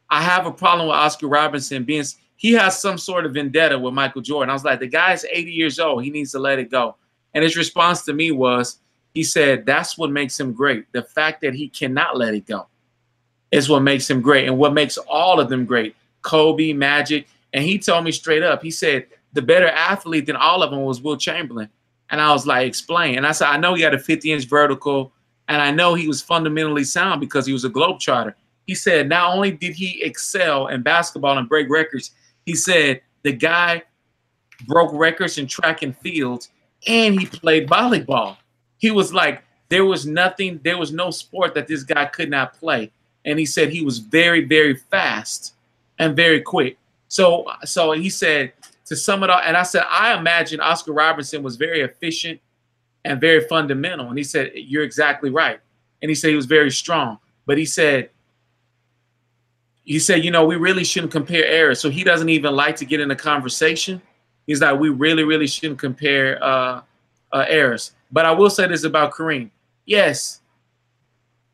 [SPEAKER 1] I have a problem with Oscar Robertson being he has some sort of vendetta with Michael Jordan. I was like, the guy's 80 years old. He needs to let it go. And his response to me was, he said, that's what makes him great. The fact that he cannot let it go is what makes him great, and what makes all of them great. Kobe, Magic. And he told me straight up, he said, the better athlete than all of them was Will Chamberlain. And I was like, explain. And I said, I know he had a 50-inch vertical, and I know he was fundamentally sound because he was a globetrotter. He said, not only did he excel in basketball and break records, he said the guy broke records in track and field, and he played volleyball. He was like, there was no sport that this guy could not play. And he said he was very, very fast and very quick. So he said, to sum it up, and I said, I imagine Oscar Robertson was very efficient and very fundamental. And he said, you're exactly right. And he said he was very strong. But he said, we really shouldn't compare eras. So he doesn't even like to get in a conversation. He's like, we really, really shouldn't compare eras. But I will say this about Kareem. Yes,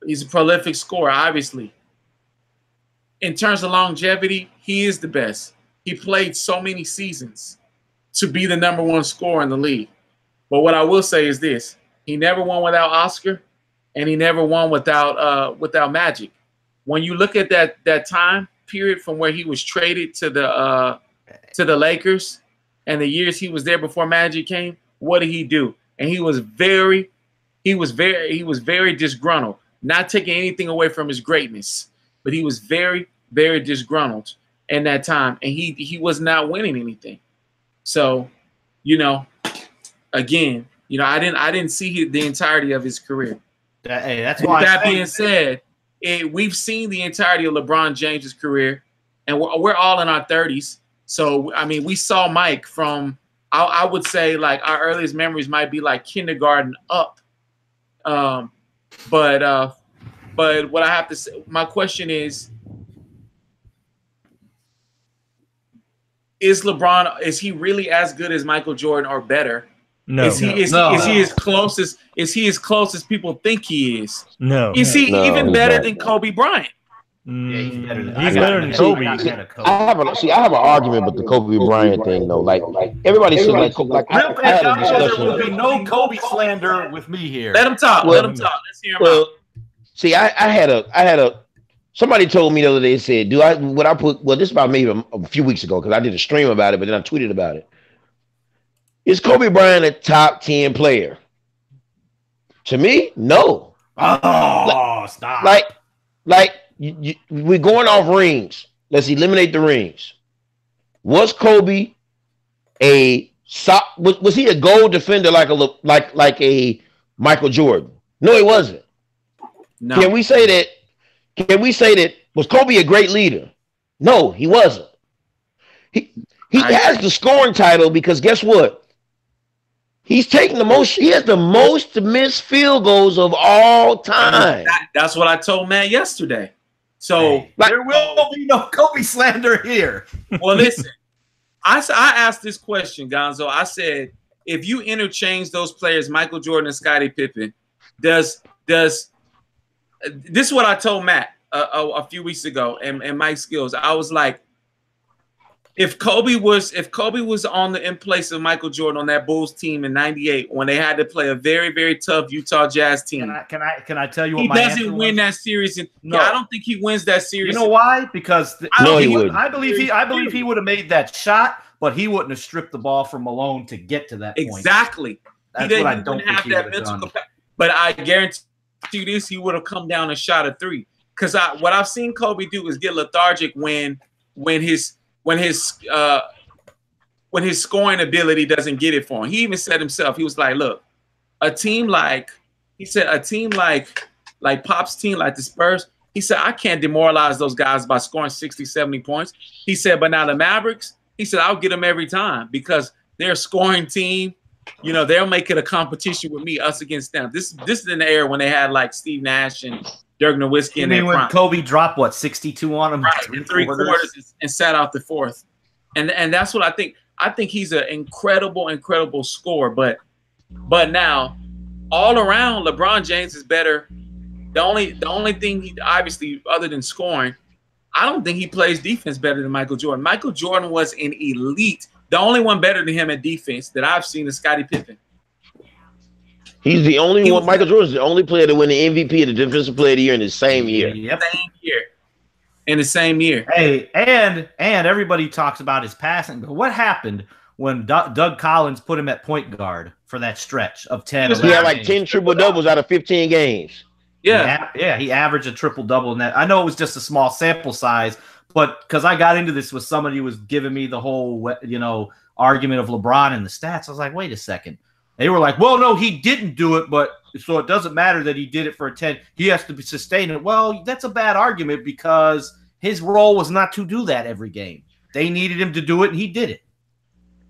[SPEAKER 1] He's a prolific scorer, obviously. In terms of longevity, he is the best. He played so many seasons to be the #1 scorer in the league. But what I will say is this: he never won without Oscar, and he never won without Magic. When you look at that time period from where he was traded to the Lakers and the years he was there before Magic came, what did he do? And he was very disgruntled. Not taking anything away from his greatness, but he was very, very disgruntled in that time, and he was not winning anything. So, again, I didn't see the entirety of his career.
[SPEAKER 3] That's why.
[SPEAKER 1] With that being said, we've seen the entirety of LeBron James's career, and we're all in our 30s. So, I mean, we saw Mike from, I would say, like, our earliest memories might be like kindergarten up. But what I have to say, my question is LeBron, is he really as good as Michael Jordan or better?
[SPEAKER 2] No.
[SPEAKER 1] Is he as close as people think he is?
[SPEAKER 2] No.
[SPEAKER 1] Is he even better than Kobe Bryant?
[SPEAKER 3] Yeah, he's better than,
[SPEAKER 2] he's better than Kobe.
[SPEAKER 4] I have an argument with the Kobe Bryant thing though. Like everybody said, I had a discussion.
[SPEAKER 3] There will be no Kobe slander with me here.
[SPEAKER 1] Let him talk. Let him talk. Let's hear him out.
[SPEAKER 4] See, I had a somebody told me the other day, said, this is about maybe a few weeks ago, because I did a stream about it, but then I tweeted about it. Is Kobe Bryant a top 10 player? To me, no.
[SPEAKER 3] Oh, stop.
[SPEAKER 4] We're going off rings. Let's eliminate the rings. Was Kobe was he a goal defender like a Michael Jordan? No, he wasn't. No. Can we say that was Kobe a great leader? No, he wasn't. He has the scoring title because guess what? He has the most missed field goals of all time.
[SPEAKER 1] That's what I told Matt yesterday. So
[SPEAKER 3] there will be no Kobe slander here.
[SPEAKER 1] Well, listen, I asked this question, Gonzo. I said, if you interchange those players, Michael Jordan and Scottie Pippen, does this is what I told Matt a few weeks ago and Mike Skills. I was like, if Kobe was in place of Michael Jordan on that Bulls team in '98 when they had to play a very, very tough Utah Jazz team,
[SPEAKER 3] can I tell you what
[SPEAKER 1] he
[SPEAKER 3] my
[SPEAKER 1] doesn't win that series? No, I don't think he wins that series.
[SPEAKER 3] You know why? Because I believe he would have made that shot, but he wouldn't have stripped the ball from Malone to get to that point.
[SPEAKER 1] Exactly.
[SPEAKER 3] That's what I don't think he would have done.
[SPEAKER 1] But I guarantee you this: he would have come down and shot a three. Because what I've seen Kobe do is get lethargic when his scoring ability doesn't get it for him. He even said himself, he was like, look, a team like Pop's team, like the Spurs, he said, I can't demoralize those guys by scoring 60, 70 points. He said, but now the Mavericks, he said, I'll get them every time because they're a scoring team. They'll make it a competition with me, us against them. This is in the era when they had like Steve Nash and Dirk Nowitzki.
[SPEAKER 3] And when Kobe dropped 62 on him,
[SPEAKER 1] right, in three quarters and sat out the fourth, and that's what I think. I think he's an incredible scorer. But now, all around, LeBron James is better. The only thing he obviously other than scoring, I don't think he plays defense better than Michael Jordan. Michael Jordan was an elite. The only one better than him at defense that I've seen is Scottie Pippen.
[SPEAKER 4] He's the only one. Michael Jordan's the only player to win the MVP and the Defensive Player of the Year in the same year.
[SPEAKER 3] Yep.
[SPEAKER 1] Same year. In the same year.
[SPEAKER 3] Hey, and everybody talks about his passing, but what happened when Doug Collins put him at point guard for that stretch of 10?
[SPEAKER 4] He had like 10 triple-doubles out of 15 games.
[SPEAKER 1] Yeah.
[SPEAKER 3] He averaged a triple-double in that. I know it was just a small sample size, but because I got into this with somebody who was giving me the whole, argument of LeBron and the stats, I was like, wait a second. They were like, well, no, he didn't do it, but so it doesn't matter that he did it for a 10. He has to sustain it. Well, that's a bad argument because his role was not to do that every game. They needed him to do it, and he did it.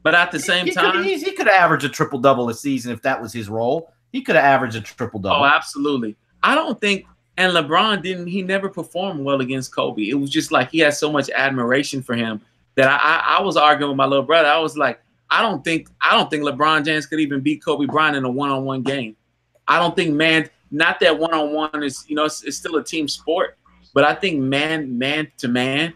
[SPEAKER 1] But at the same time,
[SPEAKER 3] he could average a triple-double a season if that was his role. He could have averaged a triple-double.
[SPEAKER 1] Oh, absolutely. I don't think – and LeBron he never performed well against Kobe. It was just like he had so much admiration for him that I was arguing with my little brother. I was like, I don't think LeBron James could even beat Kobe Bryant in a one-on-one game. I don't think not that one-on-one is, it's still a team sport, but I think man to man,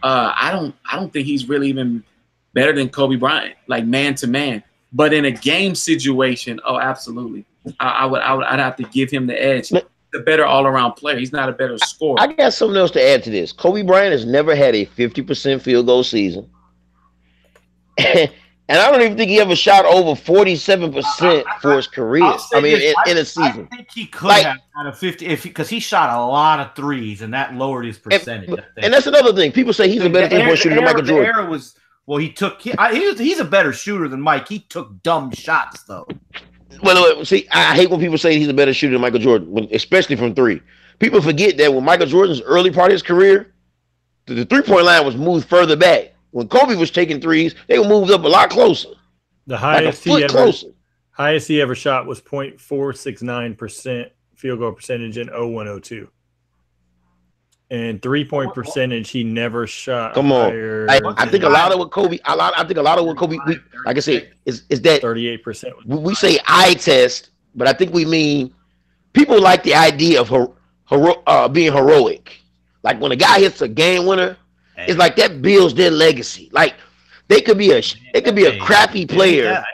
[SPEAKER 1] I don't think he's really even better than Kobe Bryant, like man to man. But in a game situation, oh, absolutely. I'd have to give him the edge. The better all-around player. He's not a better scorer.
[SPEAKER 4] I got something else to add to this. Kobe Bryant has never had a 50% field goal season. And I don't even think he ever shot over 47% for his career. I mean, in a season.
[SPEAKER 3] I think he could have had a 50 because he shot a lot of threes and that lowered his percentage.
[SPEAKER 4] And that's another thing. People say he's a better three-point shooter than Michael Jordan.
[SPEAKER 3] The era was, well, he's a better shooter than Mike. He took dumb shots though.
[SPEAKER 4] Well, see, I hate when people say he's a better shooter than Michael Jordan, especially from three. People forget that when Michael Jordan's early part of his career, the three-point line was moved further back. When Kobe was taking threes, they were moved up a lot closer.
[SPEAKER 2] The highest highest he ever shot was 0.469% field goal percentage in 01-02. And 3-point percentage, he never shot.
[SPEAKER 4] Come on, I think a lot of what Kobe, like I said, is that
[SPEAKER 2] 38%.
[SPEAKER 4] We say eye test, but I think we mean people like the idea of being heroic. Like when a guy hits a game winner, it's like that builds their legacy. Like they could be a crappy player.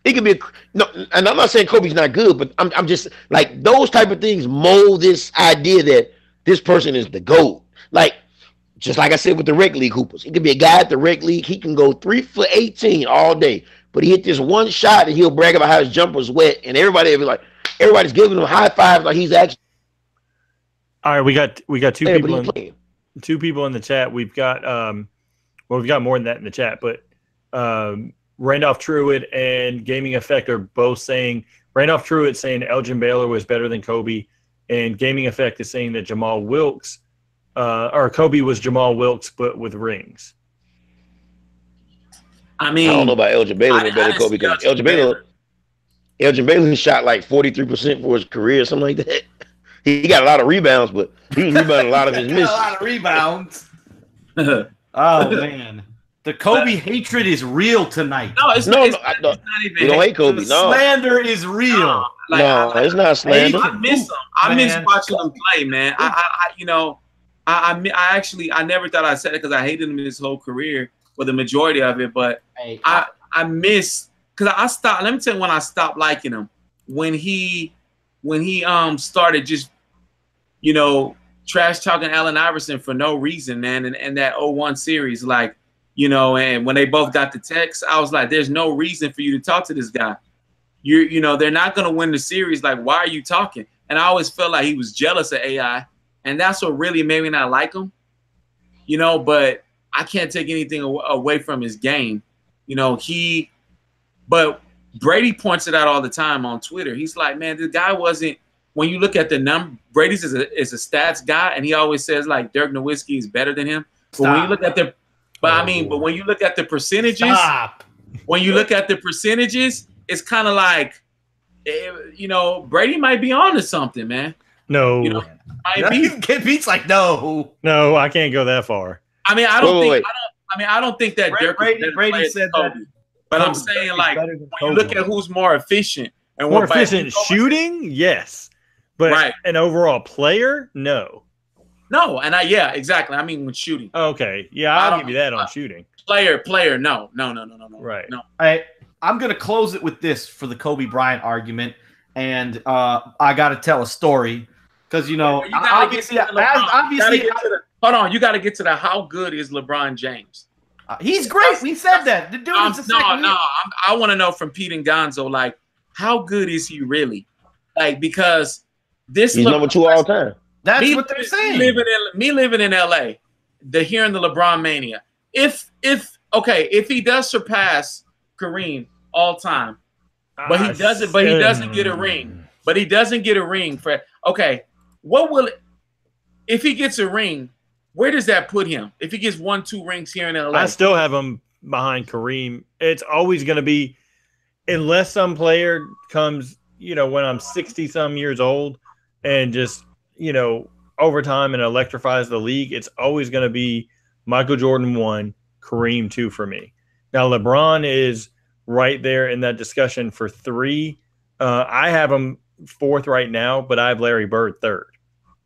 [SPEAKER 4] It could be and I'm not saying Kobe's not good, but I'm just like those type of things mold this idea that this person is the GOAT. Like, just like I said with the rec league hoopers. He could be a guy at the rec league. He can go 3 for 18 all day. But he hit this one shot and he'll brag about how his jumper's wet. And everybody's giving him high fives like he's actually.
[SPEAKER 2] All right, we got two people in the chat. We've got we've got more than that in the chat, but Randolph Truitt and Gaming Effect are both saying Randolph Truitt saying Elgin Baylor was better than Kobe. And Gaming Effect is saying that Jamal Wilkes, or Kobe was Jamal Wilkes, but with rings.
[SPEAKER 4] I don't know about Elgin Baylor being better than Kobe because Elgin Baylor shot like 43% for his career, something like that. He got a lot of rebounds, but he was rebounding a lot of his misses.
[SPEAKER 3] A lot of rebounds. Oh man, the Kobe hatred is real tonight.
[SPEAKER 1] No, it's not even.
[SPEAKER 4] You don't hate Kobe. No,
[SPEAKER 3] slander is real.
[SPEAKER 4] It's not slander.
[SPEAKER 1] I miss him. I miss watching him play, man. I never thought I said it because I hated him his whole career, or the majority of it. But I miss because I stopped. Let me tell you when I stopped liking him when he started just trash talking Allen Iverson for no reason, man. And that 01 series, like and when they both got the text, I was like, there's no reason for you to talk to this guy. They're not going to win the series. Like, why are you talking? And I always felt like he was jealous of AI. And that's what really made me not like him. But I can't take anything away from his game. But Brady points it out all the time on Twitter. He's like, man, the guy wasn't, when you look at the number, Brady's is a stats guy. And he always says like Dirk Nowitzki is better than him. But when you look at but when you look at the percentages, it's kind of like, Brady might be on to something, man.
[SPEAKER 2] No.
[SPEAKER 3] Beats like, no,
[SPEAKER 2] I can't go that far.
[SPEAKER 1] I mean, I don't think that
[SPEAKER 3] Brady said that.
[SPEAKER 1] But I'm saying, like, when you look at who's more efficient and
[SPEAKER 2] more efficient shooting, yes, but an overall player, no.
[SPEAKER 1] No, and exactly. I mean, when shooting.
[SPEAKER 2] Okay, yeah, I'll give you that on shooting.
[SPEAKER 1] Player, no.
[SPEAKER 2] Right.
[SPEAKER 1] No.
[SPEAKER 3] I'm going to close it with this for the Kobe Bryant argument, and I got to tell a story because obviously,
[SPEAKER 1] hold on, you got to get to the how good is LeBron James?
[SPEAKER 3] He's great. We said that. The dude is
[SPEAKER 1] I want to know from Pete and Gonzo, like, how good is he really? Like, because he's
[SPEAKER 4] number 2 all time.
[SPEAKER 3] That's what they're saying.
[SPEAKER 1] Me living in LA, hearing the LeBron mania. If he does surpass Kareem all time, but he doesn't get a ring. But he doesn't get a ring for what will it if he gets a ring, where does that put him? If he gets 1-2 rings here in LA?
[SPEAKER 2] I still have him behind Kareem. It's always gonna be unless some player comes, when I'm 60 some years old and just over time and electrifies the league, it's always going to be Michael Jordan 1, Kareem 2 for me. Now, LeBron is right there in that discussion for 3. I have him fourth right now, but I have Larry Bird third.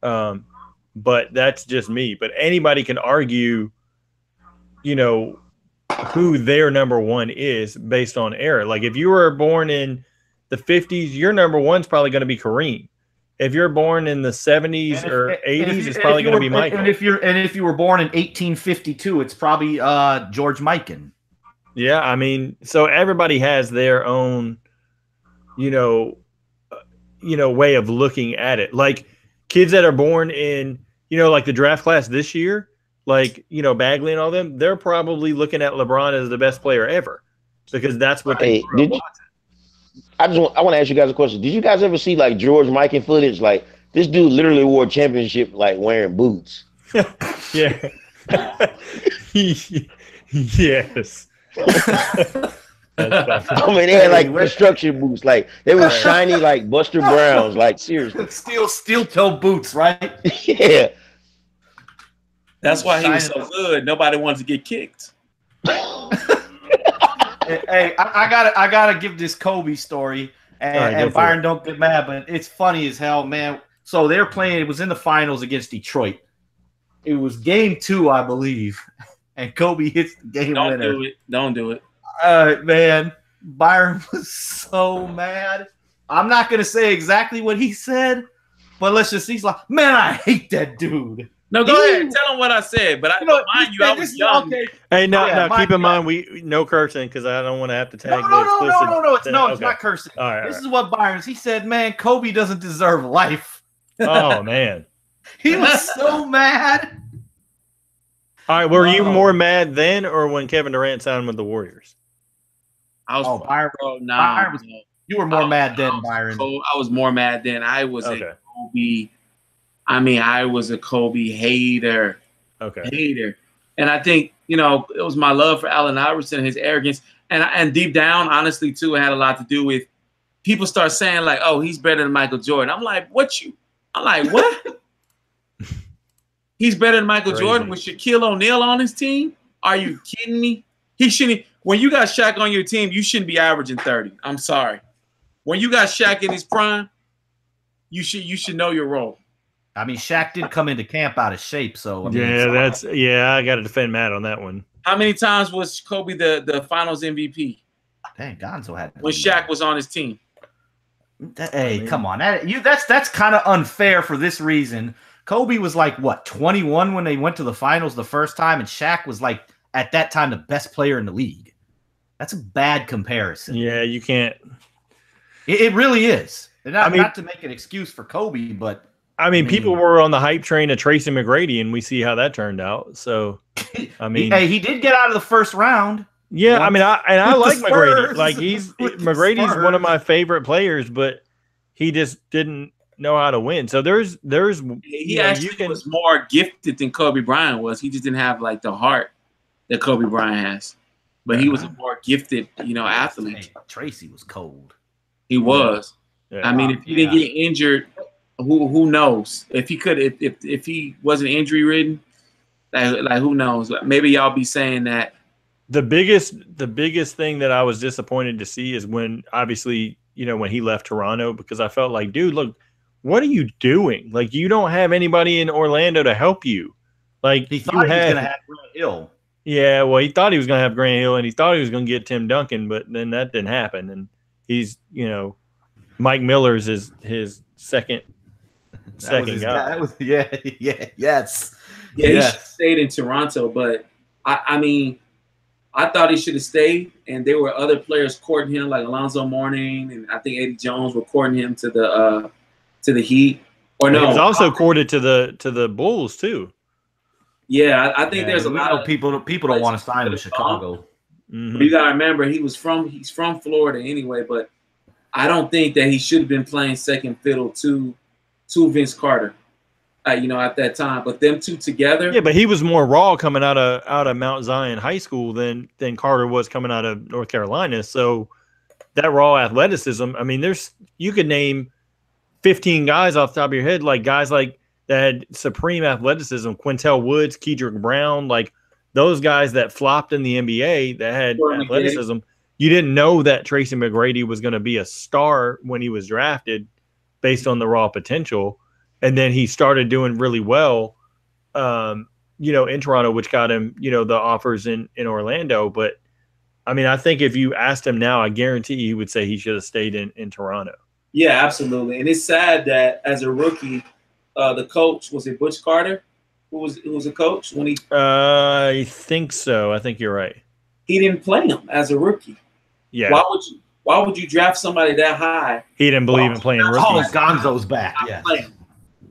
[SPEAKER 2] But that's just me. But anybody can argue, who their number one is based on era. Like if you were born in the 50s, your number one's probably going to be Kareem. If you're born in the 70s or 80s, it's probably going to be Michael.
[SPEAKER 3] And if you were born in 1852, it's probably George Mikan.
[SPEAKER 2] Yeah, I mean, so everybody has their own, way of looking at it. Like kids that are born in, like the draft class this year, like, Bagley and all them, they're probably looking at LeBron as the best player ever because that's what they
[SPEAKER 4] did. I want to ask you guys a question. Did you guys ever see like George Mikan footage? Like this dude literally wore a championship like wearing boots.
[SPEAKER 2] Yeah. Yes.
[SPEAKER 4] I mean, they had like construction boots, like they were shiny, like Buster Browns, like seriously.
[SPEAKER 3] Steel toe boots, right?
[SPEAKER 4] Yeah.
[SPEAKER 1] That's why he was so good. Nobody wanted to get kicked.
[SPEAKER 3] Hey, I gotta give this Kobe story, and Byron, don't get mad, but it's funny as hell, man. So they're playing. It was in the finals against Detroit. It was game 2, I believe, and Kobe hits the game winner.
[SPEAKER 1] Don't do it.
[SPEAKER 3] Man, Byron was so mad. I'm not gonna say exactly what he said, but he's like, man, I hate that dude.
[SPEAKER 1] No, go ahead. Tell him what I said. But mind you, I was young.
[SPEAKER 2] Okay. Hey, keep in mind, no cursing because I don't want to have to tag
[SPEAKER 3] No, it's not cursing.
[SPEAKER 2] All right,
[SPEAKER 3] this is what Byron's. He said, man, Kobe doesn't deserve life.
[SPEAKER 2] Oh, man.
[SPEAKER 3] He was so mad.
[SPEAKER 2] All right, were you more mad then or when Kevin Durant signed with the Warriors?
[SPEAKER 1] I was
[SPEAKER 3] Byron. You were more mad then, Byron.
[SPEAKER 1] I was more mad then. I was a Kobe. I mean, I was a Kobe hater.
[SPEAKER 2] Okay.
[SPEAKER 1] Hater. And I think, it was my love for Allen Iverson, his arrogance. And deep down, honestly, too, it had a lot to do with people start saying, like, oh, he's better than Michael Jordan. I'm like, what? He's better than Michael Jordan with Shaquille O'Neal on his team? Are you kidding me? He shouldn't. When you got Shaq on your team, you shouldn't be averaging 30. I'm sorry. When you got Shaq in his prime, you should know your role.
[SPEAKER 3] I mean, Shaq did come into camp out of shape, so
[SPEAKER 2] I got to defend Matt on that one.
[SPEAKER 1] How many times was Kobe the Finals MVP?
[SPEAKER 3] Dang, Gonzo had
[SPEAKER 1] when Shaq was on his team.
[SPEAKER 3] Hey, come on, that's kind of unfair for this reason. Kobe was like 21 when they went to the finals the first time, and Shaq was like at that time the best player in the league. That's a bad comparison.
[SPEAKER 2] Yeah, you can't.
[SPEAKER 3] It really is. Not to make an excuse for Kobe, but.
[SPEAKER 2] I mean, people were on the hype train of Tracy McGrady, and we see how that turned out. So, I mean,
[SPEAKER 3] he did get out of the first round.
[SPEAKER 2] Yeah, I mean, I like McGrady. Like McGrady's one of my favorite players, but he just didn't know how to win. So there's
[SPEAKER 1] he actually was more gifted than Kobe Bryant was. He just didn't have like the heart that Kobe Bryant has, but he was a more gifted, athlete.
[SPEAKER 3] Tracy was cold.
[SPEAKER 1] He was. Yeah. I mean, if he didn't get injured. Who knows if he could if he wasn't injury ridden, like who knows? Maybe y'all be saying that.
[SPEAKER 2] The biggest thing that I was disappointed to see is when obviously when he left Toronto, because I felt like, dude, look, what are you doing? Like you don't have anybody in Orlando to help you. Like
[SPEAKER 3] he thought he was going to have Grant Hill.
[SPEAKER 2] Yeah, well, he thought he was going to have Grant Hill, and he thought he was going to get Tim Duncan, but then that didn't happen. And he's Mike Miller's his second guy.
[SPEAKER 3] Yes.
[SPEAKER 1] Yeah, he should have stayed in Toronto, but I mean, I thought he should have stayed, and there were other players courting him, like Alonzo Mourning, and I think Eddie Jones were courting him to the Heat. Or no,
[SPEAKER 2] he was also courted to the Bulls too.
[SPEAKER 1] Yeah, I think there's a lot of
[SPEAKER 3] people don't want to sign him to Chicago.
[SPEAKER 1] Mm-hmm. You gotta remember he's from Florida anyway, but I don't think that he should have been playing second fiddle to Vince Carter, at that time. But them two together.
[SPEAKER 2] Yeah, but he was more raw coming out of Mount Zion High School than Carter was coming out of North Carolina. So that raw athleticism. I mean, you could name 15 guys off the top of your head, like guys like that had supreme athleticism. Quintel Woods, Kedrick Brown, like those guys that flopped in the NBA that had athleticism. You didn't know that Tracy McGrady was going to be a star when he was drafted. based on the raw potential. And then he started doing really well, in Toronto, which got him, the offers in Orlando. But I mean, I think if you asked him now, I guarantee he would say he should have stayed in Toronto.
[SPEAKER 1] Yeah, absolutely. And it's sad that as a rookie, the coach, was it Butch Carter, who was a coach when he?
[SPEAKER 2] I think so. I think you're right.
[SPEAKER 1] He didn't play him as a rookie.
[SPEAKER 2] Yeah.
[SPEAKER 1] Why would you draft somebody that high?
[SPEAKER 2] He didn't believe in playing rookies.
[SPEAKER 3] Oh, Gonzo's back. Yeah.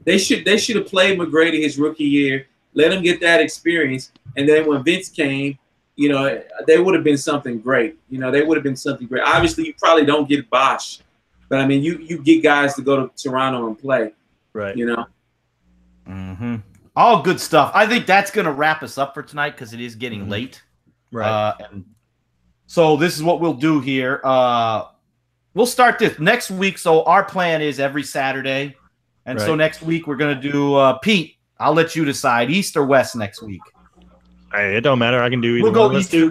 [SPEAKER 1] They should have played McGrady his rookie year, let him get that experience, and then when Vince came, they would have been something great. They would have been something great. Obviously, you probably don't get Bosch, but I mean, you get guys to go to Toronto and play.
[SPEAKER 2] Right.
[SPEAKER 3] Mm-hmm. All good stuff. I think that's going to wrap us up for tonight because it is getting late.
[SPEAKER 2] Right.
[SPEAKER 3] And so this is what we'll do here. We'll start this next week. So our plan is every Saturday. And so next week we're going to do Pete. I'll let you decide East or West next week.
[SPEAKER 2] Hey, it don't matter. I can do either.
[SPEAKER 3] We'll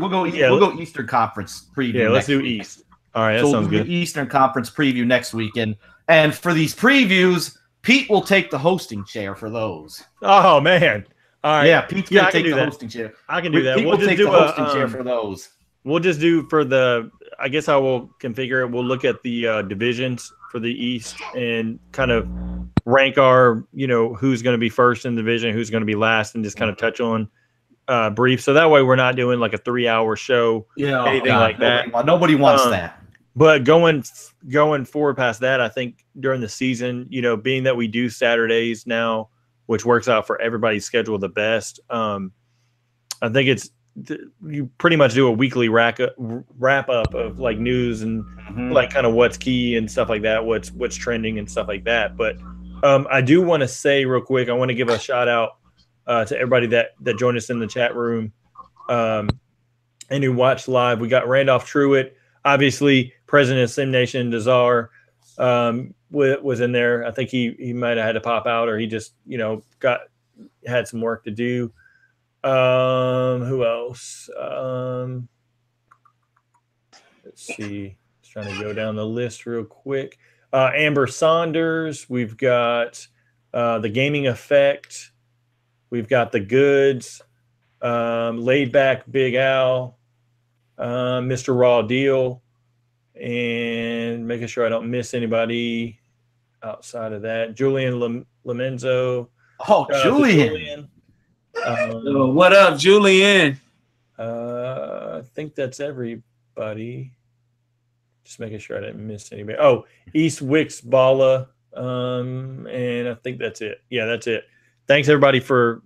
[SPEAKER 3] go Eastern Conference preview.
[SPEAKER 2] Yeah, let's do East. All right, that sounds good.
[SPEAKER 3] Eastern Conference preview next week, and for these previews, Pete will take the hosting chair for those.
[SPEAKER 2] Oh man! All right,
[SPEAKER 3] yeah, Pete's gonna take the hosting chair.
[SPEAKER 2] I can do that.
[SPEAKER 3] Pete will take the hosting chair for those.
[SPEAKER 2] We'll just do for the. I guess how we'll configure it. We'll look at the divisions for the East and kind of rank our, who's going to be first in the division, who's going to be last, and just kind of touch on brief. So that way we're not doing like a 3-hour show, anything like that.
[SPEAKER 3] Nobody wants that.
[SPEAKER 2] But going forward past that, I think during the season, being that we do Saturdays now, which works out for everybody's schedule the best, I think you pretty much do a weekly wrap up of like news and like kind of what's key and stuff like that, what's trending and stuff like that. But I do want to say real quick, I want to give a shout out to everybody that joined us in the chat room and who watched live. We got Randolph Truitt, obviously president of Sim Nation. Dazar was in there. I think he might have had to pop out, or he just had some work to do. Who else? Let's see. Just trying to go down the list real quick. Amber Saunders. We've got the Gaming Effect. We've got the Goods. Laid Back Big Al. Mr. Raw Deal. And making sure I don't miss anybody outside of that. Julian Lamenzo.
[SPEAKER 3] Oh, Julian.
[SPEAKER 1] What up, Julian?
[SPEAKER 2] I think that's everybody. Just making sure I didn't miss anybody. Oh, East Wicks Bala. And I think that's it. Yeah, that's it. Thanks everybody for,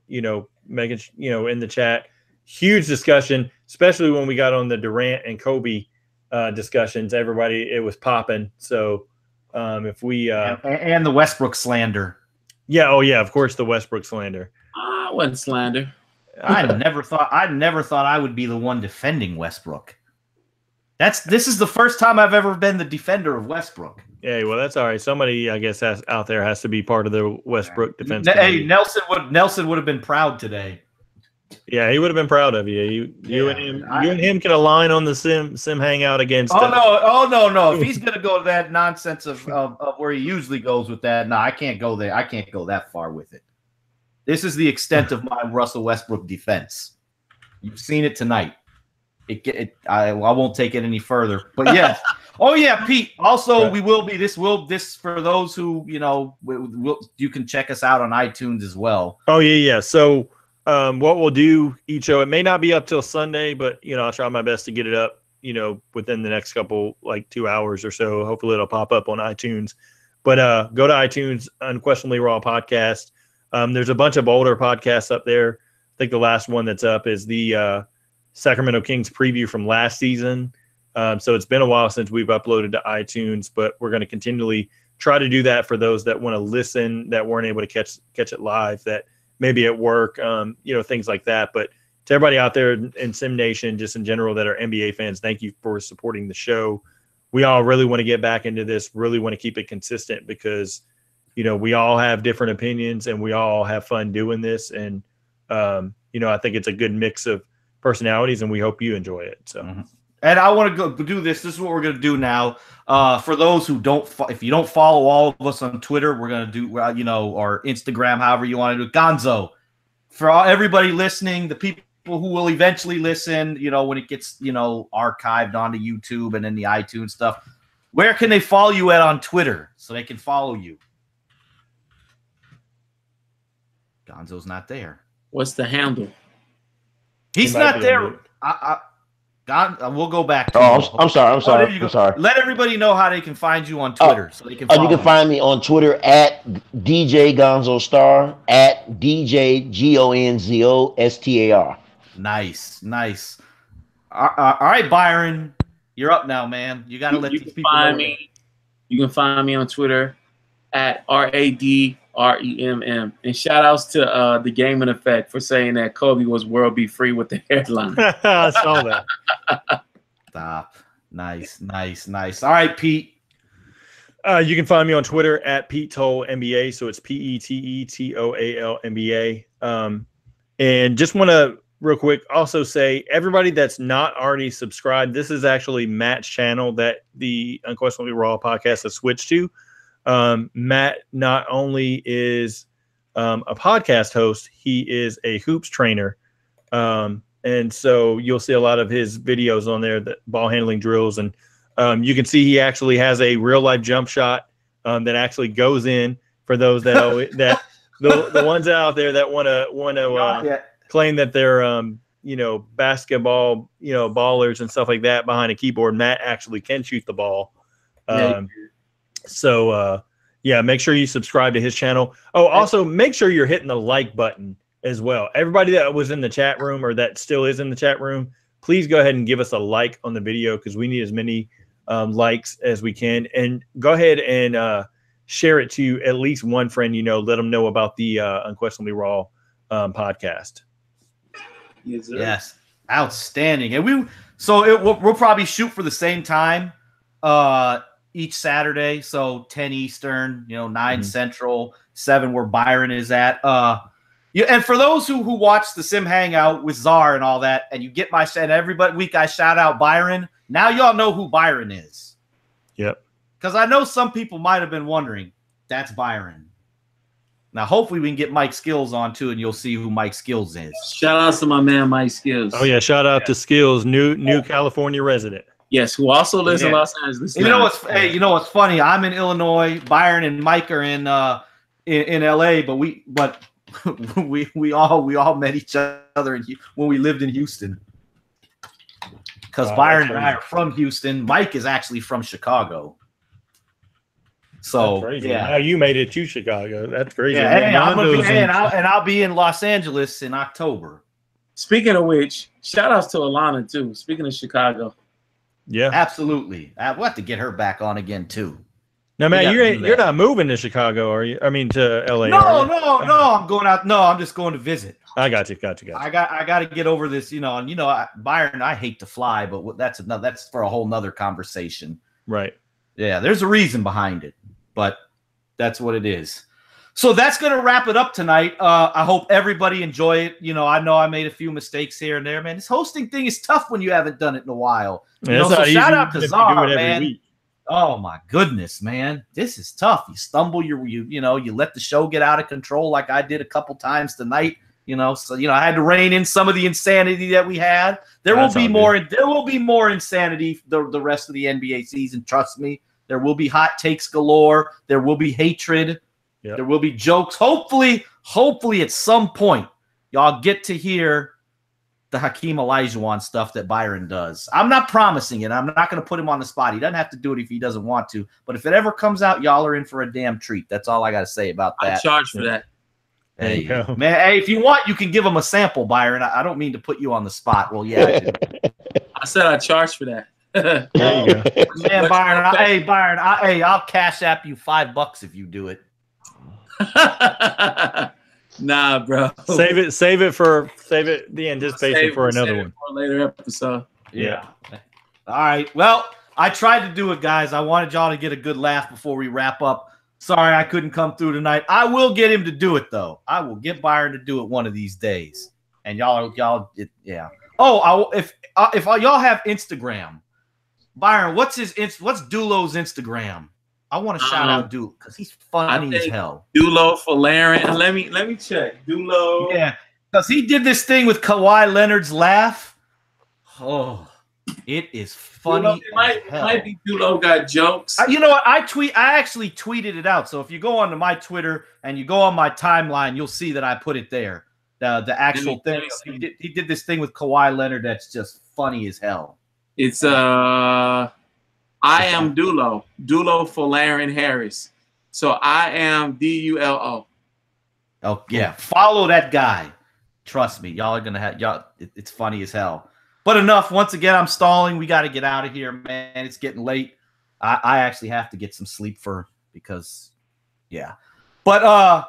[SPEAKER 2] making, in the chat. Huge discussion, especially when we got on the Durant and Kobe discussions. Everybody, it was popping. So if we
[SPEAKER 3] and the Westbrook slander.
[SPEAKER 2] Yeah, oh yeah, of course the Westbrook slander.
[SPEAKER 1] Wasn't slander.
[SPEAKER 3] I never thought I would be the one defending Westbrook. This is the first time I've ever been the defender of Westbrook.
[SPEAKER 2] Yeah, well, that's all right. Somebody, I guess, out there has to be part of the Westbrook defense.
[SPEAKER 3] Hey, Nelson would have been proud today.
[SPEAKER 2] Yeah, he would have been proud of you. You and him can align on the sim hangout against.
[SPEAKER 3] Oh no! If he's gonna go to that nonsense of where he usually goes with that, no, I can't go there. I can't go that far with it. This is the extent of my Russell Westbrook defense. You've seen it tonight. I won't take it any further. But yes. Oh yeah, Pete. Also, we will be. This for those who you can check us out on iTunes as well.
[SPEAKER 2] Oh yeah. So what we'll do each show. It may not be up till Sunday, but I'll try my best to get it up. Within the next couple 2 hours or so. Hopefully, it'll pop up on iTunes. But go to iTunes, Unquestionably Raw podcast. There's a bunch of older podcasts up there. I think the last one that's up is the Sacramento Kings preview from last season. So it's been a while since we've uploaded to iTunes, but we're going to continually try to do that for those that want to listen, that weren't able to catch it live, that maybe at work, things like that. But to everybody out there in Sim Nation, just in general, that are NBA fans, thank you for supporting the show. We all really want to get back into this, really want to keep it consistent because we all have different opinions and we all have fun doing this. And, I think it's a good mix of personalities and we hope you enjoy it. So,
[SPEAKER 3] And I want to go do this. This is what we're going to do now. For those who don't, if you don't follow all of us on Twitter, we're going to do, or Instagram, however you want to do it. Gonzo, for everybody listening, the people who will eventually listen, when it gets, archived onto YouTube and then the iTunes stuff, where can they follow you at on Twitter so they can follow you? Gonzo's not there.
[SPEAKER 1] What's the handle?
[SPEAKER 3] He's not there. We'll go back to
[SPEAKER 4] I'm sorry.
[SPEAKER 3] Let everybody know how they can find you on Twitter so they can follow
[SPEAKER 4] you can find me on Twitter at DJ Gonzo Star, at DJ Gonzo Star.
[SPEAKER 3] Nice. All right, Byron, you're up now, man. You got to let these people know.
[SPEAKER 1] You can find me on Twitter at RADREMM. And shout outs to the Game in Effect for saying that Kobe was world be free with the headline.
[SPEAKER 2] I saw that.
[SPEAKER 3] Stop. Nice. All right, Pete.
[SPEAKER 2] You can find me on Twitter at Pete Toll NBA. So it's PETETOAL NBA. And just want to real quick also say, everybody that's not already subscribed, this is actually Matt's channel that the Unquestionably Raw podcast has switched to. Matt not only is a podcast host, he is a hoops trainer. And so you'll see a lot of his videos on there, that ball handling drills. And you can see he actually has a real life jump shot that actually goes in for those that the ones out there that want to claim that they're basketball ballers and stuff like that behind a keyboard. Matt actually can shoot the ball. So make sure you subscribe to his channel. Oh, also make sure you're hitting the like button as well. Everybody that was in the chat room or that still is in the chat room, please go ahead and give us a like on the video because we need as many likes as we can. And go ahead and share it to at least one friend, let them know about the Unquestionably Raw podcast.
[SPEAKER 3] Yes, outstanding. And we'll probably shoot for the same time each Saturday. So 10 Eastern, 9 Central, 7 where Byron is at. And for those who watch the Sim Hangout with Czar and all that, and you get and every week I shout out Byron. Now y'all know who Byron is.
[SPEAKER 2] Yep.
[SPEAKER 3] Because I know some people might have been wondering, that's Byron. Now, hopefully we can get Mike Skills on too, and you'll see who Mike Skills is.
[SPEAKER 1] Shout out to my man Mike Skills.
[SPEAKER 2] Oh yeah, shout out to Skills, new California resident.
[SPEAKER 1] Yes, who also lives in Los Angeles.
[SPEAKER 3] You know what's funny? I'm in Illinois. Byron and Mike are in LA, but we all met each other when we lived in Houston. Because Byron and I are from Houston. Mike is actually from Chicago. So
[SPEAKER 2] now you made it to Chicago. That's crazy.
[SPEAKER 3] Yeah, I'll be in Los Angeles in October.
[SPEAKER 1] Speaking of which, shout outs to Alana too. Speaking of Chicago.
[SPEAKER 3] Yeah, absolutely. We'll have to get her back on again too.
[SPEAKER 2] Now, Matt, you're not moving to Chicago, are you? I mean, to LA.
[SPEAKER 3] No. I'm going out. No, I'm just going to visit.
[SPEAKER 2] I got you.
[SPEAKER 3] I got to get over this, Byron, I hate to fly, but that's for a whole nother conversation.
[SPEAKER 2] Right.
[SPEAKER 3] Yeah, there's a reason behind it, but that's what it is. So that's going to wrap it up tonight. I hope everybody enjoy it. I know I made a few mistakes here and there, man. This hosting thing is tough when you haven't done it in a while. So shout out to Czar, man. Week. Oh my goodness, man. This is tough. You stumble, you let the show get out of control like I did a couple times tonight. So I had to rein in some of the insanity that we had. There will be more insanity the rest of the NBA season. Trust me. There will be hot takes galore. There will be hatred. Yep. There will be jokes. Hopefully at some point y'all get to hear the Hakeem Olajuwon stuff that Byron does. I'm not promising it. I'm not going to put him on the spot. He doesn't have to do it if he doesn't want to. But if it ever comes out, y'all are in for a damn treat. That's all I got to say about that.
[SPEAKER 1] I charge for that.
[SPEAKER 3] Hey, man. Hey, if you want, you can give him a sample, Byron. I don't mean to put you on the spot. Well, yeah, I do.
[SPEAKER 1] I said I charge for that.
[SPEAKER 2] There you go.
[SPEAKER 3] Man, Byron. I'll cash app you $5 if you do it.
[SPEAKER 1] Nah, bro.
[SPEAKER 2] Save it the anticipation for another one.
[SPEAKER 1] For a later episode.
[SPEAKER 3] Yeah. All right. Well, I tried to do it, guys. I wanted y'all to get a good laugh before we wrap up. Sorry I couldn't come through tonight. I will get him to do it though. I will get Byron to do it one of these days. And y'all, yeah. if y'all have Instagram, Byron, what's Dulo's Instagram? I want to shout out Dulo because he's funny as hell.
[SPEAKER 1] Dulo Falarin. Let me check. Dulo.
[SPEAKER 3] Yeah, because he did this thing with Kawhi Leonard's laugh. Oh, it is funny.
[SPEAKER 1] Dulo, it might be Dulo got jokes.
[SPEAKER 3] You know what? I actually tweeted it out. So if you go onto my Twitter and you go on my timeline, you'll see that I put it there. The actual thing. He did this thing with Kawhi Leonard that's just funny as hell.
[SPEAKER 1] It's I am Dulo Falarin Harris. So I am Dulo.
[SPEAKER 3] Oh yeah, follow that guy. Trust me, y'all are gonna have y'all. It's funny as hell. But enough. Once again, I'm stalling. We got to get out of here, man. It's getting late. I actually have to get some sleep because, yeah. But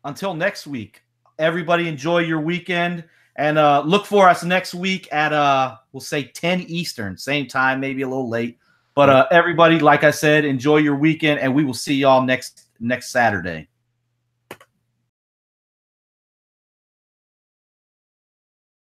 [SPEAKER 3] until next week, everybody enjoy your weekend and look for us next week at we'll say 10 Eastern, same time, maybe a little late. But everybody, like I said, enjoy your weekend, and we will see y'all next Saturday.